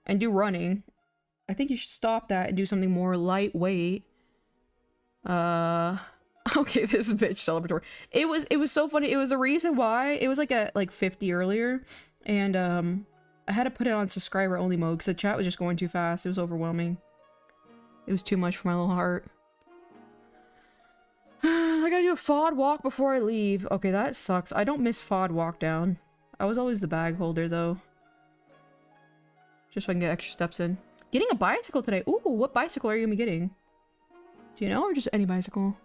Speaker 1: and do running. I think you should stop that and do something more lightweight. Okay, this bitch celebratory. It was so funny. It was a reason why. It was like at like 50 earlier, and I had to put it on subscriber only mode because the chat was just going too fast. It was overwhelming. It was too much for my little heart. I gotta do a FOD walk before I leave. Okay, that sucks. I don't miss FOD walk down. I was always the bag holder though. Just so I can get extra steps in. Getting a bicycle today. Ooh, what bicycle are you gonna be getting? Do you know, or just any bicycle?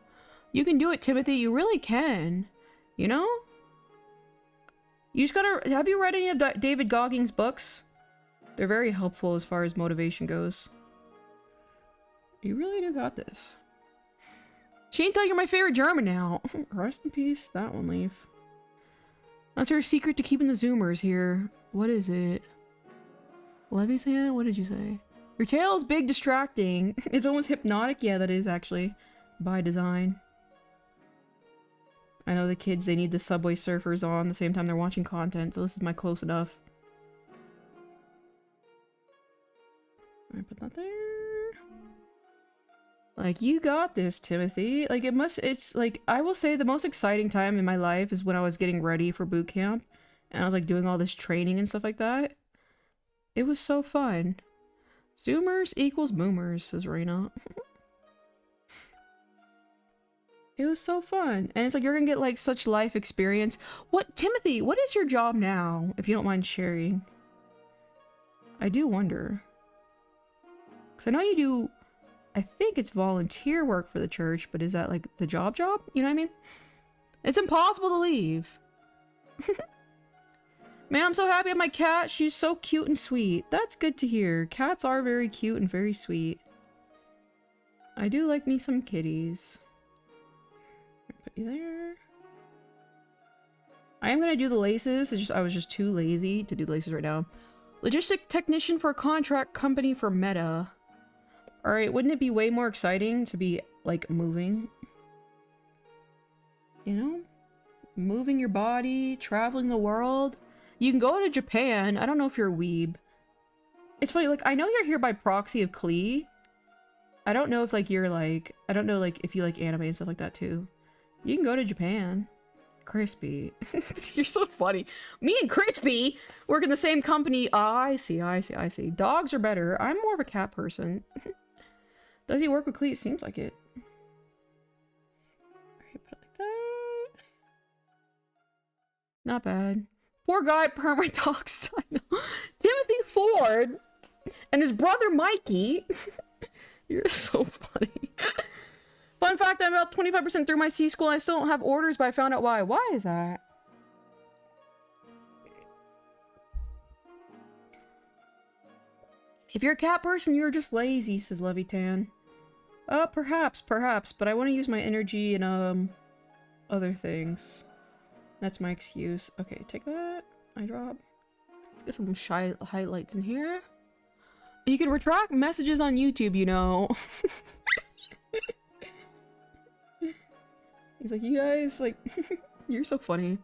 Speaker 1: You can do it, Timothy. You really can. You know? You just gotta... Have you read any of David Goggins' books? They're very helpful as far as motivation goes. You really do got this. Chantal, you're my favorite German now. Rest in peace. That one leave. That's her secret to keeping the Zoomers here. What is it? Levi's? What did you say? Your tail is big, distracting. It's almost hypnotic. Yeah, that is actually by design. I know the kids, they need the Subway Surfers on the same time they're watching content, so this is my close enough. I put that there. Like, you got this, Timothy. Like, it's like, I will say the most exciting time in my life is when I was getting ready for boot camp and I was like doing all this training and stuff like that. It was so fun. Zoomers equals boomers, says Raina. It was so fun. And it's like, you're gonna get like such life experience. What, Timothy, what is your job now? If you don't mind sharing. I do wonder. Because I know you do, I think it's volunteer work for the church, but is that like the job? You know what I mean? It's impossible to leave. Man, I'm so happy with my cat. She's so cute and sweet. That's good to hear. Cats are very cute and very sweet. I do like me some kitties. Put you there. I am gonna do the laces. It's just I was just too lazy to do the laces right now. Logistic technician for a contract company for Meta. Alright, wouldn't it be way more exciting to be, like, moving? You know? Moving your body, traveling the world. You can go to Japan. I don't know if you're a weeb. It's funny, like, I know you're here by proxy of Klee. I don't know if, like, you're, like... I don't know, like, if you like anime and stuff like that, too. You can go to Japan. Crispy. You're so funny. Me and Crispy work in the same company. Oh, I see. Dogs are better. I'm more of a cat person. Does he work with Klee? It seems like it. Alright, put it like that. Not bad. Poor guy, perma dogs. I know. Timothy Ford and his brother Mikey. You're so funny. Fun fact, I'm about 25% through my C school and I still don't have orders, but I found out why. Why is that? If you're a cat person, you're just lazy, says Levitan. Perhaps, but I want to use my energy in, other things. That's my excuse. Okay, take that. I drop. Let's get some shy highlights in here. You can retract messages on YouTube, you know. He's like, you guys, like, you're so funny.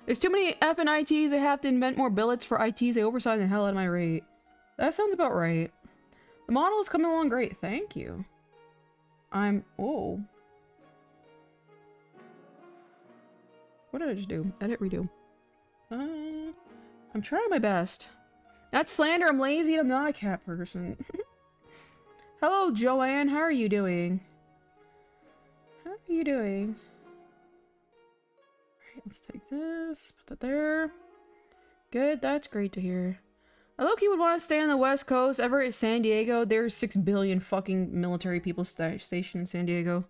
Speaker 1: There's too many effing ITs. They have to invent more billets for ITs. They oversize the hell out of my rate. That sounds about right. The model is coming along great. Thank you. Oh. What did I just do? Edit, redo. I'm trying my best. That's slander. I'm lazy and I'm not a cat person. Hello, Joanne. How are you doing? How are you doing? Alright, let's take this. Put that there. Good. That's great to hear. I low-key would want to stay on the West Coast. Ever at San Diego, there's 6 billion fucking military people stationed in San Diego.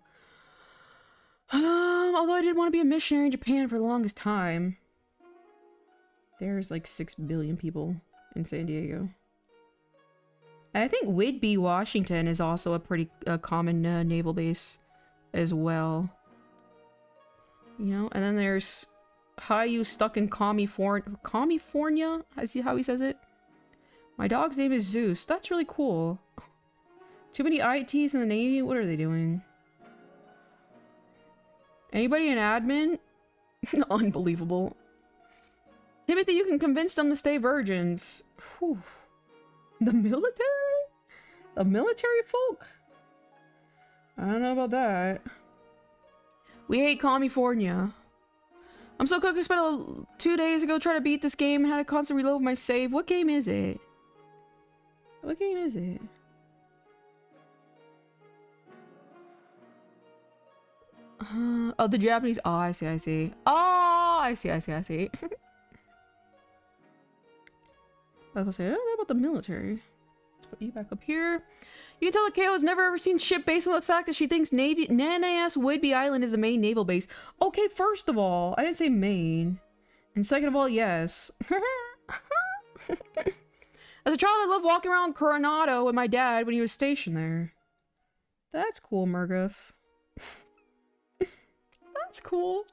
Speaker 1: Although I did want to be a missionary in Japan for the longest time. There's like 6 billion people in San Diego. I think Whidbey, Washington is also a pretty common naval base as well. You know, and then there's Hayu stuck in California? I see how he says it. My dog's name is Zeus. That's really cool. Too many ITs in the Navy? What are they doing? Anybody in admin? Unbelievable. Timothy, you can convince them to stay virgins. Whew. The military? The military folk? I don't know about that. We hate California. I'm so cooked. I spent 2 days ago trying to beat this game and had to constantly reload my save. What game is it? What game is it? Oh, the Japanese. Oh, I see. Oh, I see. I was gonna say, I don't know about the military. Let's put you back up here. You can tell that KO has never ever seen ship based on the fact that she thinks Nana-ass Whidbey Island is the main naval base. Okay, first of all, I didn't say main. And second of all, yes. As a child, I loved walking around Coronado with my dad when he was stationed there. That's cool, Murguff. That's cool.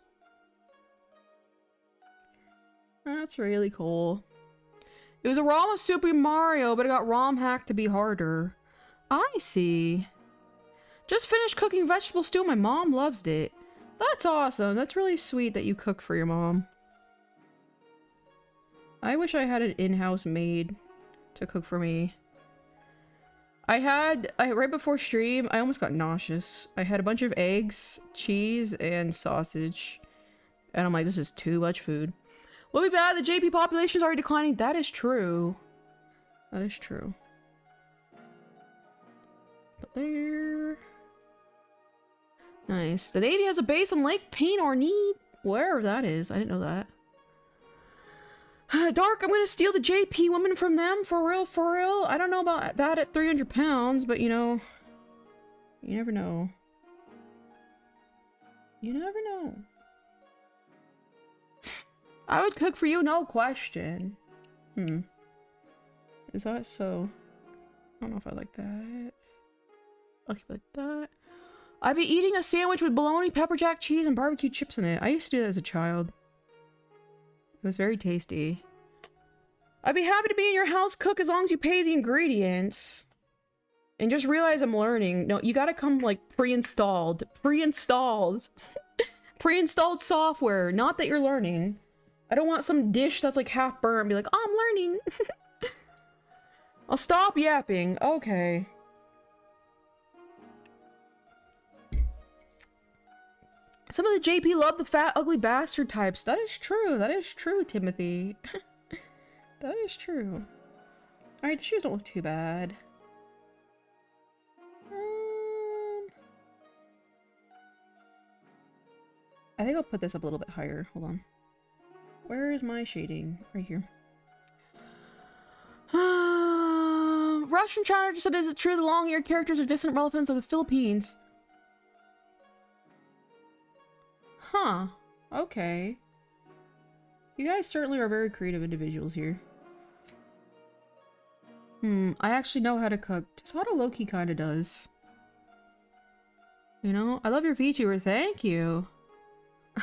Speaker 1: That's really cool. It was a ROM of Super Mario, but it got ROM hacked to be harder. I see. Just finished cooking vegetable stew. My mom loves it. That's awesome. That's really sweet that you cook for your mom. I wish I had an in-house maid to cook for me. Right before stream, I almost got nauseous. I had a bunch of eggs, cheese, and sausage. And I'm like, this is too much food. We'll be bad. The JP population is already declining. That is true. That is true. Put there. Nice. The Navy has a base on Lake Payne or Need. Wherever that is. I didn't know that. Dark, I'm gonna steal the JP woman from them. For real, for real. I don't know about that at 300 pounds, but you know. You never know. You never know. I would cook for you, no question. Is that so? I don't know if I like that. I'll keep it like that. I'd be eating a sandwich with bologna, pepper jack cheese, and barbecue chips in it. I used to do that as a child. It was very tasty. I'd be happy to be in your house, cook as long as you pay the ingredients. And just realize I'm learning. No, you gotta come like pre-installed. Pre-installed. Pre-installed software. Not that you're learning. I don't want some dish that's like half burnt and be like, oh, I'm learning. I'll stop yapping. Okay. Some of the JP love the fat, ugly bastard types. That is true. That is true, Timothy. That is true. Alright, the shoes don't look too bad. I think I'll put this up a little bit higher. Hold on. Where is my shading? Right here. Russian chatter just said, is it true the long-haired characters are distant relatives of the Philippines? Huh. Okay. You guys certainly are very creative individuals here. I actually know how to cook. Tasada low-key kinda does. You know? I love your VTuber, thank you.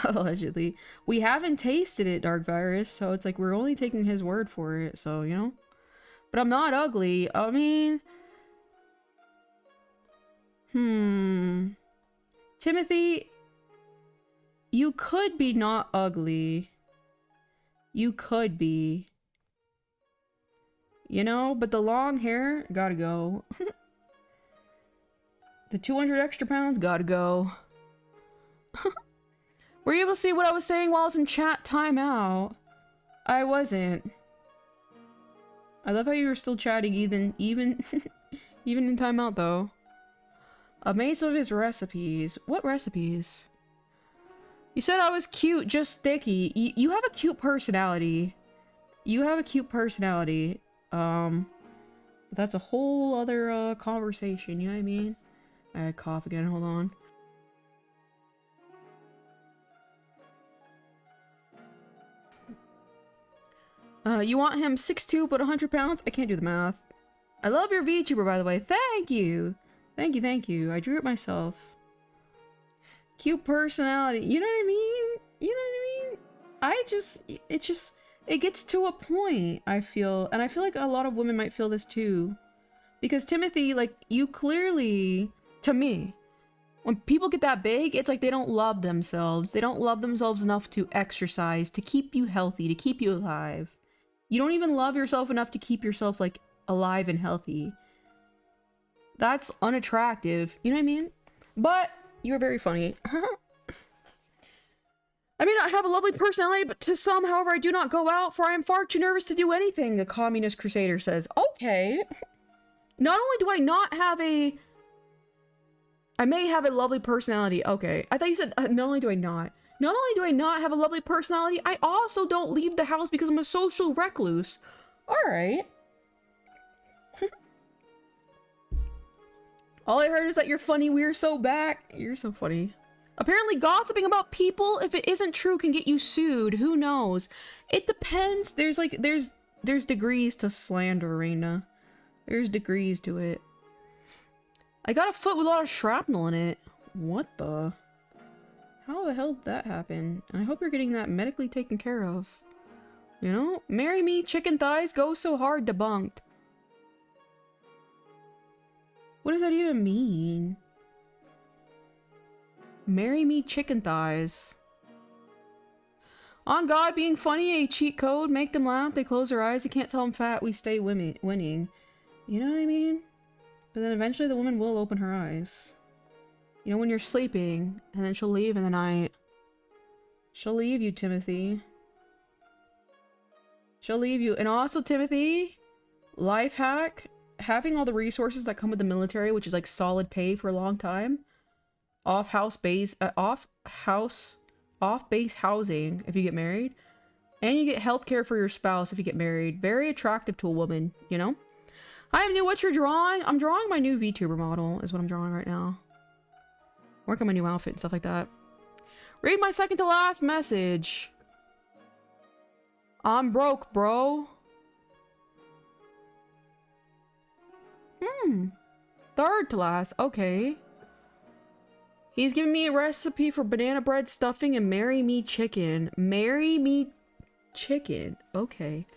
Speaker 1: Allegedly. We haven't tasted it, Dark Virus, so it's like we're only taking his word for it, so, you know? But I'm not ugly. I mean... Timothy... You could be not ugly. You could be. You know, but the long hair, gotta go. The 200 extra pounds, gotta go. Were you able to see what I was saying while I was in chat timeout? I wasn't. I love how you were still chatting even in timeout though. Amazed of his recipes. What recipes? You said I was cute, just sticky. You have a cute personality. You have a cute personality. That's a whole other conversation, you know what I mean? I had cough again, hold on. You want him 6'2" but 100 pounds? I can't do the math. I love your VTuber, by the way. Thank you! Thank you, thank you. I drew it myself. Cute personality. You know what I mean? You know what I mean? It gets to a point, I feel. And I feel like a lot of women might feel this too. Because Timothy, like, you clearly, to me, when people get that big, it's like they don't love themselves. They don't love themselves enough to exercise, to keep you healthy, to keep you alive. You don't even love yourself enough to keep yourself, like, alive and healthy. That's unattractive. You know what I mean? But you're very funny. I may not have a lovely personality, but to some, however, I do not go out, for I am far too nervous to do anything, the Communist Crusader says. Okay. Not only do I not have a... I may have a lovely personality. Okay. I thought you said, not only do I not. Not only do I not have a lovely personality, I also don't leave the house because I'm a social recluse. Alright. All I heard is that you're funny, we're so back. You're so funny. Apparently gossiping about people, if it isn't true, can get you sued. Who knows? It depends. There's like, there's degrees to slander, Reina. There's degrees to it. I got a foot with a lot of shrapnel in it. What the? How the hell did that happen? And I hope you're getting that medically taken care of. You know? Marry me, chicken thighs, go so hard, debunked. What does that even mean? Marry me, chicken thighs. On God, being funny, a cheat code. Make them laugh, they close their eyes. You can't tell them fat, we stay winning. You know what I mean? But then eventually the woman will open her eyes. You know, when you're sleeping, and then she'll leave in the night. She'll leave you, Timothy. She'll leave you. And also, Timothy, life hack, having all the resources that come with the military, which is like solid pay for a long time, off-base housing if you get married, and you get healthcare for your spouse if you get married. Very attractive to a woman, you know? I have new what you're drawing. I'm drawing my new VTuber model is what I'm drawing right now. Working on my new outfit and stuff like that. Read my second to last message. I'm broke, bro. Third to last. Okay. He's giving me a recipe for banana bread stuffing and marry me chicken. Marry me chicken. Okay.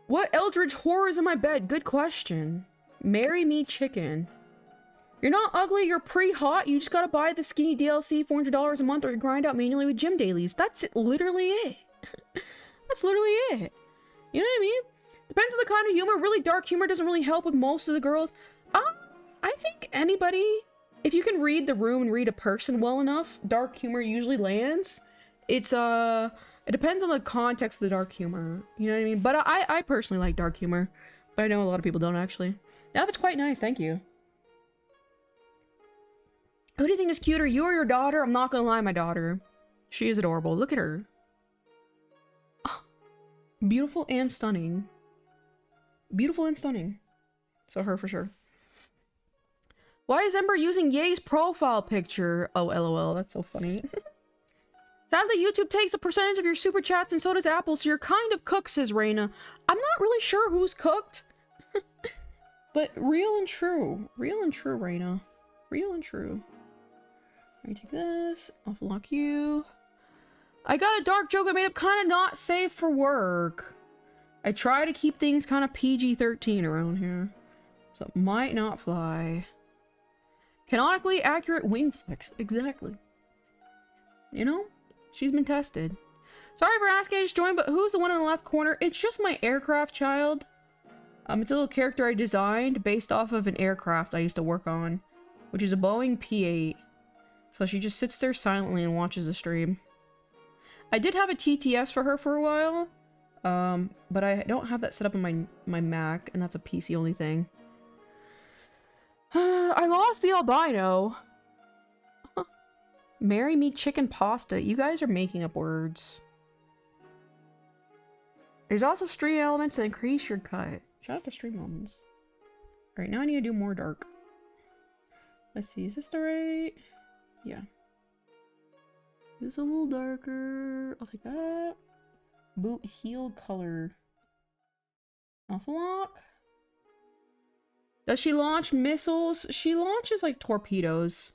Speaker 1: What eldritch horror is in my bed? Good question. Marry me chicken. You're not ugly, you're pre-hot. You just gotta buy the skinny DLC $400 a month or you grind out manually with gym dailies. That's literally it. That's literally it. You know what I mean? Depends on the kind of humor. Really dark humor doesn't really help with most of the girls. I think anybody, if you can read the room and read a person well enough, dark humor usually lands. It's, it depends on the context of the dark humor. You know what I mean? But I personally like dark humor. But I know a lot of people don't actually. Now, it's quite nice, thank you. Who do you think is cuter, you or your daughter? I'm not gonna lie, my daughter. She is adorable. Look at her. Oh, beautiful and stunning. Beautiful and stunning. So her for sure. Why is Ember using Ye's profile picture? Oh, LOL, that's so funny. Sadly, YouTube takes a percentage of your super chats and so does Apple, so you're kind of cooked, says Reina. I'm not really sure who's cooked. But real and true. Real and true, Reina. Real and true. Let me take this. I'll lock you. I got a dark joke I made up kind of not safe for work. I try to keep things kind of PG-13 around here. So it might not fly. Canonically accurate wing flicks. Exactly. You know? She's been tested. Sorry for asking, I just joined, but who's the one in the left corner? It's just my aircraft child. It's a little character I designed based off of an aircraft I used to work on, which is a Boeing P-8. So she just sits there silently and watches the stream. I did have a TTS for her for a while, but I don't have that set up on my Mac, and that's a PC only thing. I lost the albino. Marry me chicken pasta. You guys are making up words. There's also stream elements that increase your cut. Shout out to stream elements. Alright, now I need to do more dark. Let's see, is this the right? Yeah. This is a little darker. I'll take that. Boot heel color. Alpha lock. Does she launch missiles? She launches like torpedoes.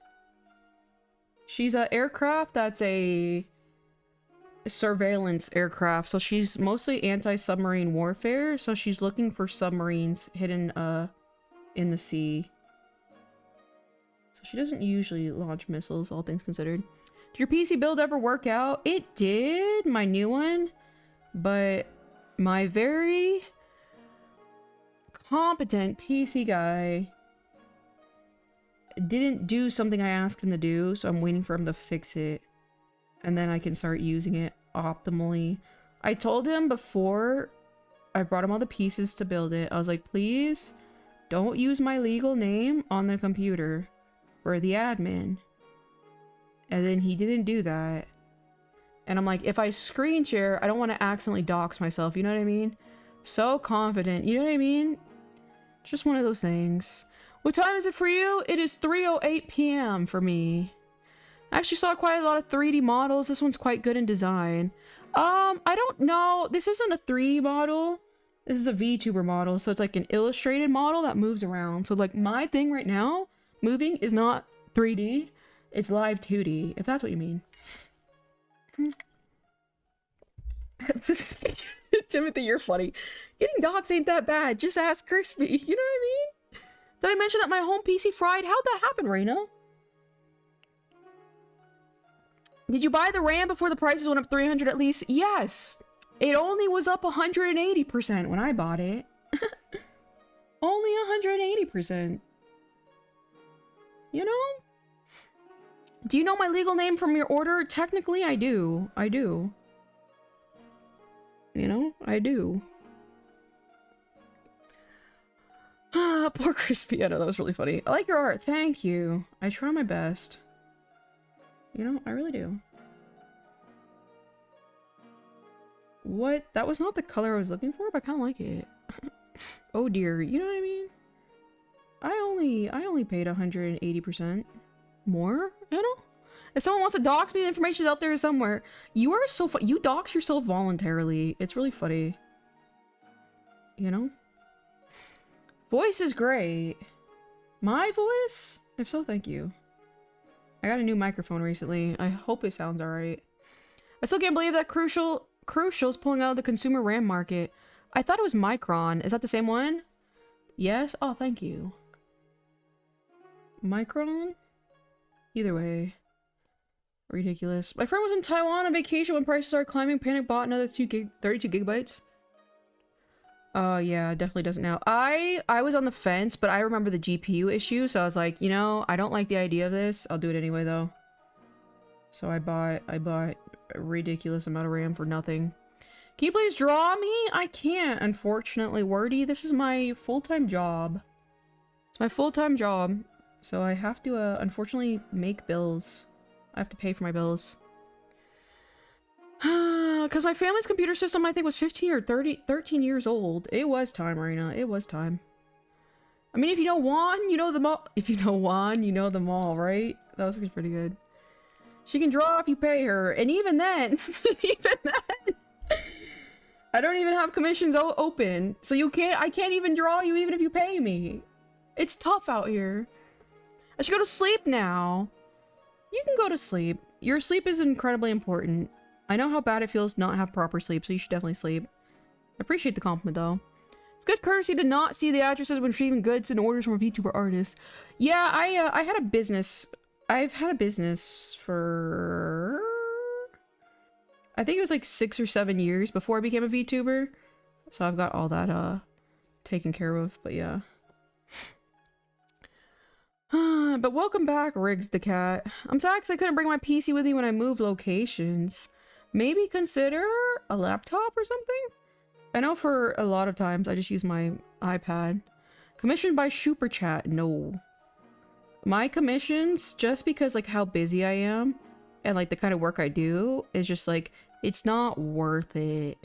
Speaker 1: She's an aircraft that's a surveillance aircraft. So she's mostly anti-submarine warfare. So she's looking for submarines hidden in the sea. So she doesn't usually launch missiles, all things considered. Did your PC build ever work out? It did, my new one. But my very competent PC guy didn't do something I asked him to do, so I'm waiting for him to fix it. And then I can start using it optimally. I told him before I brought him all the pieces to build it, I was like, please don't use my legal name on the computer for the admin. And then he didn't do that. And I'm like, if I screen share, I don't want to accidentally dox myself, you know what I mean? So confident, you know what I mean? Just one of those things. What time is it for you? It is 3:08 p.m. for me. I actually saw quite a lot of 3D models. This one's quite good in design. I don't know. This isn't a 3D model. This is a VTuber model. So it's like an illustrated model that moves around. So like my thing right now, moving, is not 3D. It's live 2D, if that's what you mean. Timothy, you're funny. Getting dogs ain't that bad. Just ask Crispy. You know what I mean? Did I mention that my home PC fried? How'd that happen, Reina? Did you buy the RAM before the prices went up 300 at least? Yes. It only was up 180% when I bought it. Only 180%. You know? Do you know my legal name from your order? Technically, I do. I do. You know? I do. Ah, poor Crispy. I know, that was really funny. I like your art. Thank you. I try my best. You know, I really do. What? That was not the color I was looking for, but I kind of like it. Oh dear. You know what I mean? I only paid 180% more, you know? If someone wants to dox me, the information's out there somewhere. You are so fun. You dox yourself voluntarily. It's really funny. You know? Voice is great. My voice? If so, thank you. I got a new microphone recently. I hope it sounds alright. I still can't believe that Crucial's pulling out of the consumer RAM market. I thought it was Micron. Is that the same one? Yes? Oh, thank you. Micron? Either way. Ridiculous. My friend was in Taiwan on vacation when prices started climbing. Panic bought another 32 gigabytes. Yeah, definitely doesn't now. I was on the fence, but I remember the GPU issue, so I was like, you know, I don't like the idea of this. I'll do it anyway, though. So I bought a ridiculous amount of RAM for nothing. Can you please draw me? I can't, unfortunately, Wordy. This is my full-time job. It's my full-time job, so I have to, unfortunately, make bills. I have to pay for my bills. Because my family's computer system, I think, was 15 or 13 years old. It was time, Marina. It was time. I mean, if you know Juan, you know them all. If you know Juan, you know them all, right? That was pretty good. She can draw if you pay her. And even then, I don't even have commissions open. So I can't even draw you even if you pay me. It's tough out here. I should go to sleep now. You can go to sleep. Your sleep is incredibly important. I know how bad it feels to not have proper sleep, so you should definitely sleep. I appreciate the compliment, though. It's good courtesy to not see the addresses when receiving goods and orders from a VTuber artist. Yeah, I had a business. I've had a business for... I think it was like 6 or 7 years before I became a VTuber. So I've got all that, taken care of, but yeah. But welcome back, Riggs the Cat. I'm sad because I couldn't bring my PC with me when I moved locations. Maybe consider a laptop or something? I know for a lot of times I just use my iPad. Commissioned by Super Chat, no. My commissions, just because like how busy I am and like the kind of work I do, is just like, it's not worth it.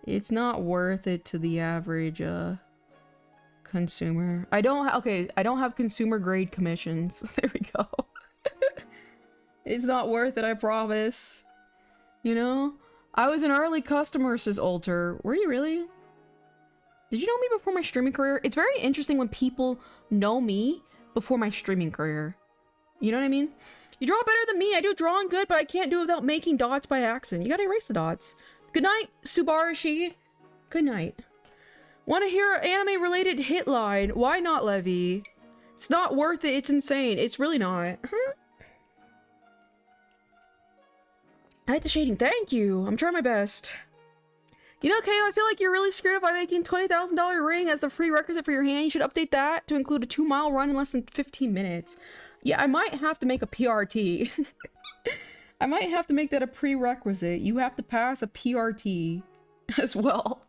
Speaker 1: It's not worth it to the average consumer. I don't have consumer grade commissions. There we go. It's not worth it, I promise. You know? I was an early customer, says Alter. Were you really? Did you know me before my streaming career? It's very interesting when people know me before my streaming career. You know what I mean? You draw better than me. I do drawing good, but I can't do it without making dots by accident. You gotta erase the dots. Good night, Subarashi. Good night. Want to hear an anime-related hit line? Why not, Levy? It's not worth it. It's insane. It's really not. I like the shading. Thank you. I'm trying my best. You know, Kayla, I feel like you're really screwed up by making $20,000 ring as the prerequisite for your hand. You should update that to include a 2-mile run in less than 15 minutes. Yeah, I might have to make a PRT. I might have to make that a prerequisite. You have to pass a PRT as well.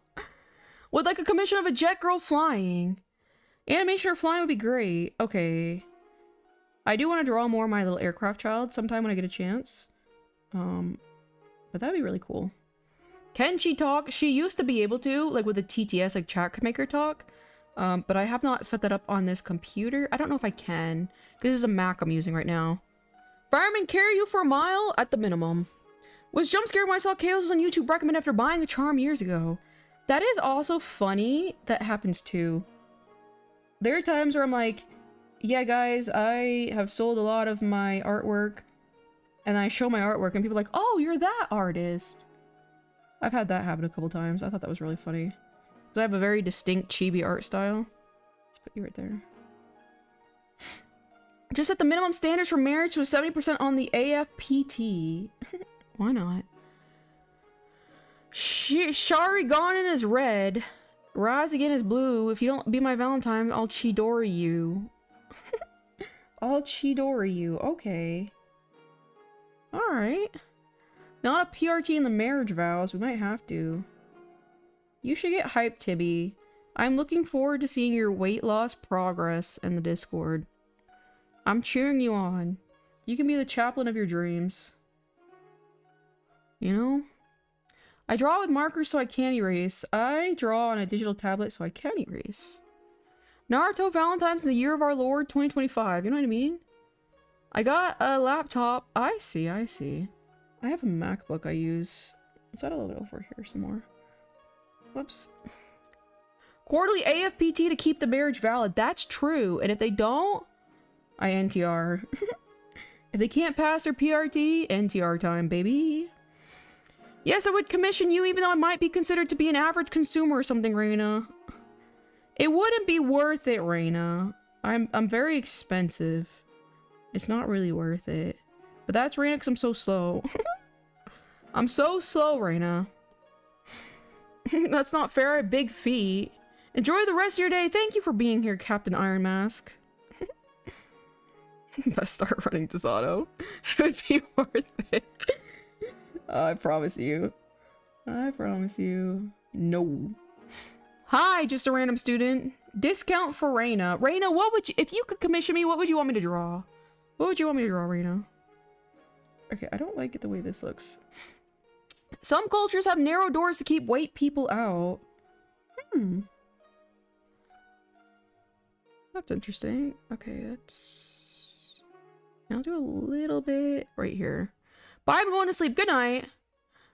Speaker 1: With like a commission of a jet girl flying. Animation or flying would be great. Okay. I do want to draw more of my little aircraft child sometime when I get a chance. But that'd be really cool. Can she talk? She used to be able to, like with the TTS, like chat could make her talk. But I have not set that up on this computer. I don't know if I can, because this is a Mac I'm using right now. Fireman carry you for a mile at the minimum. Was jump scared when I saw Chaos on YouTube recommend after buying a charm years ago. That is also funny. That happens too. There are times where I'm like, yeah guys, I have sold a lot of my artwork. And then I show my artwork and people are like, oh, you're that artist. I've had that happen a couple times. I thought that was really funny. Because I have a very distinct chibi art style. Let's put you right there. Just at the minimum standards for marriage was 70% on the AFPT. Why not? Sharingan is red. Rise again is blue. If you don't be my Valentine, I'll Chidori you. I'll Chidori you. Okay. Alright. Not a PRT in the marriage vows. We might have to. You should get hyped, Tibby. I'm looking forward to seeing your weight loss progress in the Discord. I'm cheering you on. You can be the chaplain of your dreams. You know? I draw with markers so I can erase. I draw on a digital tablet so I can erase. Naruto Valentine's in the year of our Lord 2025. You know what I mean? I got a laptop. I see, I see. I have a MacBook I use. Is that a little bit over here some more? Whoops. Quarterly AFPT to keep the marriage valid. That's true. And if they don't, I NTR. If they can't pass their PRT, NTR time, baby. Yes, I would commission you even though I might be considered to be an average consumer or something, Raina. It wouldn't be worth it, Raina. I'm very expensive. It's not really worth it. But that's Raina because I'm so slow. I'm so slow, Raina. That's not fair. I have big feet. Enjoy the rest of your day. Thank you for being here, Captain Iron Mask. Best start running Desato. It would be worth it. I promise you. I promise you. No. Hi, just a random student. Discount for Raina. Raina, what would you, if you could commission me, what would you want me to draw? What would you want me to draw, Raina? Okay, I don't like it the way this looks. Some cultures have narrow doors to keep white people out. That's interesting. Okay, that's... I'll do a little bit right here. Bye, I'm going to sleep. Good night.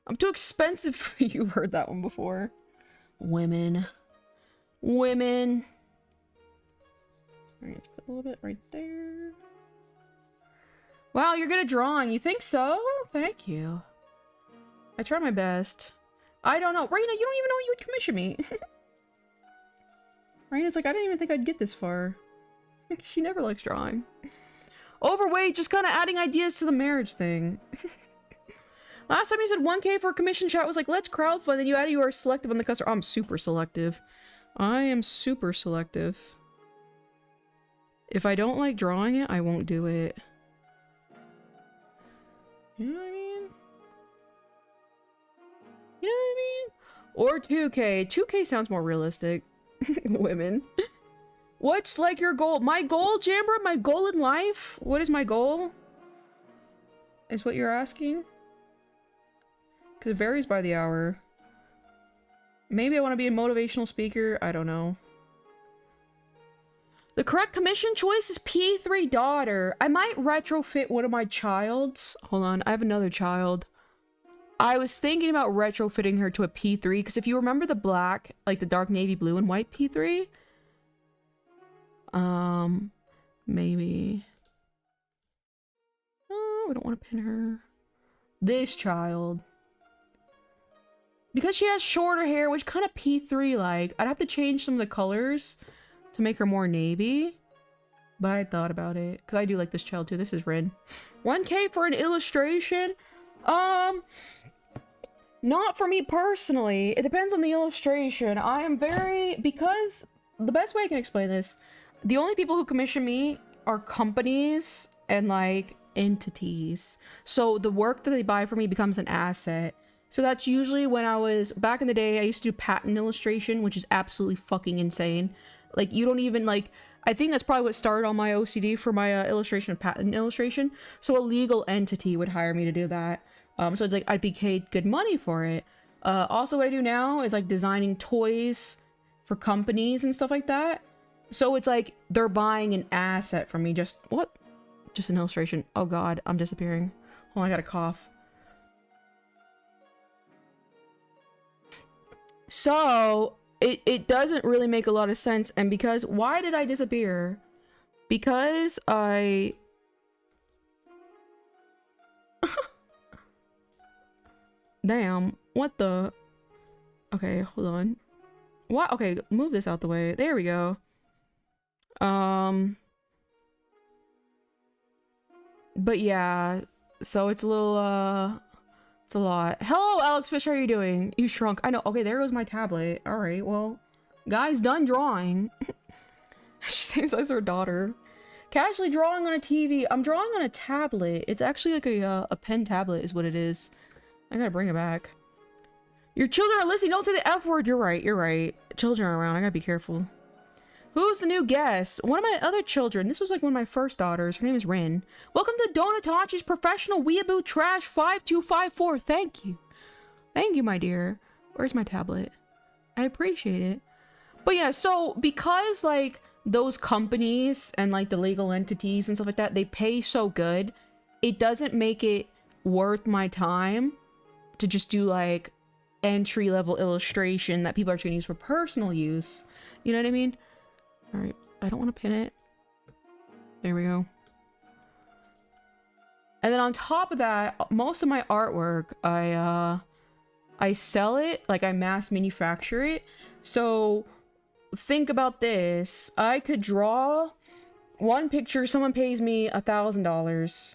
Speaker 1: I'm too expensive for you. You've heard that one before. Women. Women. Alright, let's put a little bit right there. Wow, you're good at drawing. You think so? Thank you. I try my best. I don't know. Raina, you don't even know you would commission me. Raina's like, I didn't even think I'd get this far. She never likes drawing. Overweight, just kind of adding ideas to the marriage thing. Last time you said 1K for a commission chat was like, let's crowdfund, then you added you are selective on the customer. I'm super selective. I am super selective. If I don't like drawing it, I won't do it. You know what I mean? You know what I mean? Or 2K. 2K sounds more realistic. Women. What's like your goal? My goal, Jambra? My goal in life? What is my goal? Is what you're asking? Because it varies by the hour. Maybe I want to be a motivational speaker. I don't know. The correct commission choice is P3 daughter. I might retrofit one of my childs. Hold on, I have another child. I was thinking about retrofitting her to a P3 because if you remember the black, like the dark navy blue and white P3, maybe. Oh, we don't want to pin her. This child. Because she has shorter hair, which kind of P3 like, I'd have to change some of the colors to make her more navy. But I thought about it because I do like this child too. This is red. 1K for an illustration. Not for me personally. It depends on the illustration. I am very, because the best way I can explain this, the only people who commission me are companies and like entities. So the work that they buy for me becomes an asset. So that's usually when I was back in the day, I used to do patent illustration, which is absolutely fucking insane. Like you don't even like, I think that's probably what started on my OCD for my illustration of patent illustration. So a legal entity would hire me to do that. So it's like I'd be paid good money for it. Also what I do now is like designing toys for companies and stuff like that. So it's like they're buying an asset from me. Just what? Just an illustration. Oh god, I'm disappearing. Oh, I got a cough. So it doesn't really make a lot of sense. And because why did I disappear? Because I damn, what the? Okay, hold on. What? Okay, move this out the way. There we go. But yeah, so it's a little, it's a lot. Hello, Alex Fish, how are you doing? You shrunk. I know. Okay, there goes my tablet. All right, well, guys, done drawing. She seems like her daughter. Casually drawing on a TV. I'm drawing on a tablet. It's actually like a pen tablet is what it is. I gotta bring it back. Your children are listening. Don't say the F word. You're right. You're right. Children are around. I gotta be careful. Who's the new guest? One of my other children. This was like one of my first daughters. Her name is Rin. Welcome to Donatachi's Professional Weeaboo Trash 5254. Thank you. Thank you, my dear. Where's my tablet? I appreciate it. But yeah, so because like those companies and like the legal entities and stuff like that, they pay so good, it doesn't make it worth my time to just do like entry-level illustration that people are going to use for personal use. You know what I mean? All right, I don't want to pin it. There we go. And then on top of that, most of my artwork, I sell it, like I mass manufacture it. So think about this. I could draw one picture, someone pays me $1,000.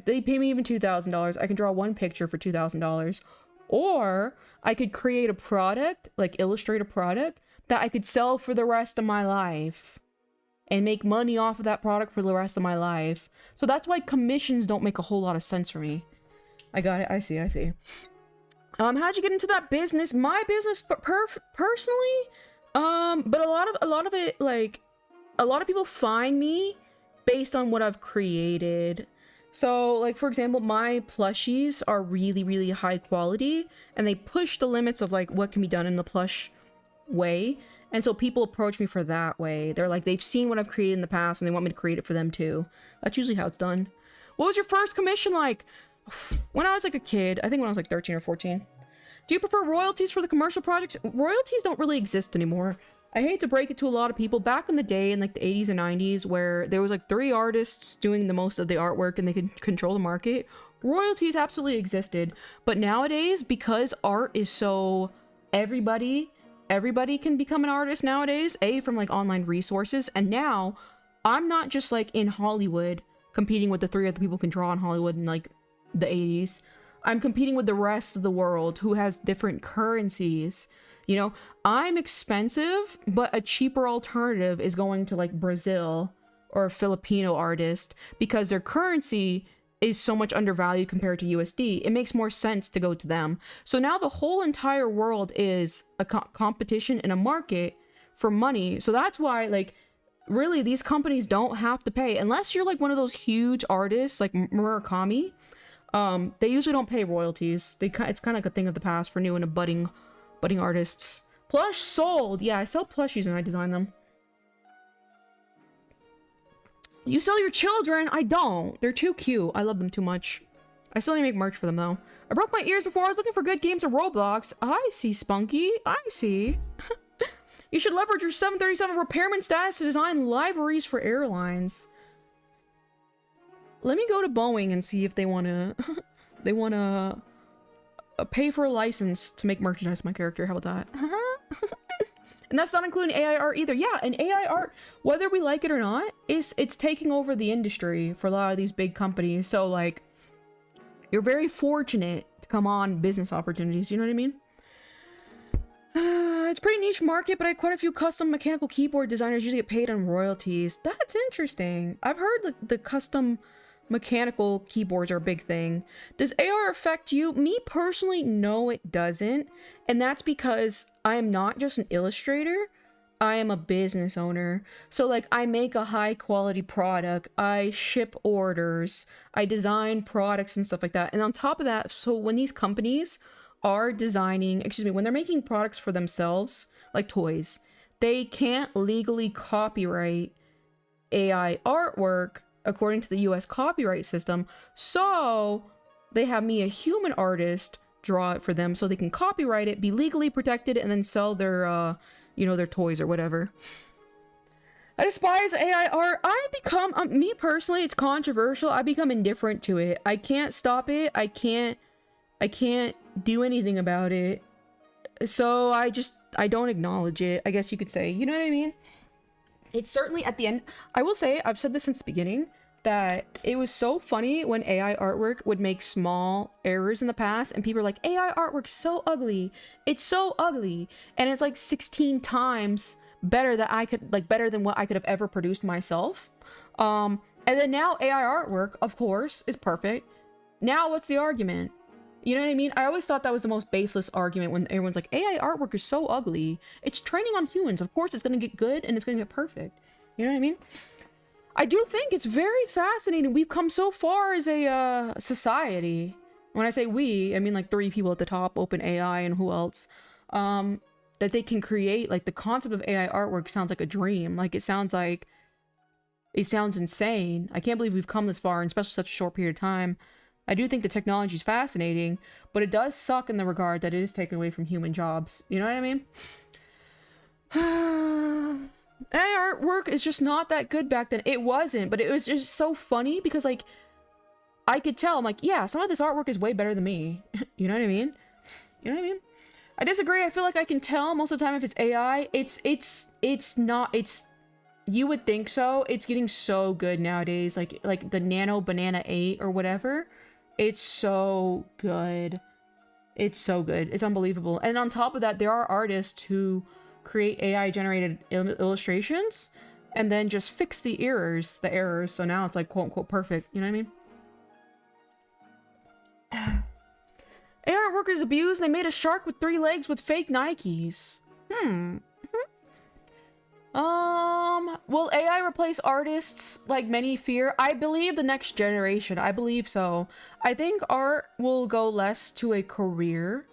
Speaker 1: They pay me even $2,000. I can draw one picture for $2,000. Or I could create a product, like illustrate a product that I could sell for the rest of my life and make money off of that product for the rest of my life. So that's why commissions don't make a whole lot of sense for me. I got it. I see. How'd you get into that business? My business, personally, but a lot of it, like, a lot of people find me based on what I've created. So, like, for example, my plushies are really, really high quality, and they push the limits of, like, what can be done in the plush way. And so people approach me for that way. They're like, they've seen what I've created in the past, and they want me to create it for them, too. That's usually how it's done. What was your first commission like? When I was, like, a kid, I think when I was, like, 13 or 14. Do you prefer royalties for the commercial projects? Royalties don't really exist anymore. I hate to break it to a lot of people. Back in the day, in like the 80s and 90s, where there was like 3 artists doing the most of the artwork and they could control the market, royalties absolutely existed. But nowadays, because art is so everybody can become an artist nowadays, from like online resources. And now I'm not just like in Hollywood competing with the 3 other people who can draw in Hollywood in like the 80s. I'm competing with the rest of the world who has different currencies. You know, I'm expensive, but a cheaper alternative is going to like Brazil or a Filipino artist because their currency is so much undervalued compared to USD. It makes more sense to go to them. So now the whole entire world is a competition in a market for money. So that's why, like, really these companies don't have to pay unless you're like one of those huge artists like Murakami. They usually don't pay royalties. It's kind of like a thing of the past for new and budding artists. Plush sold. Yeah, I sell plushies and I design them. You sell your children? I don't. They're too cute. I love them too much. I still need to make merch for them though. I broke my ears before. I was looking for good games of Roblox. I see, Spunky. I see. You should leverage your 737 repairman status to design libraries for airlines. Let me go to Boeing and see if they want to pay for a license to make merchandise my character. How about that? And that's not including AI art either. Yeah, and AI art, whether we like it or not, it's taking over the industry for a lot of these big companies. So like, you're very fortunate to come on business opportunities. You know what I mean? It's a pretty niche market, but I quite a few custom mechanical keyboard designers usually get paid on royalties. That's interesting. I've heard the custom mechanical keyboards are a big thing. Does AR affect you? Me personally, no, it doesn't. And that's because I am not just an illustrator. I am a business owner. So like, I make a high quality product. I ship orders. I design products and stuff like that. And on top of that, so when these companies are designing, when they're making products for themselves, like toys, they can't legally copyright AI artwork according to the US copyright system. So they have me, a human artist, draw it for them so they can copyright it, be legally protected, and then sell their, their toys or whatever. I despise AI art. I become, me personally, it's controversial. I become indifferent to it. I can't stop it. I can't do anything about it. So I don't acknowledge it, I guess you could say. You know what I mean? It's certainly at the end, I will say, I've said this since the beginning, that it was so funny when AI artwork would make small errors in the past and people are like, AI artwork is so ugly. It's so ugly. And it's like 16 times better better than what I could have ever produced myself. And then now AI artwork, of course, is perfect. Now what's the argument? You know what I mean? I always thought that was the most baseless argument when everyone's like, AI artwork is so ugly. It's training on humans. Of course it's going to get good and it's going to get perfect. You know what I mean? I do think it's very fascinating. We've come so far as a Society. When I say we, I mean like 3 people at the top, OpenAI and who else. that they can create, like the concept of AI artwork sounds like a dream. Like it sounds insane. I can't believe we've come this far in especially such a short period of time. I do think the technology is fascinating, but it does suck in the regard that it is taken away from human jobs. You know what I mean? AI artwork is just not that good back then. It wasn't, but it was just so funny because like I could tell, I'm like, yeah, some of this artwork is way better than me. You know what I mean? You know what I mean? I disagree. I feel like I can tell most of the time if it's AI. It's not, you would think so. It's getting so good nowadays. Like the Nano Banana 8 or whatever. It's so good. It's so good. It's unbelievable. And on top of that, there are artists who create AI generated illustrations and then just fix the errors. So now it's like quote unquote perfect. You know what I mean? AI workers abused. They made a shark with 3 legs with fake Nikes. Will AI replace artists like many fear? I believe the next generation. I believe so. I think art will go less to a career.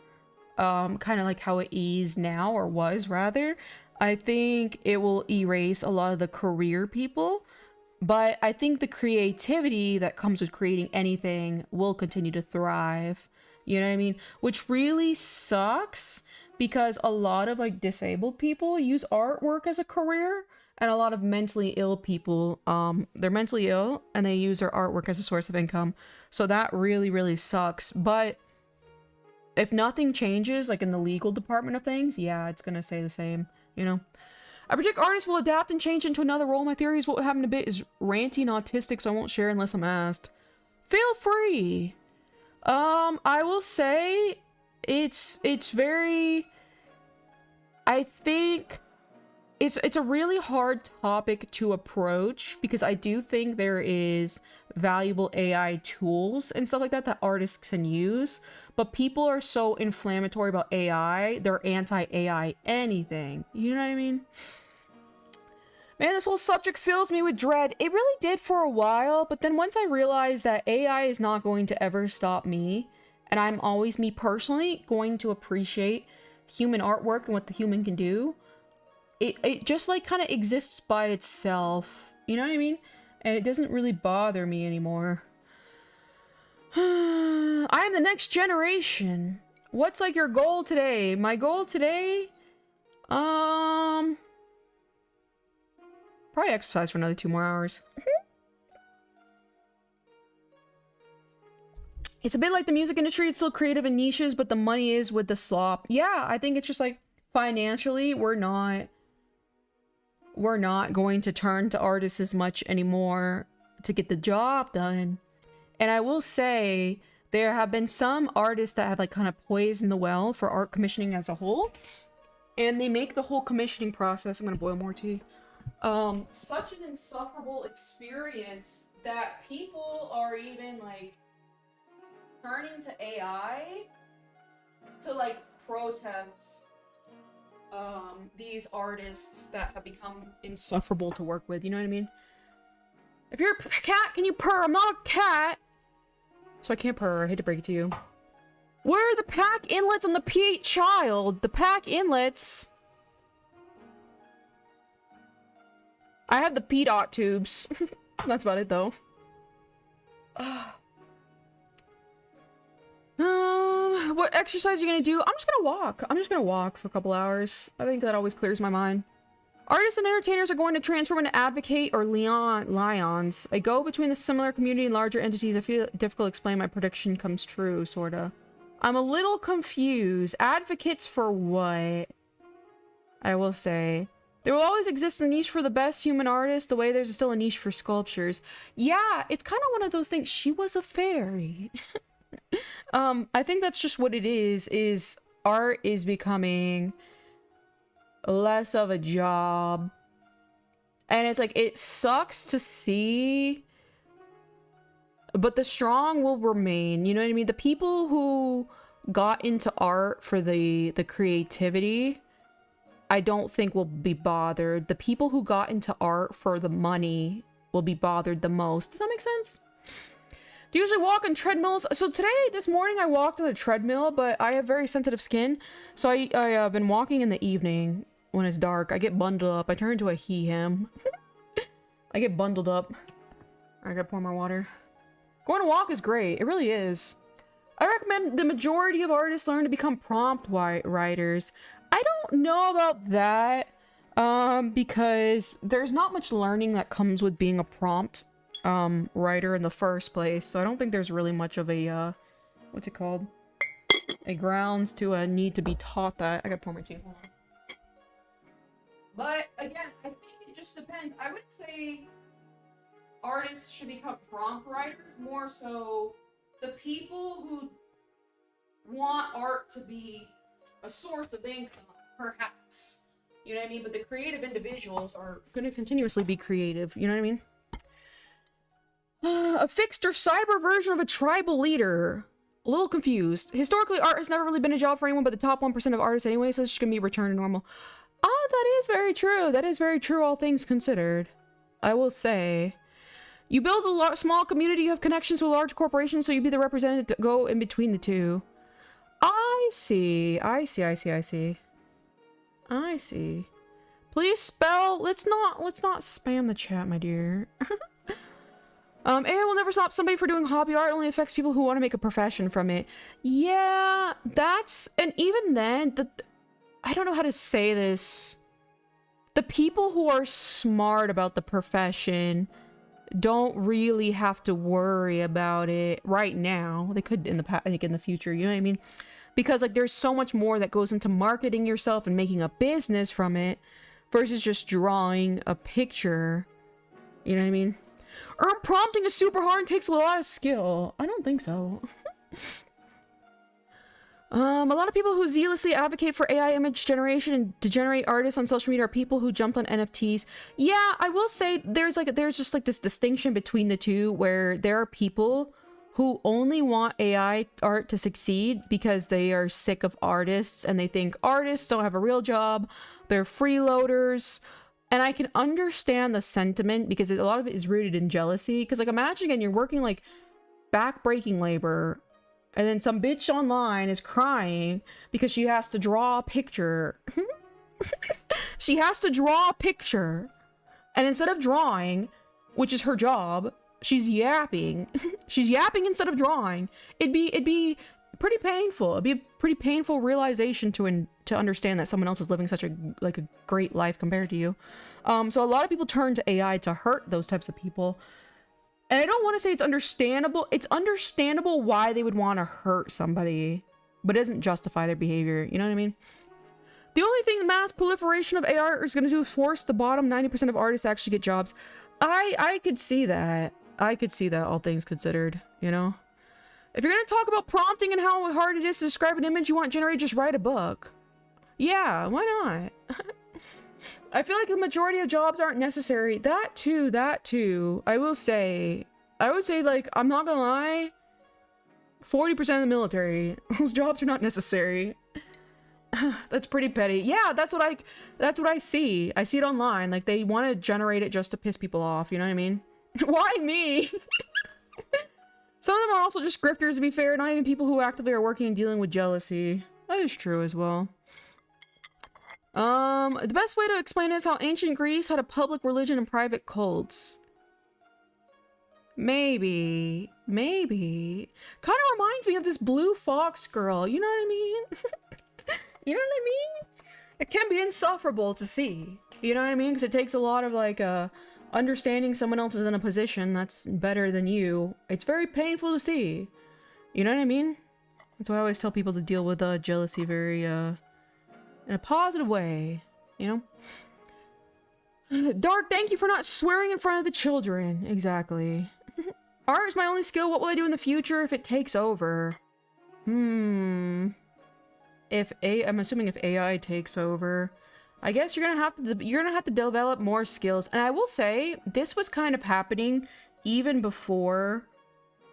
Speaker 1: Kind of like how it is now, or was rather. I think it will erase a lot of the career people. But I think the creativity that comes with creating anything will continue to thrive. You know what I mean? Which really sucks because a lot of like disabled people use artwork as a career, and a lot of mentally ill people, they're mentally ill and they use their artwork as a source of income. So that really, really sucks. But if nothing changes, like in the legal department of things, yeah, it's gonna stay the same, you know? I predict artists will adapt and change into another role. My theory is what will happen a bit is ranty and autistic, so I won't share unless I'm asked. Feel free. I will say it's very, I think it's a really hard topic to approach because I do think there is valuable AI tools and stuff like that that artists can use, but people are so inflammatory about AI, they're anti-AI anything. You know what I mean? Man, this whole subject fills me with dread. It really did for a while, but then once I realized that AI is not going to ever stop me, and I'm always, me personally, going to appreciate human artwork and what the human can do, it just like kind of exists by itself. You know what I mean? And it doesn't really bother me anymore. I am the next generation. What's like your goal today? My goal today? Probably exercise for another 2 more hours. It's a bit like the music industry. It's still creative in niches, but the money is with the slop. Yeah, I think it's just like financially, we're not going to turn to artists as much anymore to get the job done. And I will say there have been some artists that have like kind of poisoned the well for art commissioning as a whole. And they make the whole commissioning process, I'm gonna boil more tea, such an insufferable experience that people are even like turning to AI to like protest these artists that have become insufferable to work with. You know what I mean? If you're a cat, can you purr? I'm not a cat, so I can't purr. I hate to break it to you. Where are the pack inlets on the P8 child? The pack inlets. I have the P-dot tubes. That's about it, though. What exercise are you gonna do? I'm just gonna walk. I'm just gonna walk for a couple hours. I think that always clears my mind. Artists and entertainers are going to transform into advocate or lions. I go between the similar community and larger entities. I feel difficult to explain. My prediction comes true, sorta. I'm a little confused. Advocates for what? I will say. There will always exist a niche for the best human artist, the way there's still a niche for sculptures. Yeah, it's kind of one of those things. She was a fairy. I think that's just what it is art is becoming less of a job. And it's like, it sucks to see, but the strong will remain. You know what I mean? The people who got into art for the creativity, I don't think will be bothered. The people who got into art for the money will be bothered the most. Does that make sense? Do you usually walk on treadmills? So this morning I walked on a treadmill, but I have very sensitive skin. So I've been walking in the evening when it's dark. I get bundled up. I turn into a he-him. I get bundled up. I gotta pour more water. Going to walk is great. It really is. I recommend the majority of artists learn to become prompt writers. I don't know about that, because there's not much learning that comes with being a prompt writer in the first place. So I don't think there's really much of a, what's it called? A grounds to need to be taught that. I gotta pour my tea. Hold on. But again, I think it just depends. I would say artists should become prompt writers, more so the people who want art to be a source of income, perhaps. You know what I mean? But the creative individuals are going to continuously be creative. You know what I mean? A fixed or cyber version of a tribal leader. A little confused. Historically, art has never really been a job for anyone but the top 1% of artists anyway, so it's just going to be returned to normal. Ah, that is very true. That is very true, all things considered. I will say. You build a small community of connections with large corporations, so you'd be the representative to go in between the two. I see. I see. I see. I see. I see. Please spell. Let's not spam the chat, my dear. AI will never stop somebody for doing hobby art. It only affects people who want to make a profession from it. Yeah, and even then, I don't know how to say this. The people who are smart about the profession don't really have to worry about it right now. They could in the future, you know what I mean? Because like there's so much more that goes into marketing yourself and making a business from it versus just drawing a picture. You know what I mean? Prompting is super hard and takes a lot of skill. I don't think so. A lot of people who zealously advocate for AI image generation and to generate artists on social media are people who jumped on NFTs. Yeah, I will say there's just like this distinction between the two where there are people who only want AI art to succeed because they are sick of artists and they think artists don't have a real job. They're freeloaders. And I can understand the sentiment because a lot of it is rooted in jealousy. Because like imagine again, you're working like back-breaking labor. And then some bitch online is crying because she has to draw a picture. She has to draw a picture. And instead of drawing, which is her job, she's yapping. She's yapping instead of drawing. It'd be pretty painful. It'd be a pretty painful realization to understand that someone else is living such a great life compared to you. So a lot of people turn to AI to hurt those types of people. And I don't want to say it's understandable. It's understandable why they would want to hurt somebody, but it doesn't justify their behavior. You know what I mean? The only thing the mass proliferation of AI is going to do is force the bottom 90% of artists to actually get jobs. I could see that. I could see that, all things considered, you know? If you're going to talk about prompting and how hard it is to describe an image you want generated, just write a book. Yeah, why not? I feel like the majority of jobs aren't necessary. That too. I would say like, I'm not gonna lie, 40% of the military, those jobs are not necessary. That's pretty petty. Yeah, that's what I see. I see it online. Like they want to generate it just to piss people off. You know what I mean? Why me? Some of them are also just grifters, to be fair. Not even people who actively are working and dealing with jealousy. That is true as well. The best way to explain it is how ancient Greece had a public religion and private cults. Maybe. Kind of reminds me of this blue fox girl. You know what I mean? You know what I mean? It can be insufferable to see. You know what I mean? Because it takes a lot of like understanding someone else is in a position that's better than you. It's very painful to see. You know what I mean? That's why I always tell people to deal with jealousy very in a positive way, you know? Dark, thank you for not swearing in front of the children. Exactly. Art is my only skill. What will I do in the future if it takes over? I'm assuming if AI takes over, I guess you're gonna have to develop more skills. And I will say, this was kind of happening even before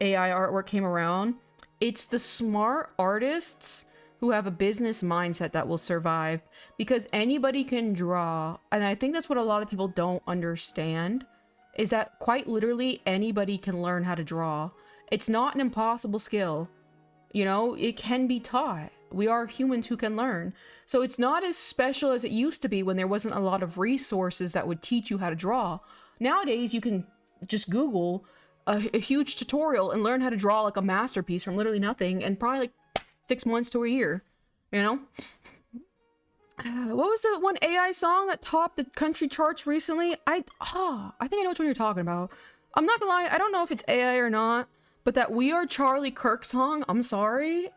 Speaker 1: AI artwork came around. It's the smart artists who have a business mindset that will survive, because anybody can draw. And I think that's what a lot of people don't understand, is that quite literally anybody can learn how to draw. It's not an impossible skill. You know, it can be taught. We are humans who can learn. So it's not as special as it used to be when there wasn't a lot of resources that would teach you how to draw. Nowadays, you can just Google a huge tutorial and learn how to draw like a masterpiece from literally nothing in probably like 6 months to a year, you know? What was the one AI song that topped the country charts recently? I think I know which one you're talking about. I'm not gonna lie, I don't know if it's AI or not, but that We Are Charlie Kirk song, I'm sorry.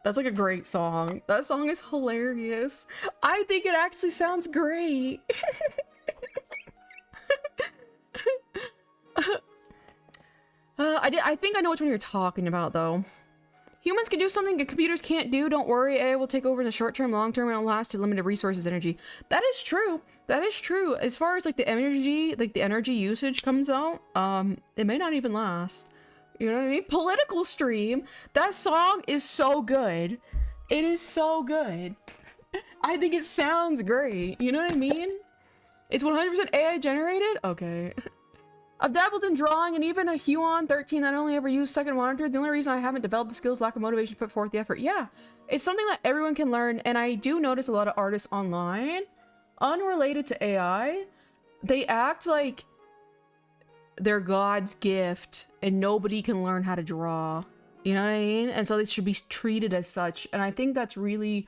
Speaker 1: That's like a great song. That song is hilarious. I think it actually sounds great. I think I know which one you're talking about though. Humans can do something that computers can't do. Don't worry, AI will take over in the short term, long term, and it'll last to limited resources, energy. That is true. That is true. As far as like the energy usage comes out, it may not even last. You know what I mean? Political stream. That song is so good. It is so good. I think it sounds great. You know what I mean? It's 100% AI generated? Okay. I've dabbled in drawing and even a Huon 13 that I only ever use second monitor. The only reason I haven't developed the skills, lack of motivation to put forth the effort. Yeah, it's something that everyone can learn. And I do notice a lot of artists online, unrelated to AI, they act like they're God's gift and nobody can learn how to draw. You know what I mean? And so they should be treated as such. And I think that's really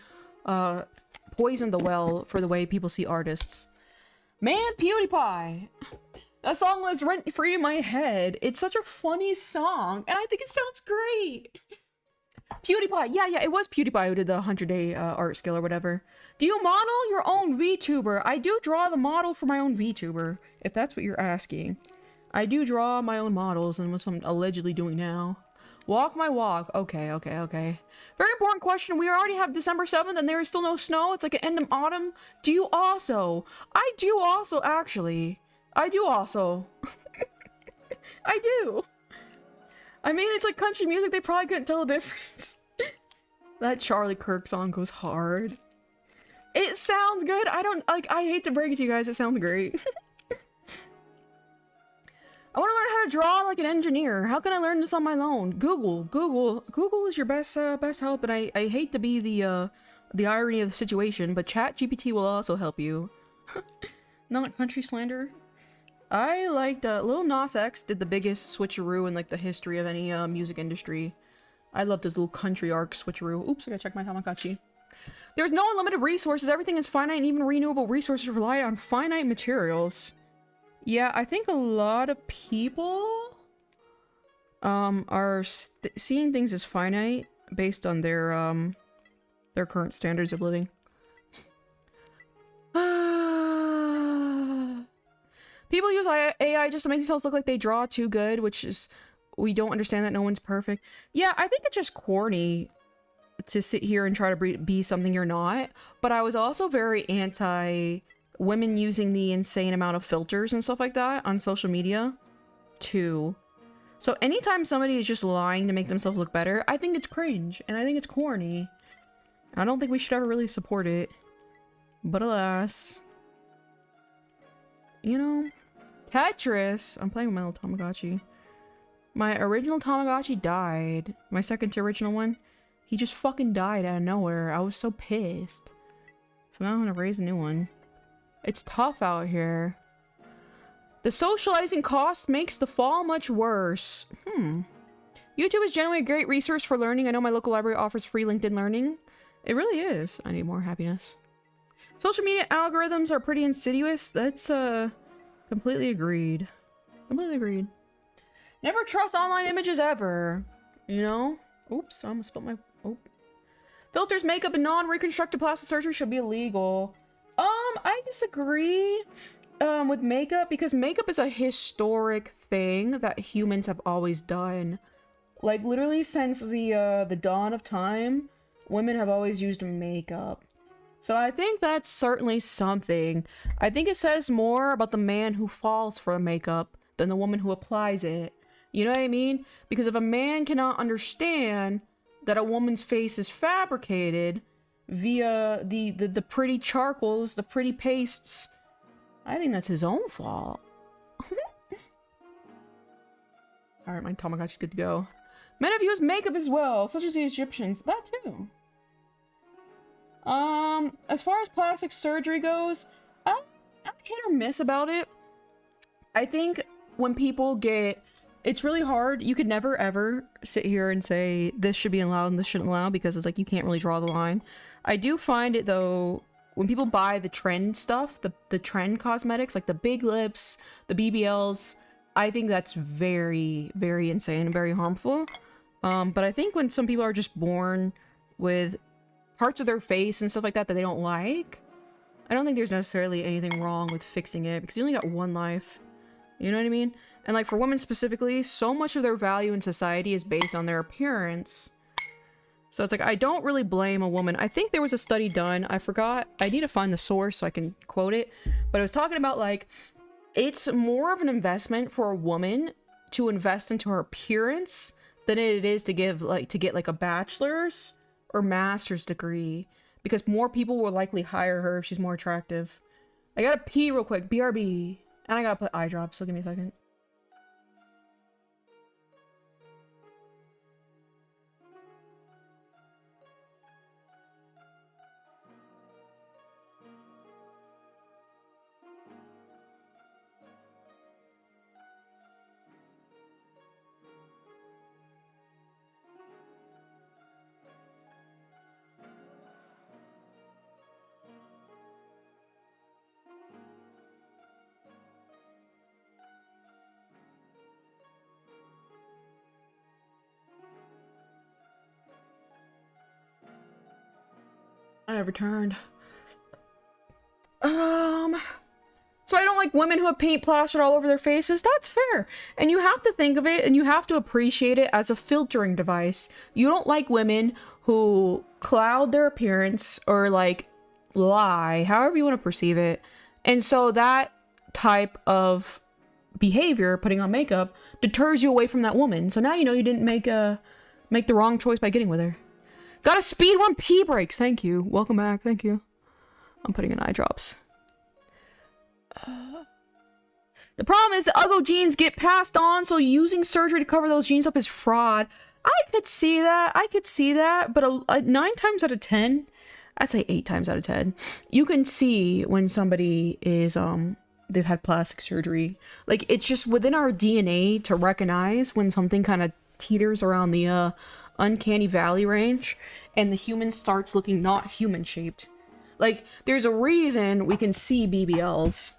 Speaker 1: poisoned the well for the way people see artists. Man, PewDiePie! That song was rent-free in my head. It's such a funny song, and I think it sounds great. PewDiePie, yeah, it was PewDiePie who did the 100-day art skill or whatever. Do you model your own VTuber? I do draw the model for my own VTuber, if that's what you're asking. I do draw my own models, and what I'm allegedly doing now. Walk my walk. Okay. Very important question. We already have December 7th, and there is still no snow. It's like an end of autumn. Do you also? I do also, actually. I do also. I do. I mean, it's like country music. They probably couldn't tell the difference. That Charlie Kirk song goes hard. It sounds good. I hate to break it to you guys. It sounds great. I want to learn how to draw like an engineer. How can I learn this on my own? Google is your best help. And I hate to be the irony of the situation, but ChatGPT will also help you. Not country slander. I liked Lil Nas X did the biggest switcheroo in like the history of any music industry. I love this little country arc switcheroo. Oops, I gotta check my Tamagotchi. There's no unlimited resources. Everything is finite, and even renewable resources rely on finite materials. Yeah, I think a lot of people are seeing things as finite based on their current standards of living. People use AI just to make themselves look like they draw too good, which is, we don't understand that no one's perfect. Yeah, I think it's just corny to sit here and try to be something you're not. But I was also very anti women using the insane amount of filters and stuff like that on social media too. So anytime somebody is just lying to make themselves look better, I think it's cringe and I think it's corny. I don't think we should ever really support it. But alas. You know, Tetris. I'm playing with my little Tamagotchi. My original Tamagotchi died. My second to original one. He just fucking died out of nowhere. I was so pissed. So now I'm gonna raise a new one. It's tough out here. The socializing cost makes the fall much worse. YouTube is generally a great resource for learning. I know my local library offers free LinkedIn learning. It really is. I need more happiness. Social media algorithms are pretty insidious. That's, completely agreed. Completely agreed. Never trust online images ever. You know? Oops, I almost spilled my... Oh. Filters, makeup, and non-reconstructive plastic surgery should be illegal. I disagree, with makeup, because makeup is a historic thing that humans have always done. Like, literally since the dawn of time, women have always used makeup. So I think that's certainly something. I think it says more about the man who falls for makeup than the woman who applies it. You know what I mean? Because if a man cannot understand that a woman's face is fabricated via the pretty charcoals, the pretty pastes, I think that's his own fault. Alright, my Tamagotchi's good to go. Men have used makeup as well, such as the Egyptians. That too. As far as plastic surgery goes, I'm hit or miss about it. I think when people get... It's really hard. You could never ever sit here and say this should be allowed and this shouldn't allow, because it's like you can't really draw the line. I do find it though, when people buy the trend stuff, the trend cosmetics, like the big lips, the BBLs, I think that's very, very insane and very harmful. But I think when some people are just born with parts of their face and stuff like that that they don't like, I don't think there's necessarily anything wrong with fixing it, because you only got one life. You know what I mean? And like for women specifically, so much of their value in society is based on their appearance. So it's like, I don't really blame a woman. I think there was a study done, I forgot, I need to find the source so I can quote it, but it was talking about like, it's more of an investment for a woman to invest into her appearance than it is to get like a bachelor's or master's degree, because more people will likely hire her if she's more attractive. I gotta pee real quick, BRB. And I gotta put eye drops, so give me a second. I have returned. So I don't like women who have paint plastered all over their faces. That's fair. And you have to think of it and you have to appreciate it as a filtering device. You don't like women who cloud their appearance or like lie, however you want to perceive it. And so that type of behavior, putting on makeup, deters you away from that woman. So now you know you didn't make the wrong choice by getting with her. Got a speed 1 pee breaks. Thank you. Welcome back. Thank you. I'm putting in eye drops. The problem is the Uggo genes get passed on, so using surgery to cover those genes up is fraud. I could see that. I could see that. But 9 times out of 10, I'd say 8 times out of 10, you can see when somebody is, they've had plastic surgery. Like, it's just within our DNA to recognize when something kind of teeters around the, uncanny valley range and the human starts looking not human shaped. Like, there's a reason we can see BBLs,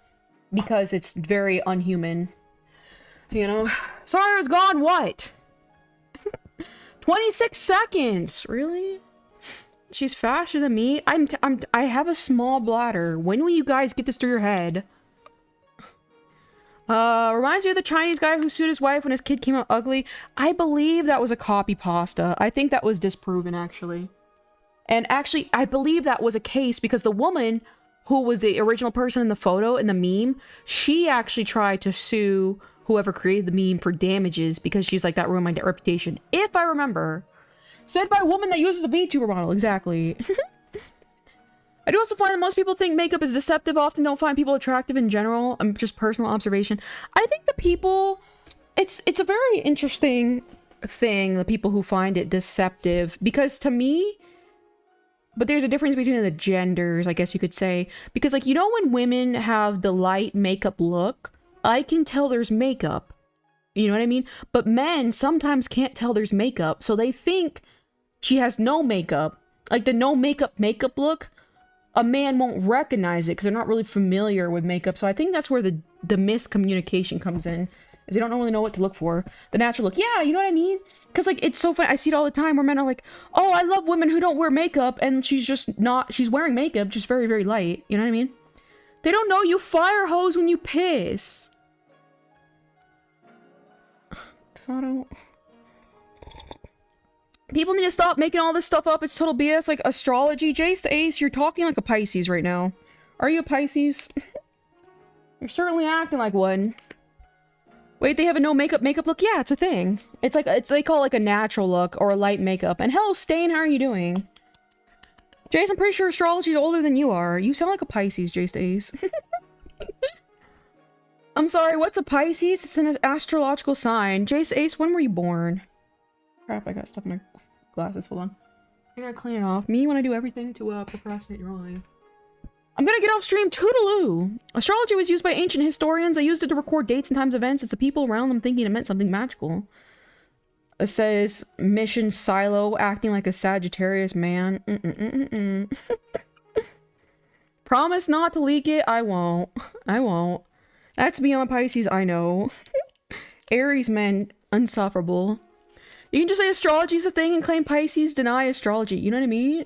Speaker 1: because it's very unhuman, you know. Sarah's gone what? 26 seconds. Really? She's faster than me. I have a small bladder. When will you guys get this through your head? Reminds me of the Chinese guy who sued his wife when his kid came out ugly. I believe that was a copy pasta. I think that was disproven, actually. And actually, I believe that was a case because the woman who was the original person in the photo, in the meme, she actually tried to sue whoever created the meme for damages because she's like, that ruined my reputation. If I remember. Said by a woman that uses a VTuber model. Exactly. I do also find that most people think makeup is deceptive, often don't find people attractive in general. Just personal observation. I think the people, it's a very interesting thing, the people who find it deceptive, because to me, but there's a difference between the genders, I guess you could say, because like, you know, when women have the light makeup look, I can tell there's makeup, you know what I mean? But men sometimes can't tell there's makeup, so they think she has no makeup, like the no makeup look. A man won't recognize it because they're not really familiar with makeup. So I think that's where the miscommunication comes in, is they don't really know what to look for. The natural look. Yeah, you know what I mean? Because like, it's so funny. I see it all the time where men are like, oh, I love women who don't wear makeup. And she's just not, she's wearing makeup, just very, very light. You know what I mean? They don't know you fire hose when you piss. So I don't... People need to stop making all this stuff up. It's total BS, like astrology. Jace to Ace, you're talking like a Pisces right now. Are you a Pisces? You're certainly acting like one. Wait, they have a no makeup look? Yeah, it's a thing. It's like, they call it like a natural look or a light makeup. And hello, Stain, how are you doing? Jace, I'm pretty sure astrology's older than you are. You sound like a Pisces, Jace to Ace. I'm sorry, what's a Pisces? It's an astrological sign. Jace Ace, when were you born? Crap, I got stuff in my glasses. Hold on. I gotta clean it off. Me when I do everything to procrastinate drawing. I'm gonna get off stream. Toodaloo! Astrology was used by ancient historians. They used it to record dates and times of events. It's the people around them thinking it meant something magical. It says, mission silo, acting like a Sagittarius man. Promise not to leak it. I won't. I won't. That's me on Pisces, I know. Aries men, unsufferable. You can just say astrology's a thing and claim Pisces deny astrology. You know what I mean?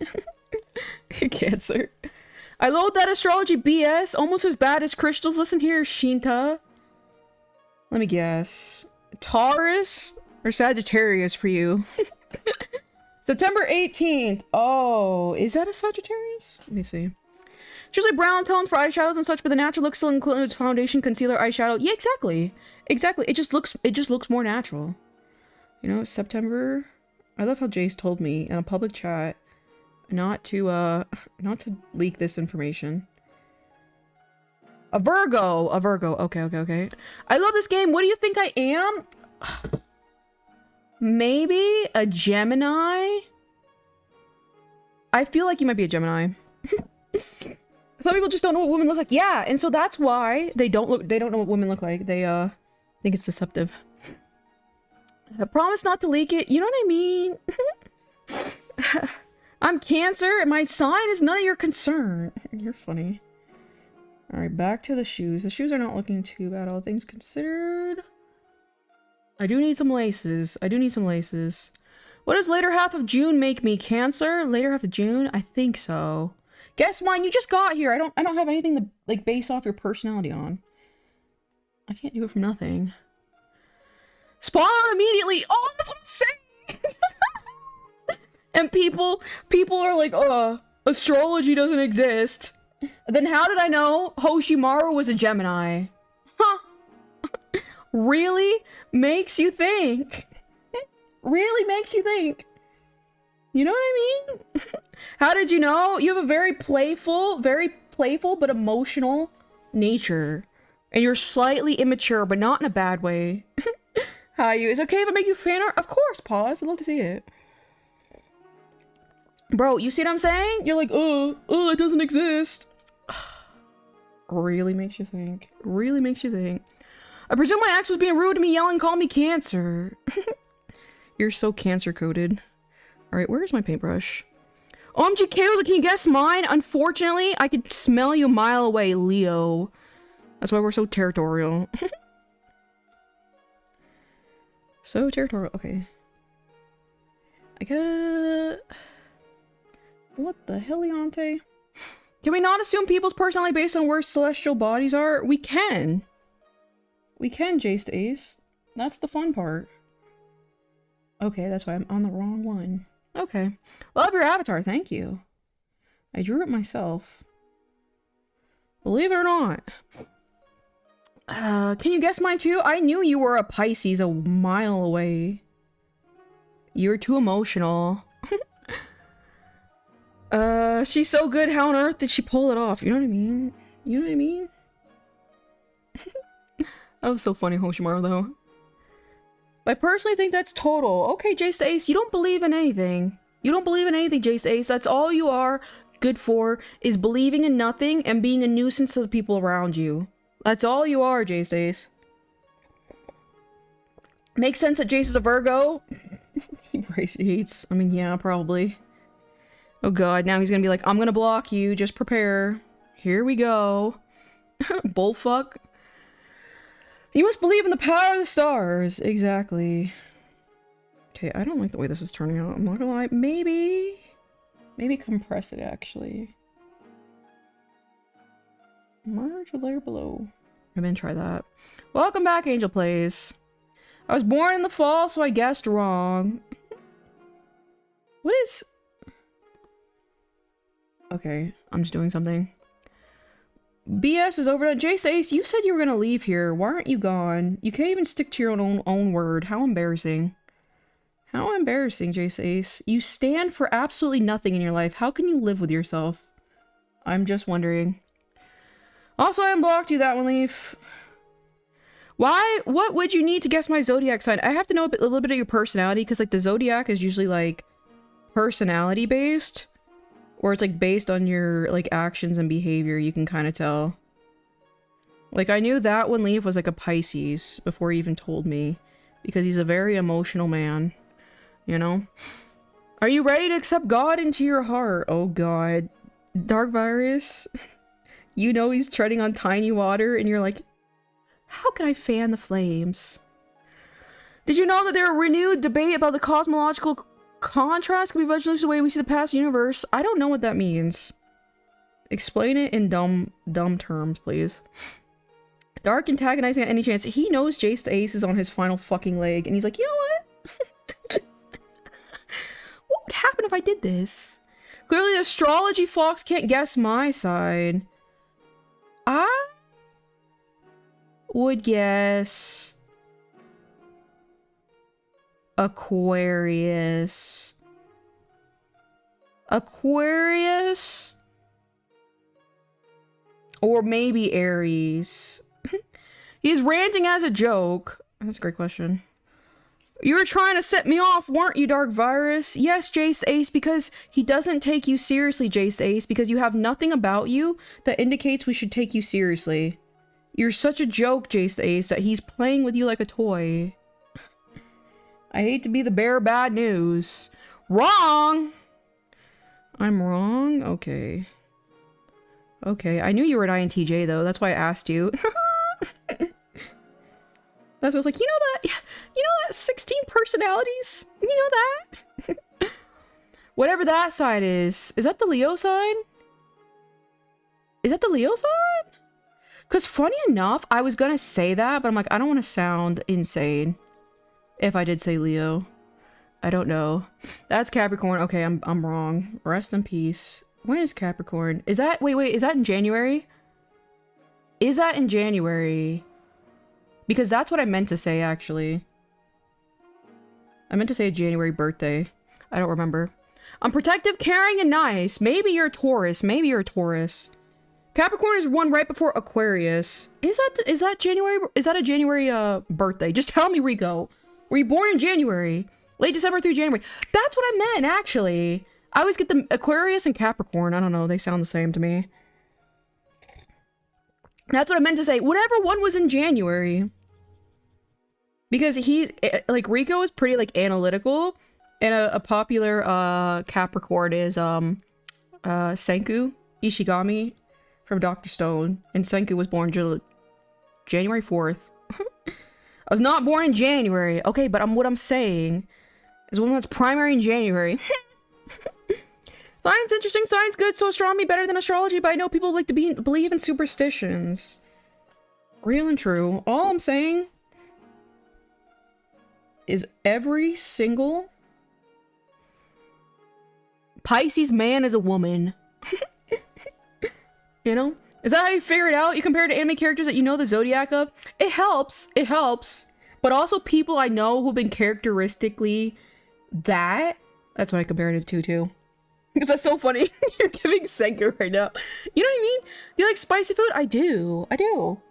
Speaker 1: Cancer. I load that astrology BS almost as bad as crystals. Listen here, Shinta. Let me guess. Taurus or Sagittarius for you? September 18th. Oh, is that a Sagittarius? Let me see. It's usually brown tones for eyeshadows and such, but the natural look still includes foundation, concealer, eyeshadow. Yeah, exactly. Exactly. It just looks more natural. You know, September. I love how Jace told me in a public chat not to leak this information. A Virgo. A Virgo. Okay. I love this game. What do you think I am? Maybe a Gemini? I feel like you might be a Gemini. Some people just don't know what women look like. Yeah, and so that's why they don't know what women look like. They think it's deceptive. I promise not to leak it. You know what I mean? I'm Cancer and my sign is none of your concern. You're funny. All right, back to the shoes. The shoes are not looking too bad, all things considered. I do need some laces. What does later half of June make me? Cancer? Later half of June? I think so. Guess mine. You just got here. I don't have anything to like base off your personality on. I can't do it from nothing. Spawn immediately. Oh, that's what I'm saying. And people are like, astrology doesn't exist. Then how did I know Hoshimaru was a Gemini? Huh. Really makes you think. Really makes you think. You know what I mean? How did you know? You have a very playful but emotional nature. And you're slightly immature, but not in a bad way. Hi, you. Is it okay if I make you fan art? Of course, pause. I'd love to see it. Bro, you see what I'm saying? You're like, it doesn't exist. Really makes you think. Really makes you think. I presume my ex was being rude to me, yelling, call me Cancer. You're so Cancer-coded. Alright, where's my paintbrush? OMG, Kayla, can you guess mine? Unfortunately, I could smell you a mile away, Leo. That's why we're so territorial. So territorial, okay. I gotta... What the hell, Leonte? Can we not assume people's personality based on where celestial bodies are? We can. We can, Jace Ace. That's the fun part. Okay, that's why I'm on the wrong one. Okay. Love your avatar, thank you. I drew it myself. Believe it or not. Can you guess mine too? I knew you were a Pisces a mile away. You're too emotional. She's so good, how on earth did she pull it off? You know what I mean? You know what I mean? That was so funny, Hoshimaru, though. I personally think that's total. Okay, Jace Ace, you don't believe in anything. You don't believe in anything, Jace Ace. That's all you are good for, is believing in nothing and being a nuisance to the people around you. That's all you are, Jace Ace. Makes sense that Jace is a Virgo. He hates. I mean, yeah, probably. Oh god, now he's gonna be like, I'm gonna block you, just prepare. Here we go. Bullfuck. You must believe in the power of the stars. Exactly. Okay, I don't like the way this is turning out. I'm not gonna lie. Maybe compress it, actually. Merge a layer below. And then try that. Welcome back, Angel Plays. I was born in the fall, so I guessed wrong. What is... Okay, I'm just doing something. BS is overdone. Jace Ace, you said you were gonna leave here. Why aren't you gone? You can't even stick to your own word. How embarrassing. How embarrassing, Jace Ace. You stand for absolutely nothing in your life. How can you live with yourself? I'm just wondering. Also, I unblocked you, that one, Leaf. Why? What would you need to guess my zodiac sign? I have to know a little bit of your personality, because like the zodiac is usually like personality based, or it's like based on your like actions and behavior. You can kind of tell. Like I knew that when Leaf was like a Pisces before he even told me, because he's a very emotional man, you know? Are you ready to accept God into your heart? Oh God. Dark Virus. You know he's treading on tiny water and you're like, how can I fan the flames? Did you know that there are renewed debate about the cosmological contrast can be eventually the way we see the past universe? I don't know what that means. Explain it in dumb terms, please. Dark antagonizing at any chance. He knows Jace the Ace is on his final fucking leg, and he's like, you know what? What would happen if I did this? Clearly, the astrology fox can't guess my side. I would guess Aquarius. Aquarius? Or maybe Aries. He's ranting as a joke. That's a great question. You were trying to set me off, weren't you, Dark Virus? Yes, Jace Ace, because he doesn't take you seriously, Jace Ace, because you have nothing about you that indicates we should take you seriously. You're such a joke, Jace Ace, that he's playing with you like a toy. I hate to be the bearer of bad news. Wrong! I'm wrong? Okay. Okay, I knew you were an INTJ though, that's why I asked you. That's what I was like, you know that 16 personalities? You know that? Whatever that side is that the Leo side? Is that the Leo side? Because funny enough, I was gonna say that, but I'm like, I don't want to sound insane if I did say Leo. I don't know. That's Capricorn. Okay, I'm wrong. Rest in peace. When is Capricorn? Is that, wait, is that in January? Is that in January? Because that's what I meant to say, actually. I meant to say a January birthday. I don't remember. I'm protective, caring, and nice. Maybe you're a Taurus. Maybe you're a Taurus. Capricorn is one right before Aquarius. Is that January? Is that a January birthday? Just tell me, Rico. Were you born in January? Late December through January. That's what I meant, actually. I always get the Aquarius and Capricorn. I don't know. They sound the same to me. That's what I meant to say. Whatever one was in January. Because he's, like, Rico is pretty, like, analytical. And a popular, Capricorn is, Senku Ishigami from Dr. Stone. And Senku was born January 4th. I was not born in January. Okay, but what I'm saying is one that's primary in January. Science interesting, science good, so astronomy better than astrology, but I know people like to believe in superstitions. Real and true. All I'm saying is every single Pisces man is a woman. You know? Is that how you figure it out? You compare it to anime characters that you know the zodiac of? It helps. It helps. But also people I know who've been characteristically that. That's what I compared it to, too. Because that's so funny. You're giving Senku right now. You know what I mean? Do you like spicy food? I do. I do.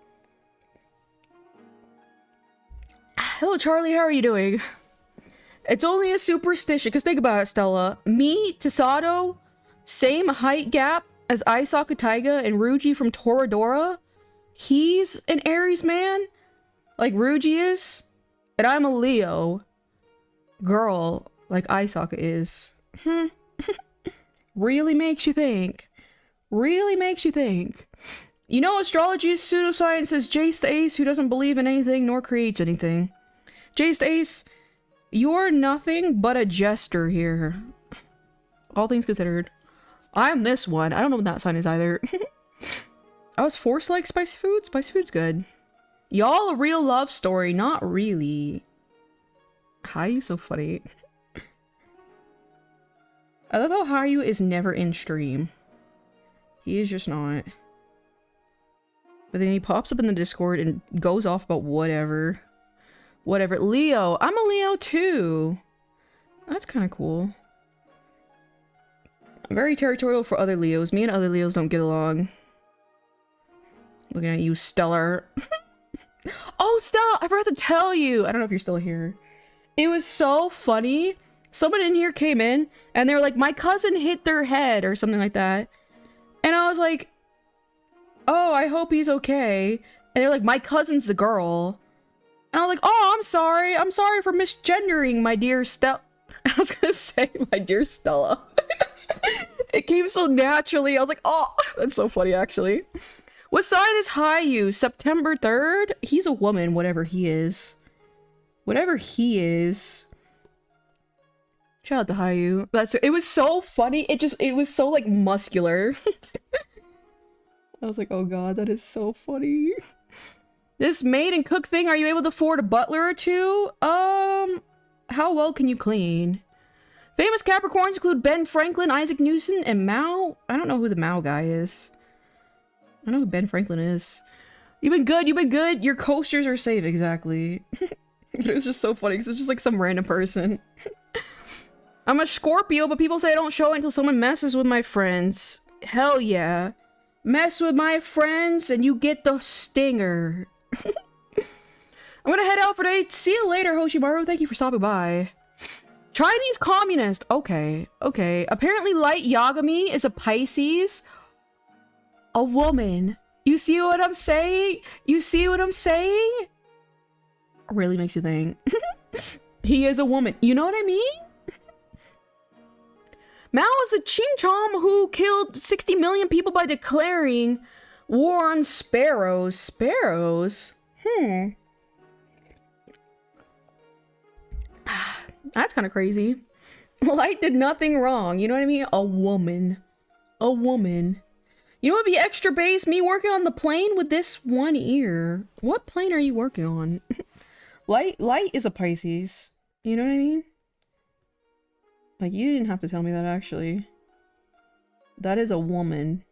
Speaker 1: Hello, Charlie. How are you doing? It's only a superstition. Because think about it, Stella. Me, Tasato, same height gap as Aisaka Taiga and Ruji from Toradora. He's an Aries man, like Ruji is. And I'm a Leo girl, like Aisaka is. Really makes you think. Really makes you think. You know, astrology is pseudoscience, says Jace the Ace, who doesn't believe in anything nor creates anything. Jace the Ace, you're nothing but a jester here. All things considered. I'm this one. I don't know what that sign is either. I was forced to like spicy food? Spicy food's good. Y'all a real love story. Not really. Hayu so funny. I love how Hayu is never in stream. He is just not. But then he pops up in the Discord and goes off about whatever. Whatever. Leo. I'm a Leo too. That's kind of cool. I'm very territorial for other Leos. Me and other Leos don't get along. Looking at you, Stellar. Oh, Stella, I forgot to tell you. I don't know if you're still here. It was so funny. Someone in here came in and they were like, my cousin hit their head or something like that. And I was like, oh, I hope he's okay. And they're like, my cousin's the girl. And I was like, oh, I'm sorry. I'm sorry for misgendering, my dear Stella. I was gonna say, my dear Stella. It came so naturally. I was like, oh, that's so funny, actually. What sign is Hayu? September 3rd? He's a woman, whatever he is. Whatever he is. Shout out to Hayu. It was so funny. It was so, like, muscular. I was like, oh god, that is so funny. This maid and cook thing, are you able to afford a butler or two? How well can you clean? Famous Capricorns include Ben Franklin, Isaac Newton, and Mao. I don't know who the Mao guy is. I know who Ben Franklin is. You've been good, you've been good. Your coasters are safe, exactly. It was just so funny because it's just like some random person. I'm a Scorpio, but people say I don't show it until someone messes with my friends. Hell yeah. Mess with my friends and you get the stinger. I'm gonna head out for today. See you later, Hoshimaru. Thank you for stopping by. Chinese communist. Okay, okay. Apparently Light Yagami is a Pisces. A woman. You see what I'm saying? You see what I'm saying? Really makes you think. He is a woman. You know what I mean? Mao is the Ching-Chom who killed 60 million people by declaring war on sparrows. Sparrows? That's kind of crazy. Light did nothing wrong. You know what I mean? A woman. A woman. You know what would be extra base? Me working on the plane with this one ear. What plane are you working on? Light is a Pisces. You know what I mean? Like, you didn't have to tell me that, actually. That is a woman.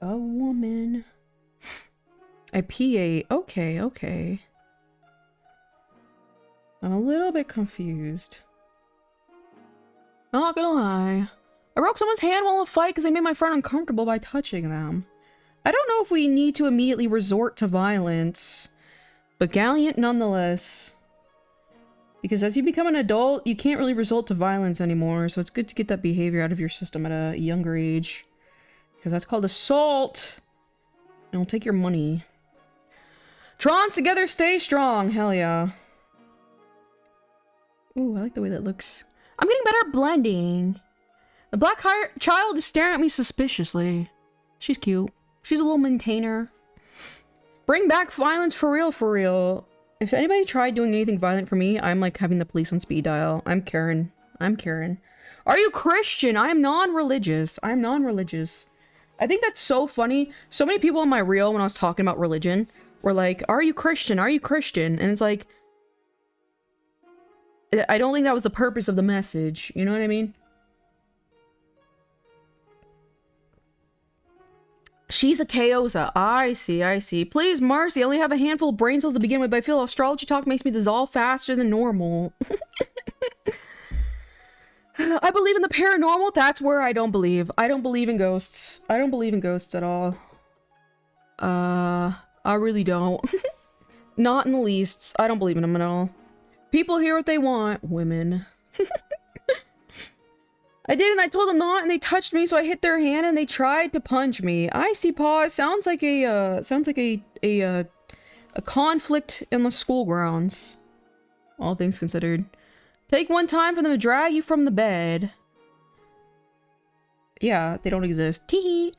Speaker 1: A woman. A PA. Okay, okay. I'm a little bit confused. I'm not gonna lie. I broke someone's hand while in a fight because they made my friend uncomfortable by touching them. I don't know if we need to immediately resort to violence, but gallant nonetheless. Because as you become an adult, you can't really resort to violence anymore, so it's good to get that behavior out of your system at a younger age. Because that's called assault! And it'll take your money. Trons together, stay strong! Hell yeah. Ooh, I like the way that looks. I'm getting better at blending. The black child is staring at me suspiciously. She's cute. She's a little maintainer. Bring back violence for real, for real. If anybody tried doing anything violent for me, I'm like having the police on speed dial. I'm Karen. I'm Karen. Are you Christian? I am non-religious. I'm non-religious. I think that's so funny. So many people in my reel when I was talking about religion were like, are you Christian? Are you Christian? And it's like, I don't think that was the purpose of the message. You know what I mean? She's a Kaosa. I see, I see. Please, Marcy, I only have a handful of brain cells to begin with, but I feel astrology talk makes me dissolve faster than normal. I believe in the paranormal. That's where I don't believe. I don't believe in ghosts. I don't believe in ghosts at all. I really don't. Not in the least. I don't believe in them at all. People hear what they want. Women. I did, and I told them not, and they touched me, so I hit their hand, and they tried to punch me. I see, Paw. Sounds like a conflict in the school grounds. All things considered. Take one time for them to drag you from the bed. Yeah, they don't exist. Tee.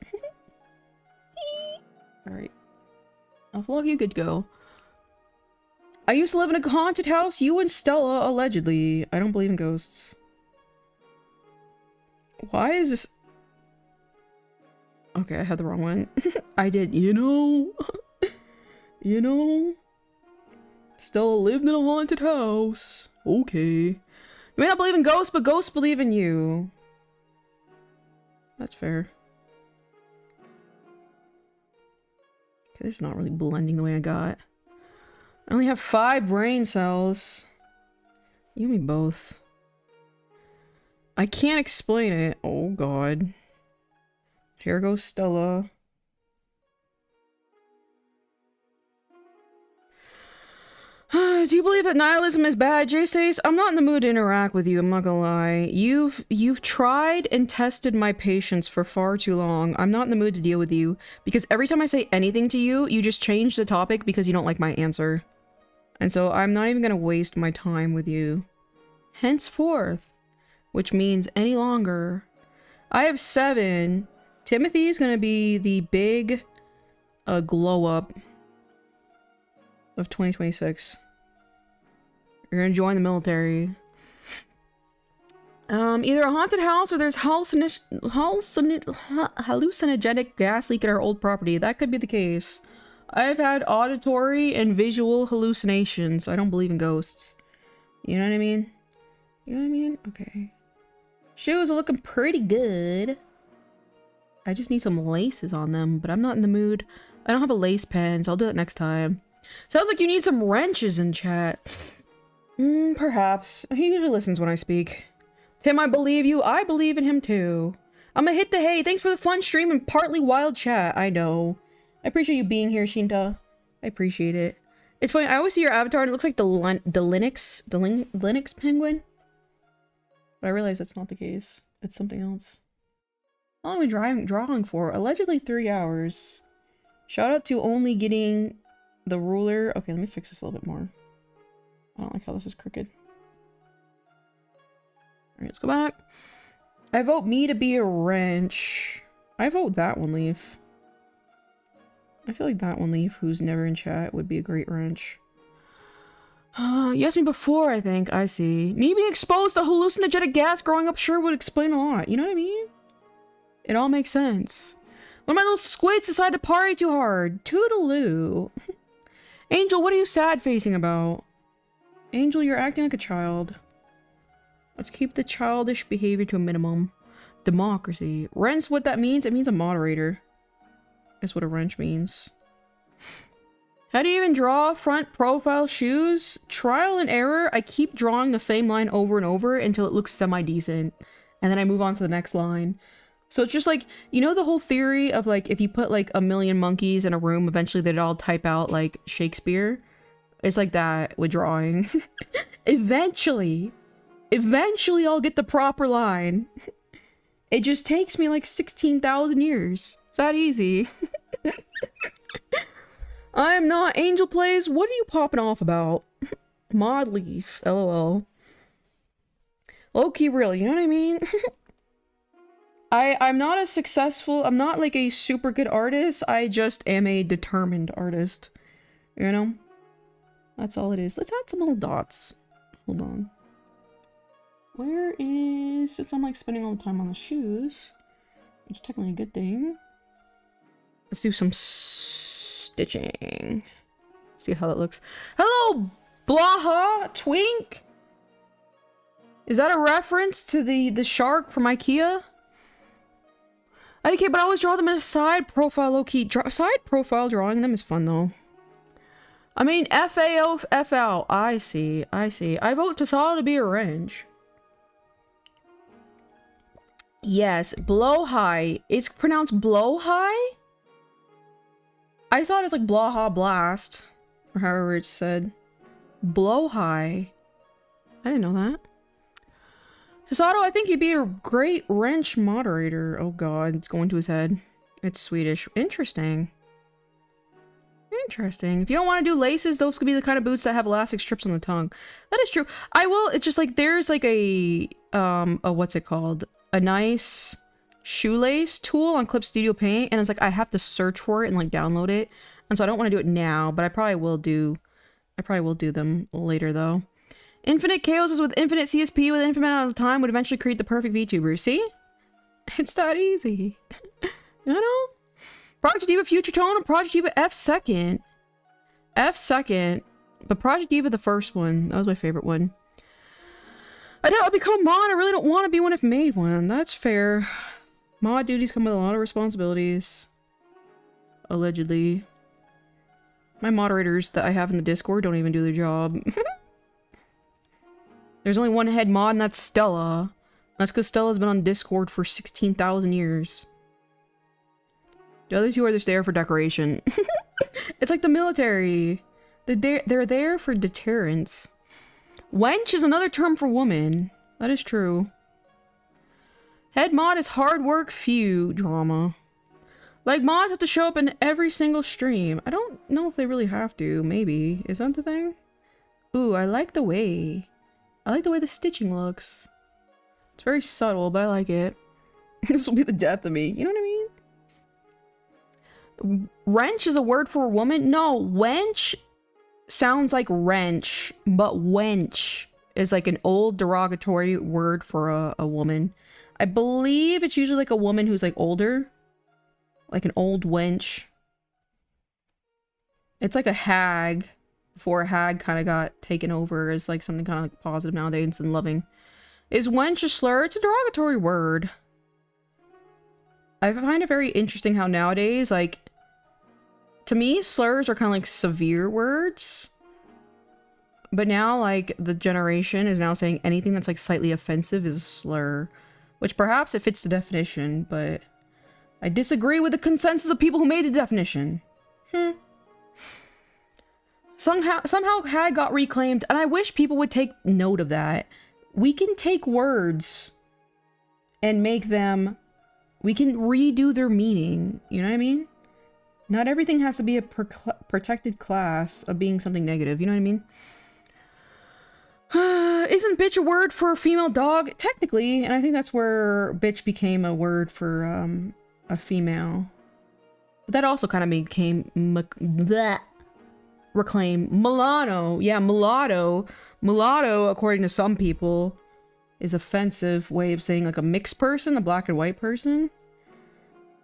Speaker 1: Alright. I'll vlog you good go. I used to live in a haunted house. You and Stella, allegedly. I don't believe in ghosts. Why is this? Okay, I had the wrong one. I did, you know. You know. Stella lived in a haunted house. Okay. You may not believe in ghosts, but ghosts believe in you. That's fair. Okay, this is not really blending the way I got. I only have 5 brain cells. You and me both. I can't explain it. Oh god. Here goes Stella. Do you believe that nihilism is bad, Jay says? I'm not in the mood to interact with you, I'm not gonna lie. You've tried and tested my patience for far too long. I'm not in the mood to deal with you, because every time I say anything to you, you just change the topic because you don't like my answer. And so I'm not even gonna waste my time with you. Henceforth, which means any longer. I have 7. Timothy's gonna be the big glow up of 2026. You're gonna join the military. Either a haunted house or there's hallucinogenic gas leak at our old property. That could be the case. I've had auditory and visual hallucinations. I don't believe in ghosts. You know what I mean? You know what I mean? Okay. Shoes are looking pretty good. I just need some laces on them, but I'm not in the mood. I don't have a lace pen, so I'll do that next time. Sounds like you need some wrenches in chat. Perhaps. He usually listens when I speak. Tim, I believe you. I believe in him too. I'm gonna hit the hay. Thanks for the fun stream and partly wild chat. I know. I appreciate you being here, Shinta. I appreciate it. It's funny. I always see your avatar and it looks like the Linux penguin. But I realize that's not the case. It's something else. How long are we drawing for? Allegedly 3 hours. Shout out to only getting the ruler. Okay, let me fix this a little bit more. I don't like how this is crooked. Alright, let's go back. I vote me to be a wrench. I vote that one leaf. I feel like that one leaf, who's never in chat, would be a great wrench. You asked me before, I think. I see. Me being exposed to hallucinogenic gas growing up sure would explain a lot. You know what I mean? It all makes sense. When my little squids decide to party too hard. Toodaloo. Angel, what are you sad-facing about? Angel, you're acting like a child. Let's keep the childish behavior to a minimum. Democracy. Wrench, what that means? It means a moderator. That's what a wrench means. How do you even draw front profile shoes? Trial and error. I keep drawing the same line over and over until it looks semi-decent. And then I move on to the next line. So it's just like, you know the whole theory of like, if you put like a million monkeys in a room, eventually they'd all type out like Shakespeare? It's like that with drawing. Eventually I'll get the proper line. It just takes me like 16,000 years. It's that easy. I am not Angel Plays. What are you popping off about? Mod leaf. LOL. Low-key real, you know what I mean? I'm not a successful, I'm not like a super good artist. I just am a determined artist. You know? That's all it is. Let's add some little dots. Hold on. Where is... Since I'm like spending all the time on the shoes, which is technically a good thing. Let's do some stitching. See how that looks. Hello, Blaha Twink! Is that a reference to the shark from IKEA? IDK, but I always draw them in a side profile, low-key. Side profile drawing them is fun, though. I mean, FAO, I see. I vote Tasala to be a wrench. Yes, blow high. It's pronounced blow high? I saw it as like blaha blast. Or however it's said. Blow high. I didn't know that. Sasato, I think you'd be a great wrench moderator. Oh god, it's going to his head. It's Swedish. Interesting. Interesting. If you don't want to do laces, those could be the kind of boots that have elastic strips on the tongue. That is true. I will, it's just like, there's like a what's it called? A nice shoelace tool on Clip Studio Paint, and it's like, I have to search for it and like download it. And so I don't want to do it now, but I probably will do them later though. Infinite chaos is with infinite CSP with infinite amount of time would eventually create the perfect VTuber. See? It's that easy. You know? Project Diva Future Tone and Project Diva F second. F second. But Project Diva the first one. That was my favorite one. I doubt I'll become a mod. I really don't want to be one if made one. That's fair. Mod duties come with a lot of responsibilities. Allegedly. My moderators that I have in the Discord don't even do their job. There's only one head mod, and that's Stella. That's because Stella's been on Discord for 16,000 years. The other two are just there for decoration. It's like the military. They're there for deterrence. Wench is another term for woman. That is true. Head mod is hard work, few drama. Like, mods have to show up in every single stream. I don't know if they really have to. Maybe. Is that the thing? Ooh, I like the way the stitching looks. It's very subtle, but I like it. This will be the death of me. You know what I mean? Wrench is a word for a woman? No, wench sounds like wrench, but wench is like an old derogatory word for a woman. I believe it's usually like a woman who's like older. Like an old wench. It's like a hag. Before a hag kind of got taken over as like something kind of like positive nowadays and loving. Is wench a slur? It's a derogatory word. I find it very interesting how nowadays, like, to me, slurs are kind of like severe words. But now, like, the generation is now saying anything that's like slightly offensive is a slur. Which perhaps it fits the definition, but I disagree with the consensus of people who made the definition. Somehow hag got reclaimed, and I wish people would take note of that. We can take words and make them... We can redo their meaning. You know what I mean? Not everything has to be a protected class of being something negative. You know what I mean? Isn't bitch a word for a female dog? Technically, and I think that's where bitch became a word for a female. But that also kind of became reclaim mulatto. Yeah, mulatto. Mulatto, according to some people, is offensive way of saying like a mixed person, a black and white person.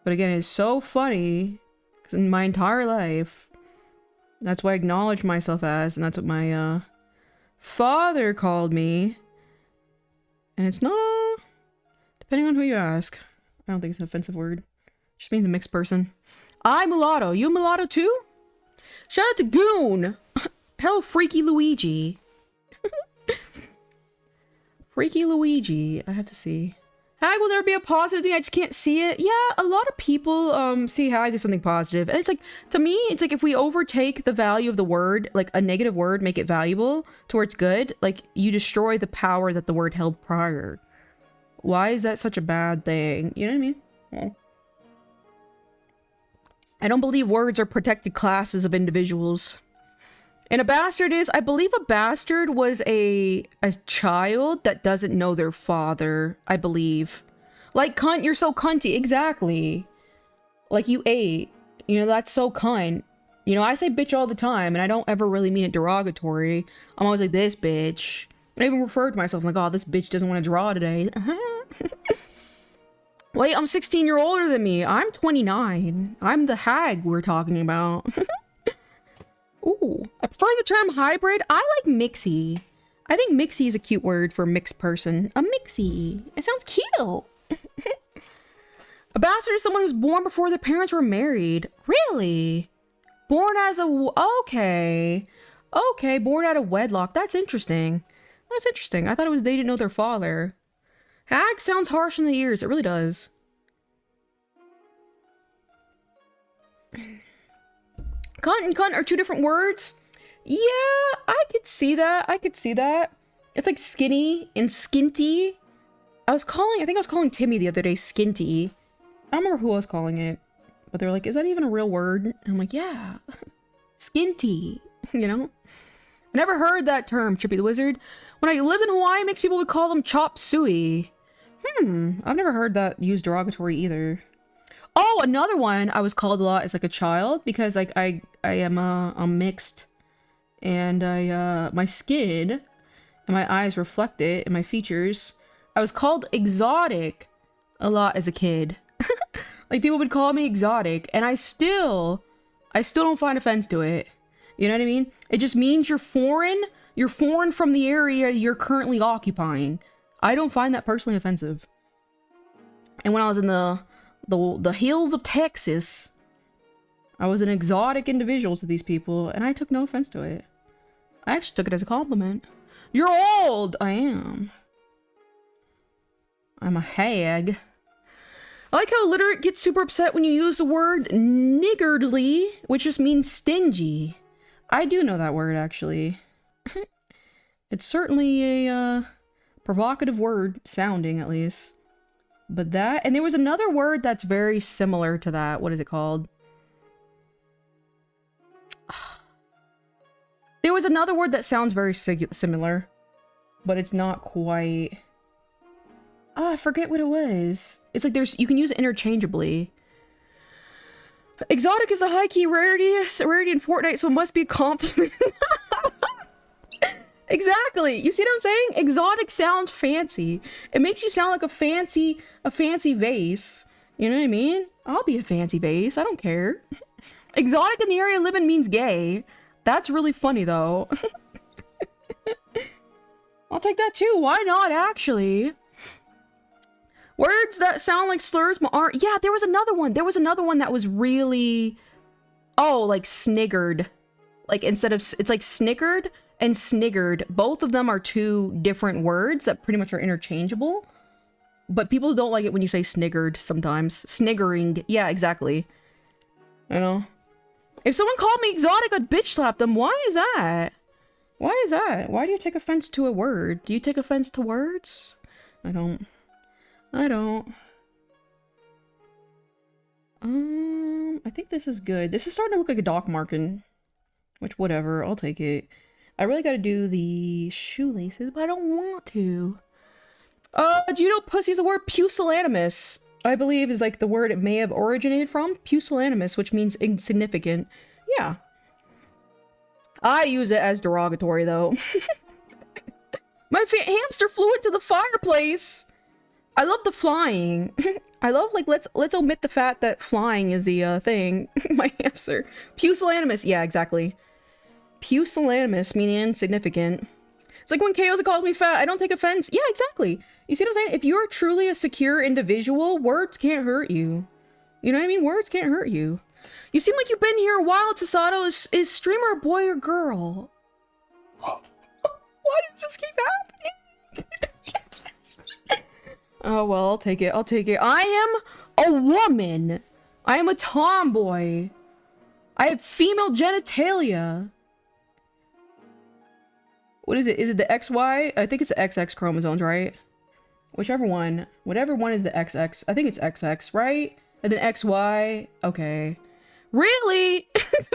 Speaker 1: But again, it's so funny because in my entire life, that's what I acknowledge myself as, and that's what my father called me. And it's not, depending on who you ask. I don't think it's an offensive word. It just means a mixed person. I mulatto. You mulatto too? Shout out to Goon. Hello, Freaky Luigi. Freaky Luigi. I have to see. Hag, will there be a positive thing? I just can't see it. Yeah, a lot of people see hag as something positive. And it's like, to me, it's like if we overtake the value of the word, like a negative word, make it valuable towards good, like you destroy the power that the word held prior. Why is that such a bad thing? You know what I mean? Yeah. I don't believe words are protected classes of individuals. And a bastard is, I believe a bastard was a child that doesn't know their father, I believe. Like, cunt, you're so cunty. Exactly. Like, you ate. You know, that's so cunt. You know, I say bitch all the time, and I don't ever really mean it derogatory. I'm always like, this bitch. I even refer to myself like, oh, this bitch doesn't want to draw today. Wait, I'm 16 years older than me. I'm 29. I'm the hag we're talking about. Ooh, I prefer the term hybrid. I like mixy. I think mixy is a cute word for a mixed person. A mixy. It sounds cute. A bastard is someone who's born before their parents were married. Really? Born as a... Okay. Okay, born out of wedlock. That's interesting. That's interesting. I thought it was they didn't know their father. Hag sounds harsh in the ears. It really does. Cunt and cunt are two different words. Yeah, I could see that. I could see that. It's like skinny and skinty. I think I was calling Timmy the other day skinty. I don't remember who I was calling it. But they were like, is that even a real word? And I'm like, yeah. Skinty. You know? I never heard that term, Chippy the Wizard. When I lived in Hawaii, mixed people would call them chop suey. I've never heard that used derogatory either. Oh, another one I was called a lot as like a child because like I am I'm mixed, and my skin and my eyes reflect it and my features. I was called exotic a lot as a kid. Like people would call me exotic, and I still don't find offense to it. You know what I mean? It just means you're foreign. You're foreign from the area you're currently occupying. I don't find that personally offensive. And when I was in the hills of Texas, I was an exotic individual to these people, and I took no offense to it. I actually took it as a compliment. You're old! I am. I'm a hag. I like how illiterate gets super upset when you use the word niggardly, which just means stingy. I do know that word, actually. It's certainly a provocative word, sounding at least. But that, and there was another word that's very similar to that. What is it called? There was another word that sounds very similar, but it's not quite. Oh, I forget what it was. It's like you can use it interchangeably. Exotic is a high key rarity in Fortnite, so it must be a compliment. Exactly. You see what I'm saying? Exotic sounds fancy. It makes you sound like a fancy vase. You know what I mean? I'll be a fancy vase. I don't care. Exotic in the area I live in means gay. That's really funny though. I'll take that too. Why not, actually? Words that sound like slurs but aren't. Yeah, there was another one. There was another one that was really, oh, like sniggered. Like instead of, it's like snickered and sniggered. Both of them are two different words that pretty much are interchangeable. But people don't like it when you say sniggered sometimes. Sniggering. Yeah, exactly. I know. If someone called me exotic, I'd bitch slap them. Why is that? Why is that? Why do you take offense to a word? Do you take offense to words? I don't. I think this is good. This is starting to look like a dock marking. Which, whatever. I'll take it. I really gotta do the shoelaces, but I don't want to. Do you know pussy is a word? Pusillanimous, I believe, is like the word it may have originated from. Pusillanimous, which means insignificant. Yeah. I use it as derogatory, though. My hamster flew into the fireplace! I love the flying. I love, like, let's omit the fact that flying is the, thing. My hamster. Pusillanimous. Yeah, exactly. Pusillanimous, meaning insignificant. It's like when Chaos calls me fat, I don't take offense. Yeah, exactly. You see what I'm saying? If you're truly a secure individual, words can't hurt you. You know what I mean? Words can't hurt you. You seem like you've been here a while, Tasato. Is streamer a boy or girl? Why does this keep happening? Oh, well, I'll take it. I'll take it. I am a woman. I am a tomboy. I have female genitalia. What is it? Is it the XY? I think it's the XX chromosomes, right? Whichever one. Whatever one is the XX. I think it's XX, right? And then XY. Okay. Really?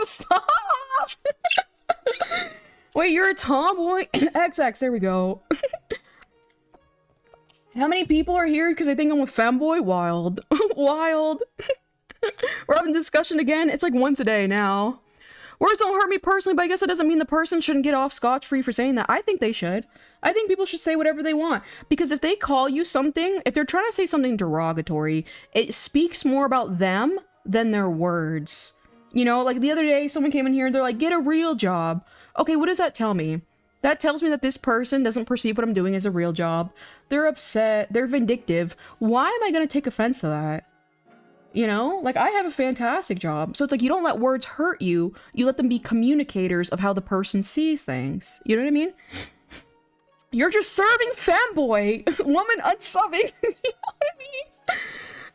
Speaker 1: Stop! Wait, you're a tomboy? XX, there we go. How many people are here because they think I'm a femboy? Wild. Wild. We're having discussion again. It's like once a day now. Words don't hurt me personally, but I guess that doesn't mean the person shouldn't get off scotch-free for saying that. I think they should. I think people should say whatever they want. Because if they call you something, if they're trying to say something derogatory, it speaks more about them than their words. You know, like the other day, someone came in here and they're like, get a real job. Okay, what does that tell me? That tells me that this person doesn't perceive what I'm doing as a real job. They're upset. They're vindictive. Why am I going to take offense to that? You know, like I have a fantastic job. So it's like, you don't let words hurt you. You let them be communicators of how the person sees things. You know what I mean? You're just serving femboy. Woman unsubbing. You know what I mean?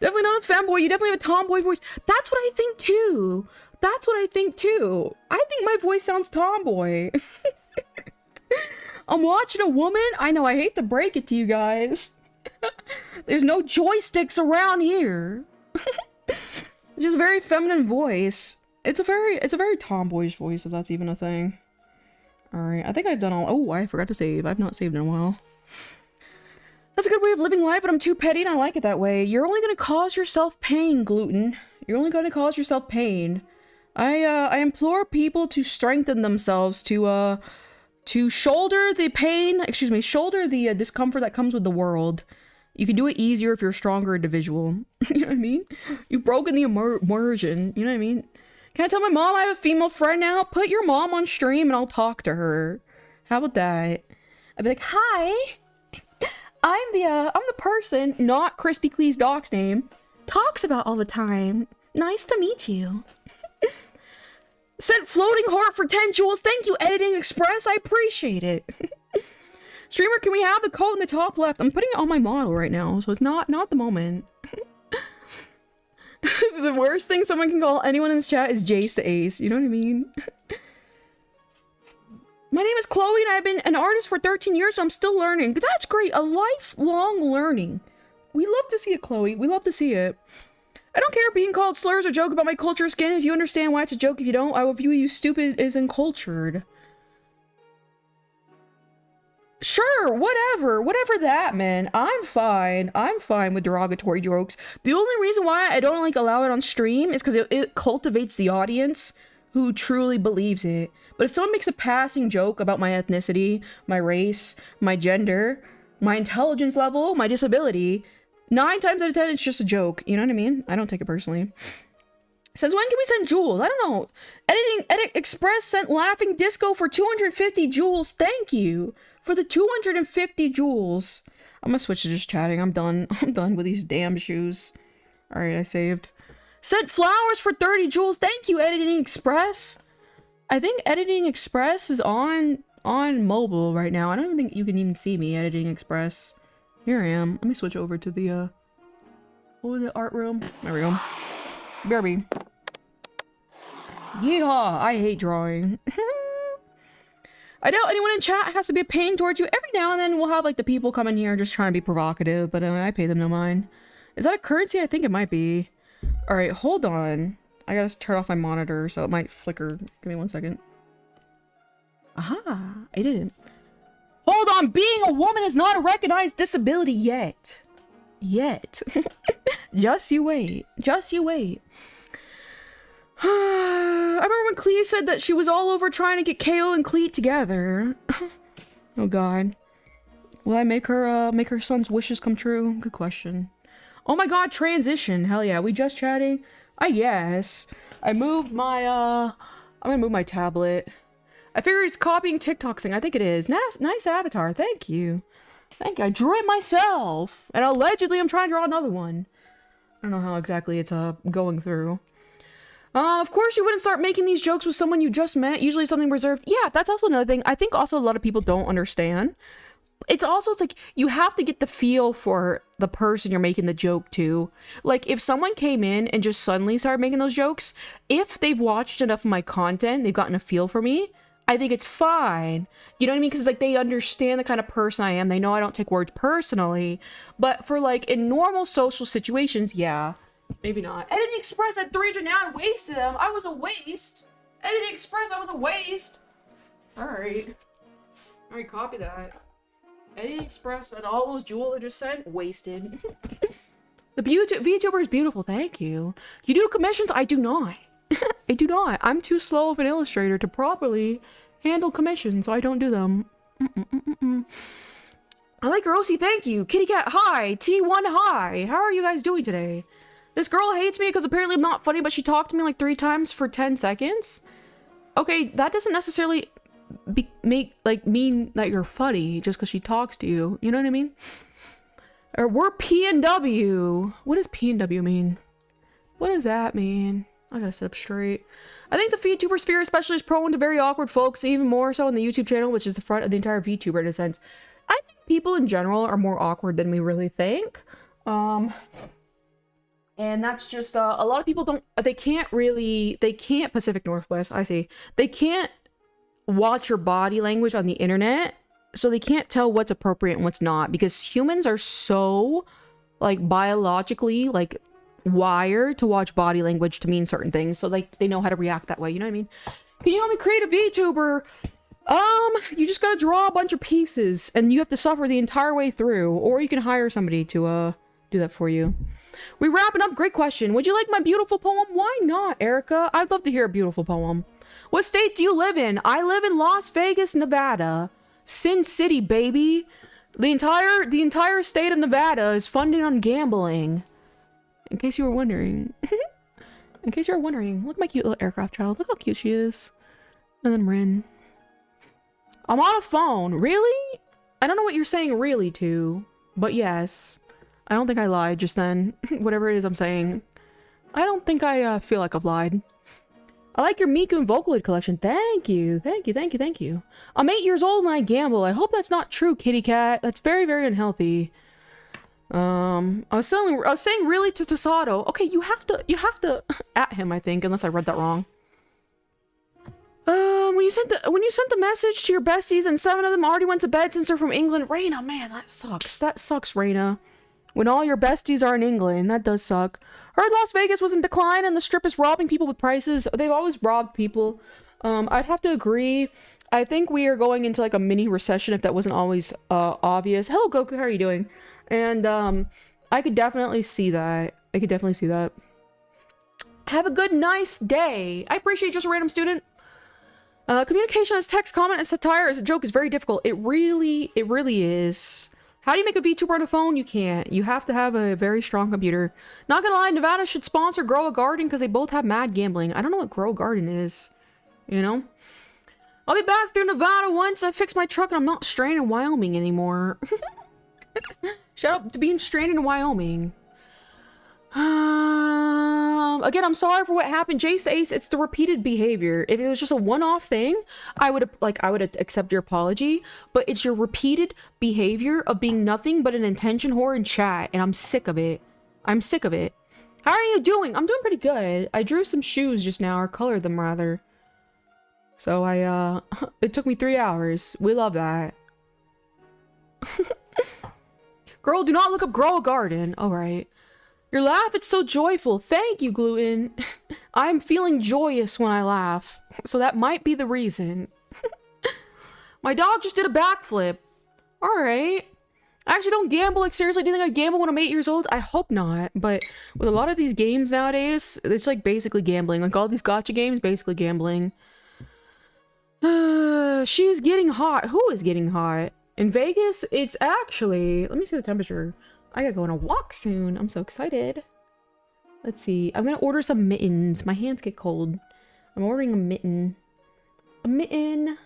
Speaker 1: Definitely not a femboy. You definitely have a tomboy voice. That's what I think too. That's what I think too. I think my voice sounds tomboy. I'm watching a woman. I know, I hate to break it to you guys. There's no joysticks around here. Just a very feminine voice. It's a very tomboyish voice, if that's even a thing. Alright, I think I've done all. Oh, I forgot to save. I've not saved in a while. That's a good way of living life, but I'm too petty and I like it that way. You're only gonna cause yourself pain, gluten. You're only gonna cause yourself pain. I implore people to strengthen themselves to shoulder the pain, shoulder the discomfort that comes with the world. You can do it easier if you're a stronger individual. You know what I mean? You've broken the immersion. You know what I mean? Can I tell my mom I have a female friend now? Put your mom on stream and I'll talk to her. How about that? I'd be like, hi. I'm the person, not Crispy Clee's dog's name, talks about all the time. Nice to meet you. Sent floating heart for 10 jewels. Thank you, Editing Express. I appreciate it. Streamer, can we have the code in the top left? I'm putting it on my model right now, so it's not the moment. The worst thing someone can call anyone in this chat is Jace to Ace. You know what I mean? My name is Chloe and I've been an artist for 13 years and I'm still learning. That's great. A lifelong learning. We love to see it, Chloe. We love to see it. I don't care being called slurs or joke about my culture or skin. If you understand why it's a joke, if you don't, I will view you stupid as uncultured. Sure, whatever. Whatever that, man. I'm fine. I'm fine with derogatory jokes. The only reason why I don't like allow it on stream is because it cultivates the audience who truly believes it. But if someone makes a passing joke about my ethnicity, my race, my gender, my intelligence level, my disability, 9 times out of 10, it's just a joke. You know what I mean? I don't take it personally. Since when can we send jewels? I don't know. Edit Express sent Laughing Disco for 250 jewels. Thank you for the 250 jewels. I'm gonna switch to just chatting. I'm done. I'm done with these damn shoes. All right, I saved. Sent flowers for 30 jewels. Thank you, Editing Express. I think Editing Express is on mobile right now. I don't even think you can even see me, Editing Express. Here I am. Let me switch over to the, what was it, art room? There we go. Barbie. Yeehaw! I hate drawing. I know anyone in chat has to be a pain towards you. Every now and then we'll have, like, the people come in here just trying to be provocative, but I pay them no mind. Is that a currency? I think it might be. Alright, hold on. I gotta turn off my monitor, so it might flicker. Give me 1 second. Aha! I didn't. Hold on! Being a woman is not a recognized disability yet. Yet. Just you wait. Just you wait. I remember when Clea said that she was all over trying to get KO and Cleat together. Oh god. Will I make her son's wishes come true? Good question. Oh my god, transition. Hell yeah, we just chatting? I guess. I moved my, I'm gonna move my tablet. I figured it's copying TikTok's thing. I think it is. Nice avatar. Thank you. Thank you. I drew it myself. And allegedly I'm trying to draw another one. I don't know how exactly it's going through. Of course you wouldn't start making these jokes with someone you just met. Usually something reserved. Yeah, that's also another thing. I think also a lot of people don't understand. It's like you have to get the feel for the person you're making the joke to. Like if someone came in and just suddenly started making those jokes, if they've watched enough of my content, they've gotten a feel for me, I think it's fine. You know what I mean? Because like they understand the kind of person I am. They know I don't take words personally. But for like in normal social situations, yeah, maybe not. Editing Express at 300 now. I wasted them. I was a waste. Editing Express, I was a waste. Alright. Alright, copy that. Editing Express and all those jewels I just sent, wasted. The VTuber is beautiful, thank you. You do commissions? I do not. I do not. I'm too slow of an illustrator to properly handle commissions, so I don't do them. I like Rosie, thank you. Kitty Cat, hi. T1, hi. How are you guys doing today? This girl hates me because apparently I'm not funny, but she talked to me like 3 times for 10 seconds. Okay, that doesn't necessarily mean that you're funny just because she talks to you. You know what I mean? Or we're P&W. What does P&W mean? What does that mean? I gotta sit up straight. I think the VTuber sphere especially is prone to very awkward folks, even more so in the YouTube channel, which is the front of the entire VTuber in a sense. I think people in general are more awkward than we really think. And that's just, a lot of people they can't Pacific Northwest, I see. They can't watch your body language on the internet, so they can't tell what's appropriate and what's not, because humans are so, like, biologically, like, wired to watch body language to mean certain things, so like they know how to react that way. You know what I mean? Can you help me create a VTuber? You just gotta draw a bunch of pieces and you have to suffer the entire way through, or you can hire somebody to do that for you. We wrapping up. Great question. Would you like my beautiful poem? Why not, Erica? I'd love to hear a beautiful poem. What state do you live in? I live in Las Vegas, Nevada. Sin City, baby. The entire state of Nevada is funded on gambling. In case you were wondering. In case you were wondering. Look at my cute little aircraft child. Look how cute she is. And then Rin. I'm on a phone. Really? I don't know what you're saying really to. But yes. I don't think I lied just then. Whatever it is I'm saying. I don't think I feel like I've lied. I like your Miku and Vocaloid collection. Thank you. Thank you. Thank you. Thank you. I'm 8 years old and I gamble. I hope that's not true, kitty cat. That's very, very unhealthy. I was saying really to Tasato. Okay, you have to at him, I think, unless I read that wrong. when you sent the message to your besties and 7 of them already went to bed since they're from England, Raina, man, that sucks. That sucks, Raina. When all your besties are in England, that does suck. Heard Las Vegas was in decline and the strip is robbing people with prices. They've always robbed people. I'd have to agree. I think we are going into like a mini recession if that wasn't always obvious. Hello, Goku, how are you doing? And I could definitely see that. I could definitely see that. Have a good, nice day. I appreciate just a random student. Communication as text, comment, and satire as a joke is very difficult. It really is. How do you make a VTuber on a phone? You can't. You have to have a very strong computer. Not gonna lie, Nevada should sponsor Grow a Garden because they both have mad gambling. I don't know what Grow a Garden is. You know? I'll be back through Nevada once I fix my truck and I'm not stranded in Wyoming anymore. Shout out to being stranded in Wyoming. Again, I'm sorry for what happened. Jace Ace, it's the repeated behavior. If it was just a one-off thing, I would accept your apology, but it's your repeated behavior of being nothing but an intention whore in chat, and I'm sick of it. I'm sick of it. How are you doing? I'm doing pretty good. I drew some shoes just now, or colored them rather. So it took me 3 hours. We love that. Girl, do not look up Grow a Garden. All right. Your laugh, it's so joyful. Thank you, Gluten. I'm feeling joyous when I laugh. So that might be the reason. My dog just did a backflip. All right. I actually don't gamble. Like, seriously, do you think I'd gamble when I'm 8 years old? I hope not. But with a lot of these games nowadays, it's like basically gambling. Like all these gacha games, basically gambling. She's getting hot. Who is getting hot? In Vegas, it's actually... Let me see the temperature. I gotta go on a walk soon. I'm so excited. Let's see. I'm gonna order some mittens. My hands get cold. I'm ordering a mitten. A mitten.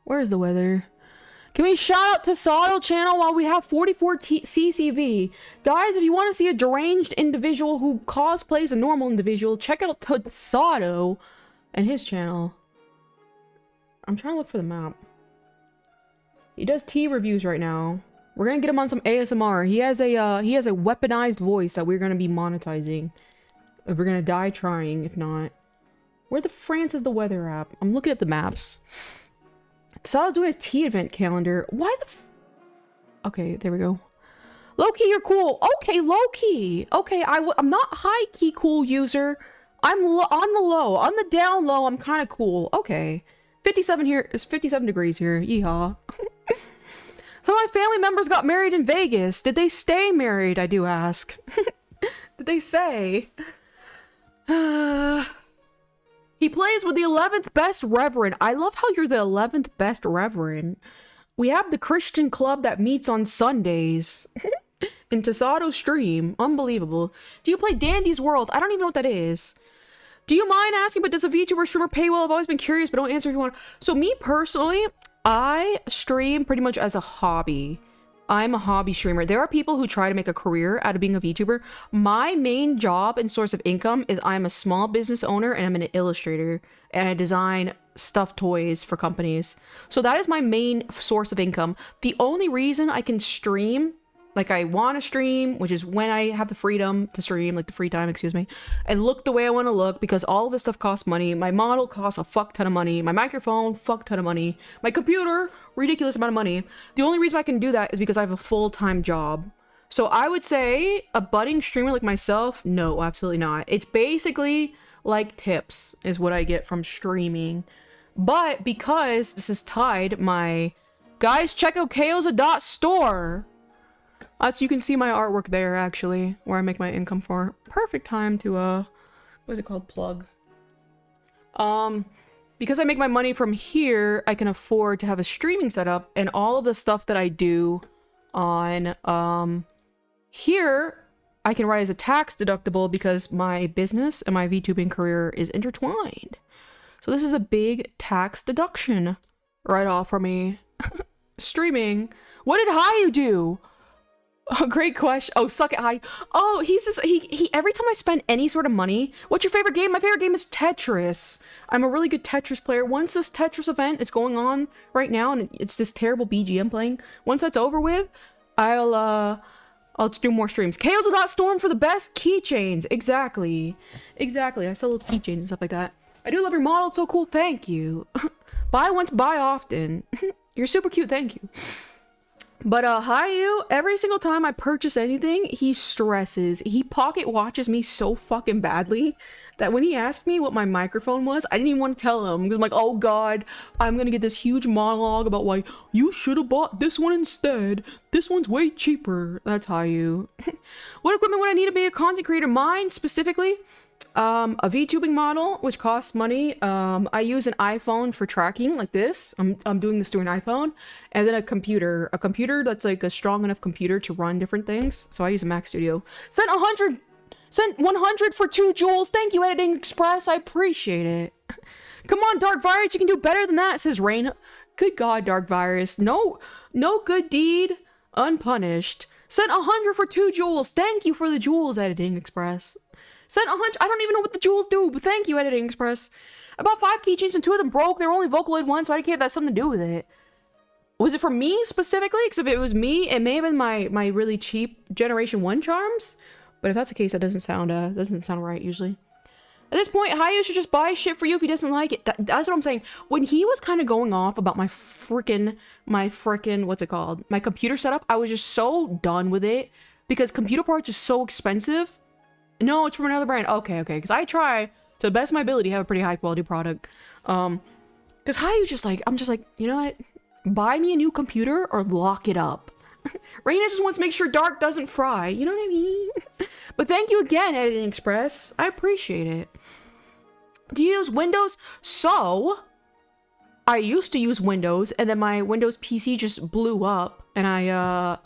Speaker 1: Where's the weather? Can we shout out to Sado channel while we have 44 CCV? Guys, if you want to see a deranged individual who cosplays a normal individual, check out Sado and his channel. I'm trying to look for the map. He does tea reviews right now. We're gonna get him on some ASMR. He has a weaponized voice that we're gonna be monetizing. We're gonna die trying, if not. Where the France is the weather app? I'm looking at the maps. Sado's doing his tea event calendar. Why the okay, there we go. Low-key, you're cool. Okay, low-key. Okay, I'm not high-key cool user. I'm on the low. On the down low, I'm kind of cool. Okay. 57 here. It's 57 degrees here. Yeehaw. Some of my family members got married in Vegas. Did they stay married, I do ask? Did they say? He plays with the 11th best reverend. I love how you're the 11th best reverend. We have the Christian club that meets on Sundays. In Tasado's stream. Unbelievable. Do you play Dandy's World? I don't even know what that is. Do you mind asking, but does a VTuber streamer pay well? I've always been curious, but don't answer if you want. So me personally... I stream pretty much as a hobby. I'm a hobby streamer. There are people who try to make a career out of being a VTuber. My main job and source of income is I'm a small business owner and I'm an illustrator and I design stuffed toys for companies. So that is my main source of income. The only reason I can stream, like I want to stream, which is when I have the freedom to stream, like the free time, excuse me, and look the way I want to look because all of this stuff costs money. My model costs a fuck ton of money. My microphone, fuck ton of money. My computer, ridiculous amount of money. The only reason I can do that is because I have a full-time job. So I would say a budding streamer like myself, no, absolutely not. It's basically like tips is what I get from streaming. But because this is tied, my... Guys, check out Kaosa.store. So you can see my artwork there, actually, where I make my income for. Perfect time to, what is it called? Plug. Because I make my money from here, I can afford to have a streaming setup, and all of the stuff that I do on, here, I can write as a tax deductible because my business and my VTubing career is intertwined. So this is a big tax deduction right off for me. Streaming. What did Hayu do? Oh, great question. Oh, suck it, Hayu. Oh, he's just, he, every time I spend any sort of money, what's your favorite game? My favorite game is Tetris. I'm a really good Tetris player. Once this Tetris event is going on right now, and it's this terrible BGM playing, once that's over with, I'll do more streams. Kaosa.storm for the best keychains. Exactly. Exactly. I sell little keychains and stuff like that. I do love your model. It's so cool. Thank you. Buy once, buy often. You're super cute, thank you. But Hayu, every single time I purchase anything, he stresses. He pocket watches me so fucking badly that when he asked me what my microphone was, I didn't even want to tell him. Because I'm like, oh god, I'm gonna get this huge monologue about why you should have bought this one instead. This one's way cheaper. That's Hayu. What equipment would I need to be a content creator? Mine specifically, a VTubing model, which costs money. I use an iPhone for tracking like this. I'm doing this through an iPhone, and then a computer that's like a strong enough computer to run different things. So I use a Mac Studio. Sent 100 for 2 joules. Thank you, Editing Express. I appreciate it. Come on, Dark Virus, you can do better than that, says Raina. Good God, Dark Virus. No good deed unpunished. Sent 100 for 2 joules. Thank you for the joules, Editing Express. Sent 100. I don't even know what the joules do, but thank you, Editing Express. I bought 5 keychains and 2 of them broke. They were only Vocaloid 1, so I can't have that something to do with it. Was it for me specifically? Because if it was me, it may have been my really cheap Generation 1 charms. But if that's the case, that doesn't sound right usually. At this point, Hayu should just buy shit for you if he doesn't like it. That's what I'm saying. When he was kind of going off about my frickin', what's it called? My computer setup, I was just so done with it because computer parts are so expensive. No, it's from another brand. Okay. Because I try to the best of my ability to have a pretty high quality product. Because Hayu's just like, I'm just like, you know what? Buy me a new computer or lock it up. Raina just wants to make sure Dark doesn't fry. You know what I mean? But thank you again, Editing Express. I appreciate it. Do you use Windows? So, I used to use Windows, and then my Windows PC just blew up, and I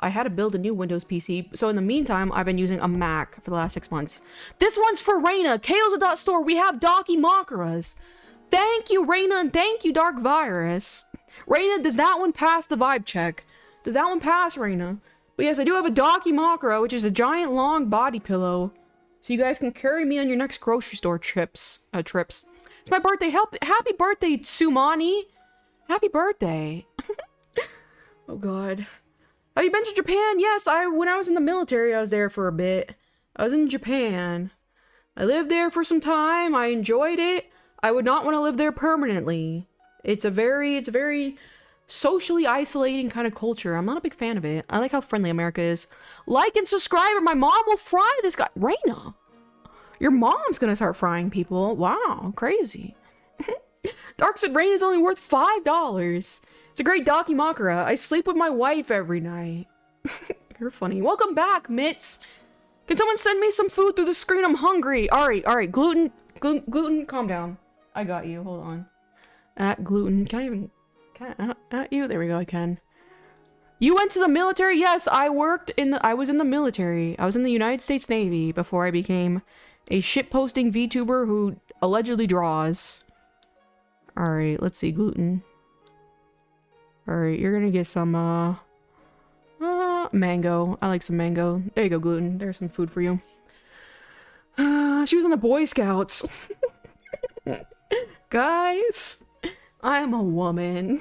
Speaker 1: had to build a new Windows PC. So in the meantime, I've been using a Mac for the last 6 months. This one's for Raina. Chaos.store. We have Daki Makaras. Thank you, Raina, and thank you, Dark Virus. Raina, does that one pass the vibe check? Does that one pass, Raina? But yes, I do have a Daki Makara, which is a giant long body pillow. So you guys can carry me on your next grocery store trips. It's my birthday. Happy birthday, Tsumani. Happy birthday. Oh god. Have you been to Japan? Yes, when I was in the military, I was there for a bit. I was in Japan. I lived there for some time. I enjoyed it. I would not want to live there permanently. It's a very socially isolating kind of culture. I'm not a big fan of it. I like how friendly America is. Like and subscribe or my mom will fry this guy. Raina, your mom's gonna start frying people. Wow, crazy. Dark said Raina's only worth $5. It's a great Daki Makara. I sleep with my wife every night. You're funny. Welcome back, Mitz. Can someone send me some food through the screen? I'm hungry. All right. Gluten, calm down. I got you. Hold on. At gluten. Can I at you? There we go. I can. You went to the military? Yes, I was in the military. I was in the United States Navy before I became a shitposting VTuber who allegedly draws. All right, let's see. Gluten. All right, you're gonna get some mango. I like some mango. There you go, gluten. There's some food for you. She was on the Boy Scouts. Guys, I am a woman.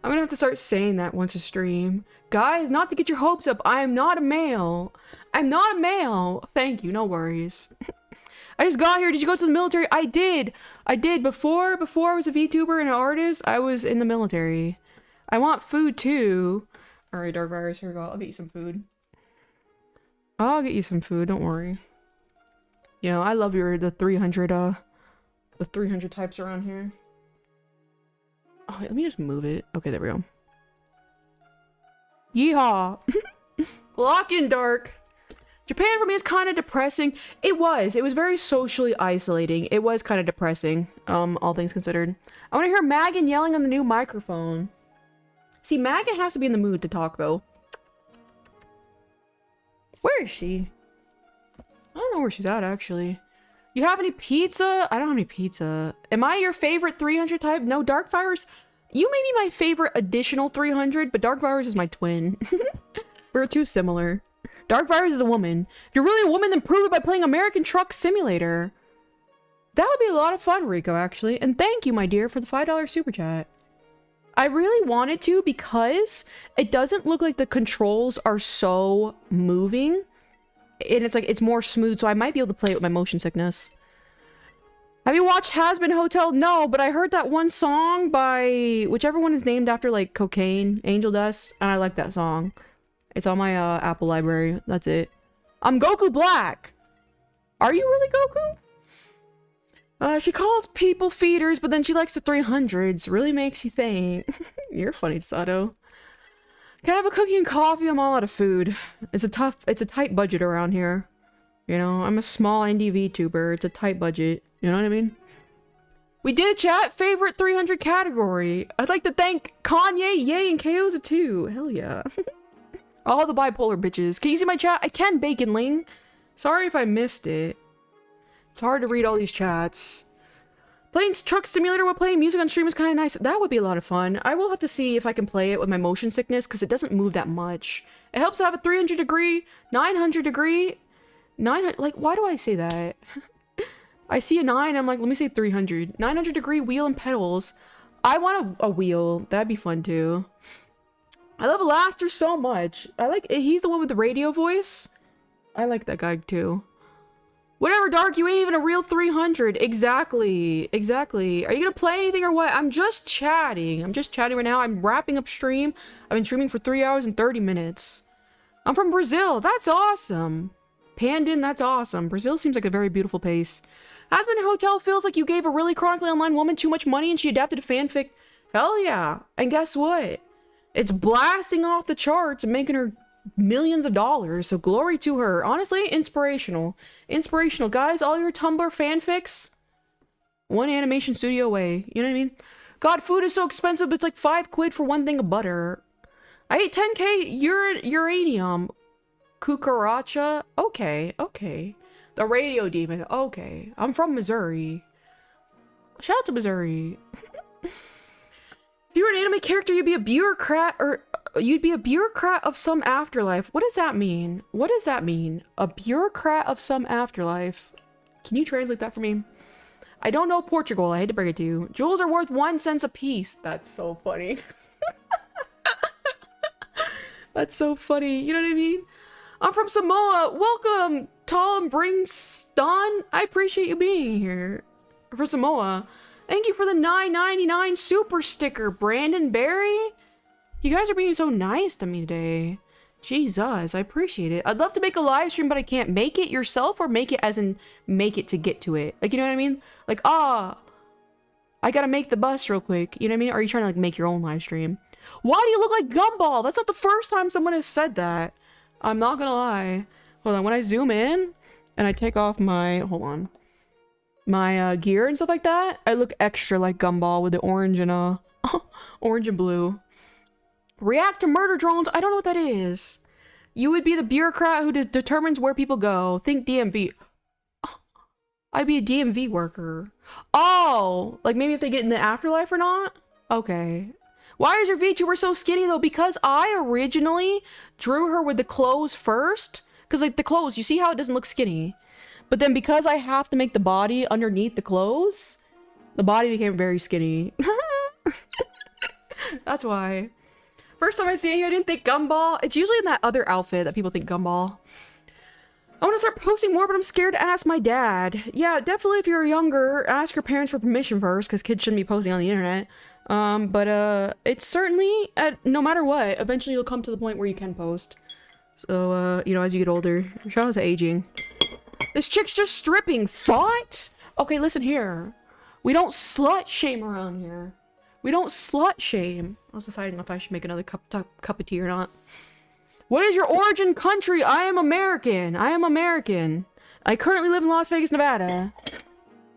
Speaker 1: I'm gonna have to start saying that once a stream. Guys, not to get your hopes up, I am not a male. I'm not a male. Thank you, no worries. I just got here. Did you go to the military? I did. Before I was a VTuber and an artist, I was in the military. I want food too. Alright, Dark Virus, here we go. I'll get you some food. I'll get you some food, don't worry. You know, I love the 300 types around here. Oh, wait, let me just move it. Okay, there we go. Yeehaw! Lock in, Dark! Japan for me is kind of depressing. It was very socially isolating. It was kind of depressing, all things considered. I want to hear Megan yelling on the new microphone. See, Megan has to be in the mood to talk, though. Where is she? I don't know where she's at, actually. You have any pizza? I don't have any pizza. Am I your favorite 300 type? No, Dark Virus. You may be my favorite additional 300, but Dark Virus is my twin. We're too similar. Dark Virus is a woman. If you're really a woman, then prove it by playing American Truck Simulator. That would be a lot of fun, Rico, actually. And thank you, my dear, for the $5 super chat. I really wanted to because it doesn't look like the controls are so moving. And it's like, it's more smooth, so I might be able to play it with my motion sickness. Have you watched Has Been Hotel? No, but I heard that one song by whichever one is named after like cocaine, Angel Dust, and I like that song. It's on my Apple library. That's it. I'm Goku Black. Are you really Goku? She calls people feeders, but then she likes the 300s. Really makes you think. You're funny, Sato. Can I have a cookie and coffee? I'm all out of food. It's a tight budget around here. You know, I'm a small indie VTuber. It's a tight budget. You know what I mean? We did a chat favorite 300 category. I'd like to thank Kanye, Ye, and Kaoza too. Hell yeah. All the bipolar bitches. Can you see my chat? I can, Baconling. Sorry if I missed it. It's hard to read all these chats. Playing Truck Simulator while playing music on stream is kind of nice. That would be a lot of fun. I will have to see if I can play it with my motion sickness because it doesn't move that much. It helps to have a 300 degree, 900 degree, 900, like, why do I say that? I see a 9, I'm like, let me say 300. 900 degree wheel and pedals. I want a wheel. That'd be fun too. I love Alastair so much. He's the one with the radio voice. I like that guy too. Whatever, Dark, you ain't even a real 300. Exactly. Exactly. Are you gonna play anything or what? I'm just chatting. I'm just chatting right now. I'm wrapping up stream. I've been streaming for 3 hours and 30 minutes. I'm from Brazil. That's awesome. Pandin, that's awesome. Brazil seems like a very beautiful place. Has Been Hotel feels like you gave a really chronically online woman too much money and she adapted a fanfic. Hell yeah. And guess what? It's blasting off the charts and making her millions of dollars, so glory to her. Honestly, inspirational. Inspirational. Guys, all your Tumblr fanfics, one animation studio away. You know what I mean? God, food is so expensive, it's like 5 quid for one thing of butter. I ate 10k uranium. Cucaracha? Okay, okay. The radio demon. Okay. I'm from Missouri. Shout out to Missouri. If you were an anime character, you'd be a bureaucrat, or you'd be a bureaucrat of some afterlife. What does that mean? What does that mean? A bureaucrat of some afterlife. Can you translate that for me? I don't know Portugal. I hate to break it to you. Jewels are worth 1 cent a piece. That's so funny. That's so funny. You know what I mean? I'm from Samoa. Welcome, Tall and Bringston. I appreciate you being here. For Samoa. Thank you for the $9.99 super sticker, Brandon Berry. You guys are being so nice to me today. Jesus, I appreciate it. I'd love to make a live stream, but I can't. Make it yourself or make it as in make it to get to it. Like, you know what I mean? Like, I gotta make the bus real quick. You know what I mean? Or are you trying to like make your own live stream? Why do you look like Gumball? That's not the first time someone has said that. I'm not gonna lie. Hold on, when I zoom in and I take off my, hold on, my gear and stuff like that, I look extra like Gumball with the orange and orange and blue. React to murder drones. I don't know what that is. You would be the bureaucrat who determines where people go. Think DMV. I'd be a DMV worker. Oh, like maybe if they get in the afterlife or not? Okay. Why is your VTuber so skinny though? Because I originally drew her with the clothes first. Because like the clothes, you see how it doesn't look skinny? But then because I have to make the body underneath the clothes, the body became very skinny. That's why. First time I see you, I didn't think Gumball. It's usually in that other outfit that people think Gumball. I want to start posting more, but I'm scared to ask my dad. Yeah, definitely if you're younger, ask your parents for permission first, because kids shouldn't be posting on the internet. It's certainly, no matter what, eventually you'll come to the point where you can post. So, you know, as you get older. Shout out to aging. This chick's just stripping. Fought? Okay, listen here. We don't slut shame around here. We don't slut shame. I was deciding if I should make another cup of tea or not. What is your origin country? I am American. I am American. I currently live in Las Vegas, Nevada.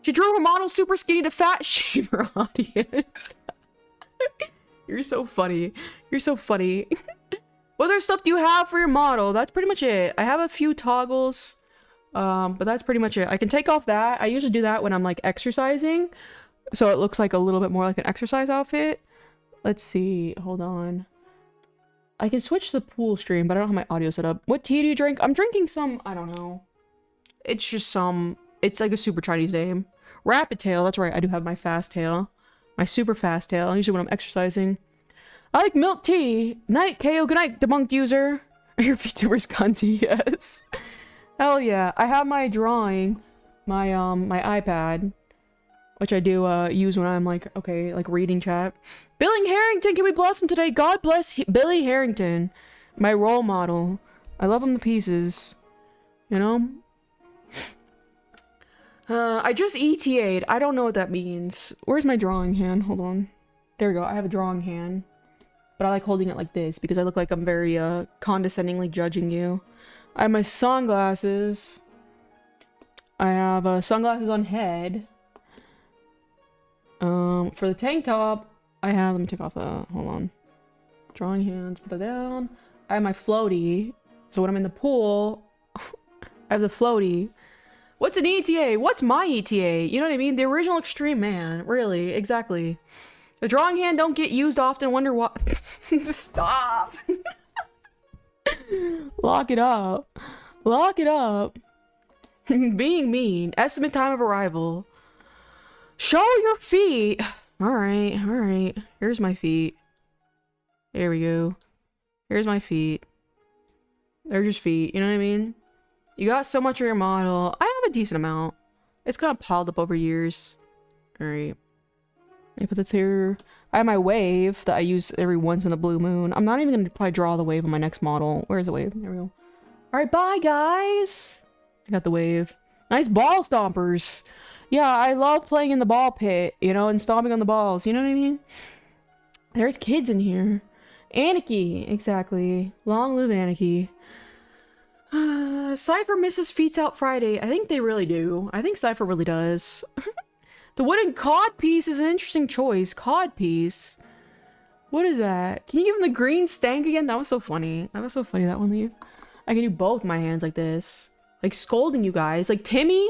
Speaker 1: She drew her model super skinny to fat shame her audience. You're so funny. You're so funny. What other stuff do you have for your model? That's pretty much it. I have a few toggles. But that's pretty much it. I can take off that. I usually do that when I'm like exercising. So it looks like a little bit more like an exercise outfit. Let's see. Hold on. I can switch the pool stream, but I don't have my audio set up. What tea do you drink? I'm drinking some, I don't know. It's just some, it's like a super Chinese name. Rapid tail, that's right. I do have my fast tail. My super fast tail, usually when I'm exercising. I like milk tea. Night, KO. Good night, debunked user. Your VTuber's cunty, yes. Hell yeah. I have my drawing, my iPad. which I do use when I'm like, okay, like reading chat. Billy Harrington, can we bless him today? God bless Billy Harrington, my role model. I love him to pieces, you know? I just ETA'd. I don't know what that means. Where's my drawing hand? Hold on. There we go. I have a drawing hand. But I like holding it like this because I look like I'm very condescendingly judging you. I have my sunglasses. I have sunglasses on head. For the tank top, I have, let me take off hold on. Drawing hands, put that down. I have my floaty. So when I'm in the pool, I have the floaty. What's an ETA? What's my ETA? You know what I mean? The original extreme man. Really, exactly. The drawing hand don't get used often. Wonder why. Stop. Lock it up. Lock it up. Being mean. Estimate time of arrival. Show your feet. Alright, alright. Here's my feet. There we go. Here's my feet. They're just feet, you know what I mean? You got so much of your model. I have a decent amount. It's kind of piled up over years. Alright. Let me put this here. I have my wave that I use every once in a blue moon. I'm not even going to probably draw the wave on my next model. Where's the wave? There we go. Alright, bye guys! I got the wave. Nice ball stompers. Yeah, I love playing in the ball pit, you know, and stomping on the balls. You know what I mean? There's kids in here. Anarchy, exactly. Long live Anarchy. Cypher misses feats out Friday. I think they really do. I think Cypher really does. The wooden cod piece is an interesting choice. Cod piece. What is that? Can you give him the green stank again? That was so funny. That was so funny, that one, Leave. I can do both my hands like this. Like scolding you guys. Like, Timmy,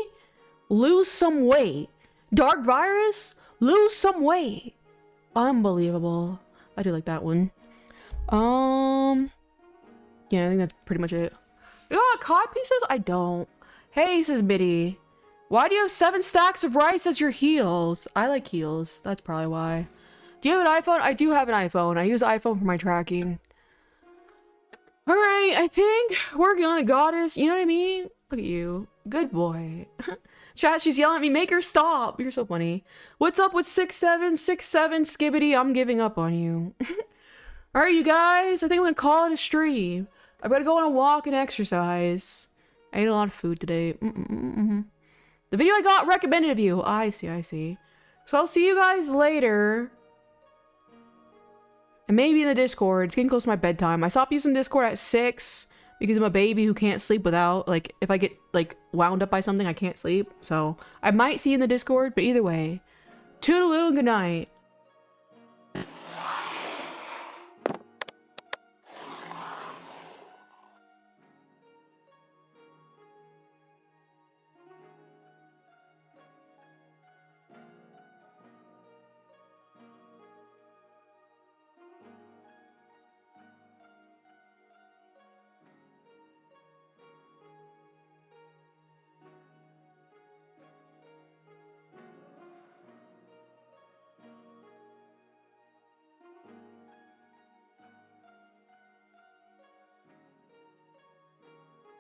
Speaker 1: lose some weight. Dark Virus, lose some weight. Unbelievable. I do like that one. Yeah, I think that's pretty much it. You got cod pieces? I don't. Hey, says Biddy. Why do you have 7 stacks of rice as your heels? I like heels. That's probably why. Do you have an iPhone? I do have an iPhone. I use iPhone for my tracking. Alright, I think working on a goddess. You know what I mean? Look at you. Good boy. Chat, she's yelling at me. Make her stop. You're so funny. What's up with 6767 Skibbity? I'm giving up on you. Alright, you guys. I think I'm gonna call it a stream. I've got to go on a walk and exercise. I ate a lot of food today. The video I got recommended of you. I see, I see. So I'll see you guys later. And maybe in the Discord. It's getting close to my bedtime. I stopped using Discord at 6 because I'm a baby who can't sleep without, like, if I get, like, wound up by something, I can't sleep. So I might see you in the Discord, but either way. Toodaloo and good night.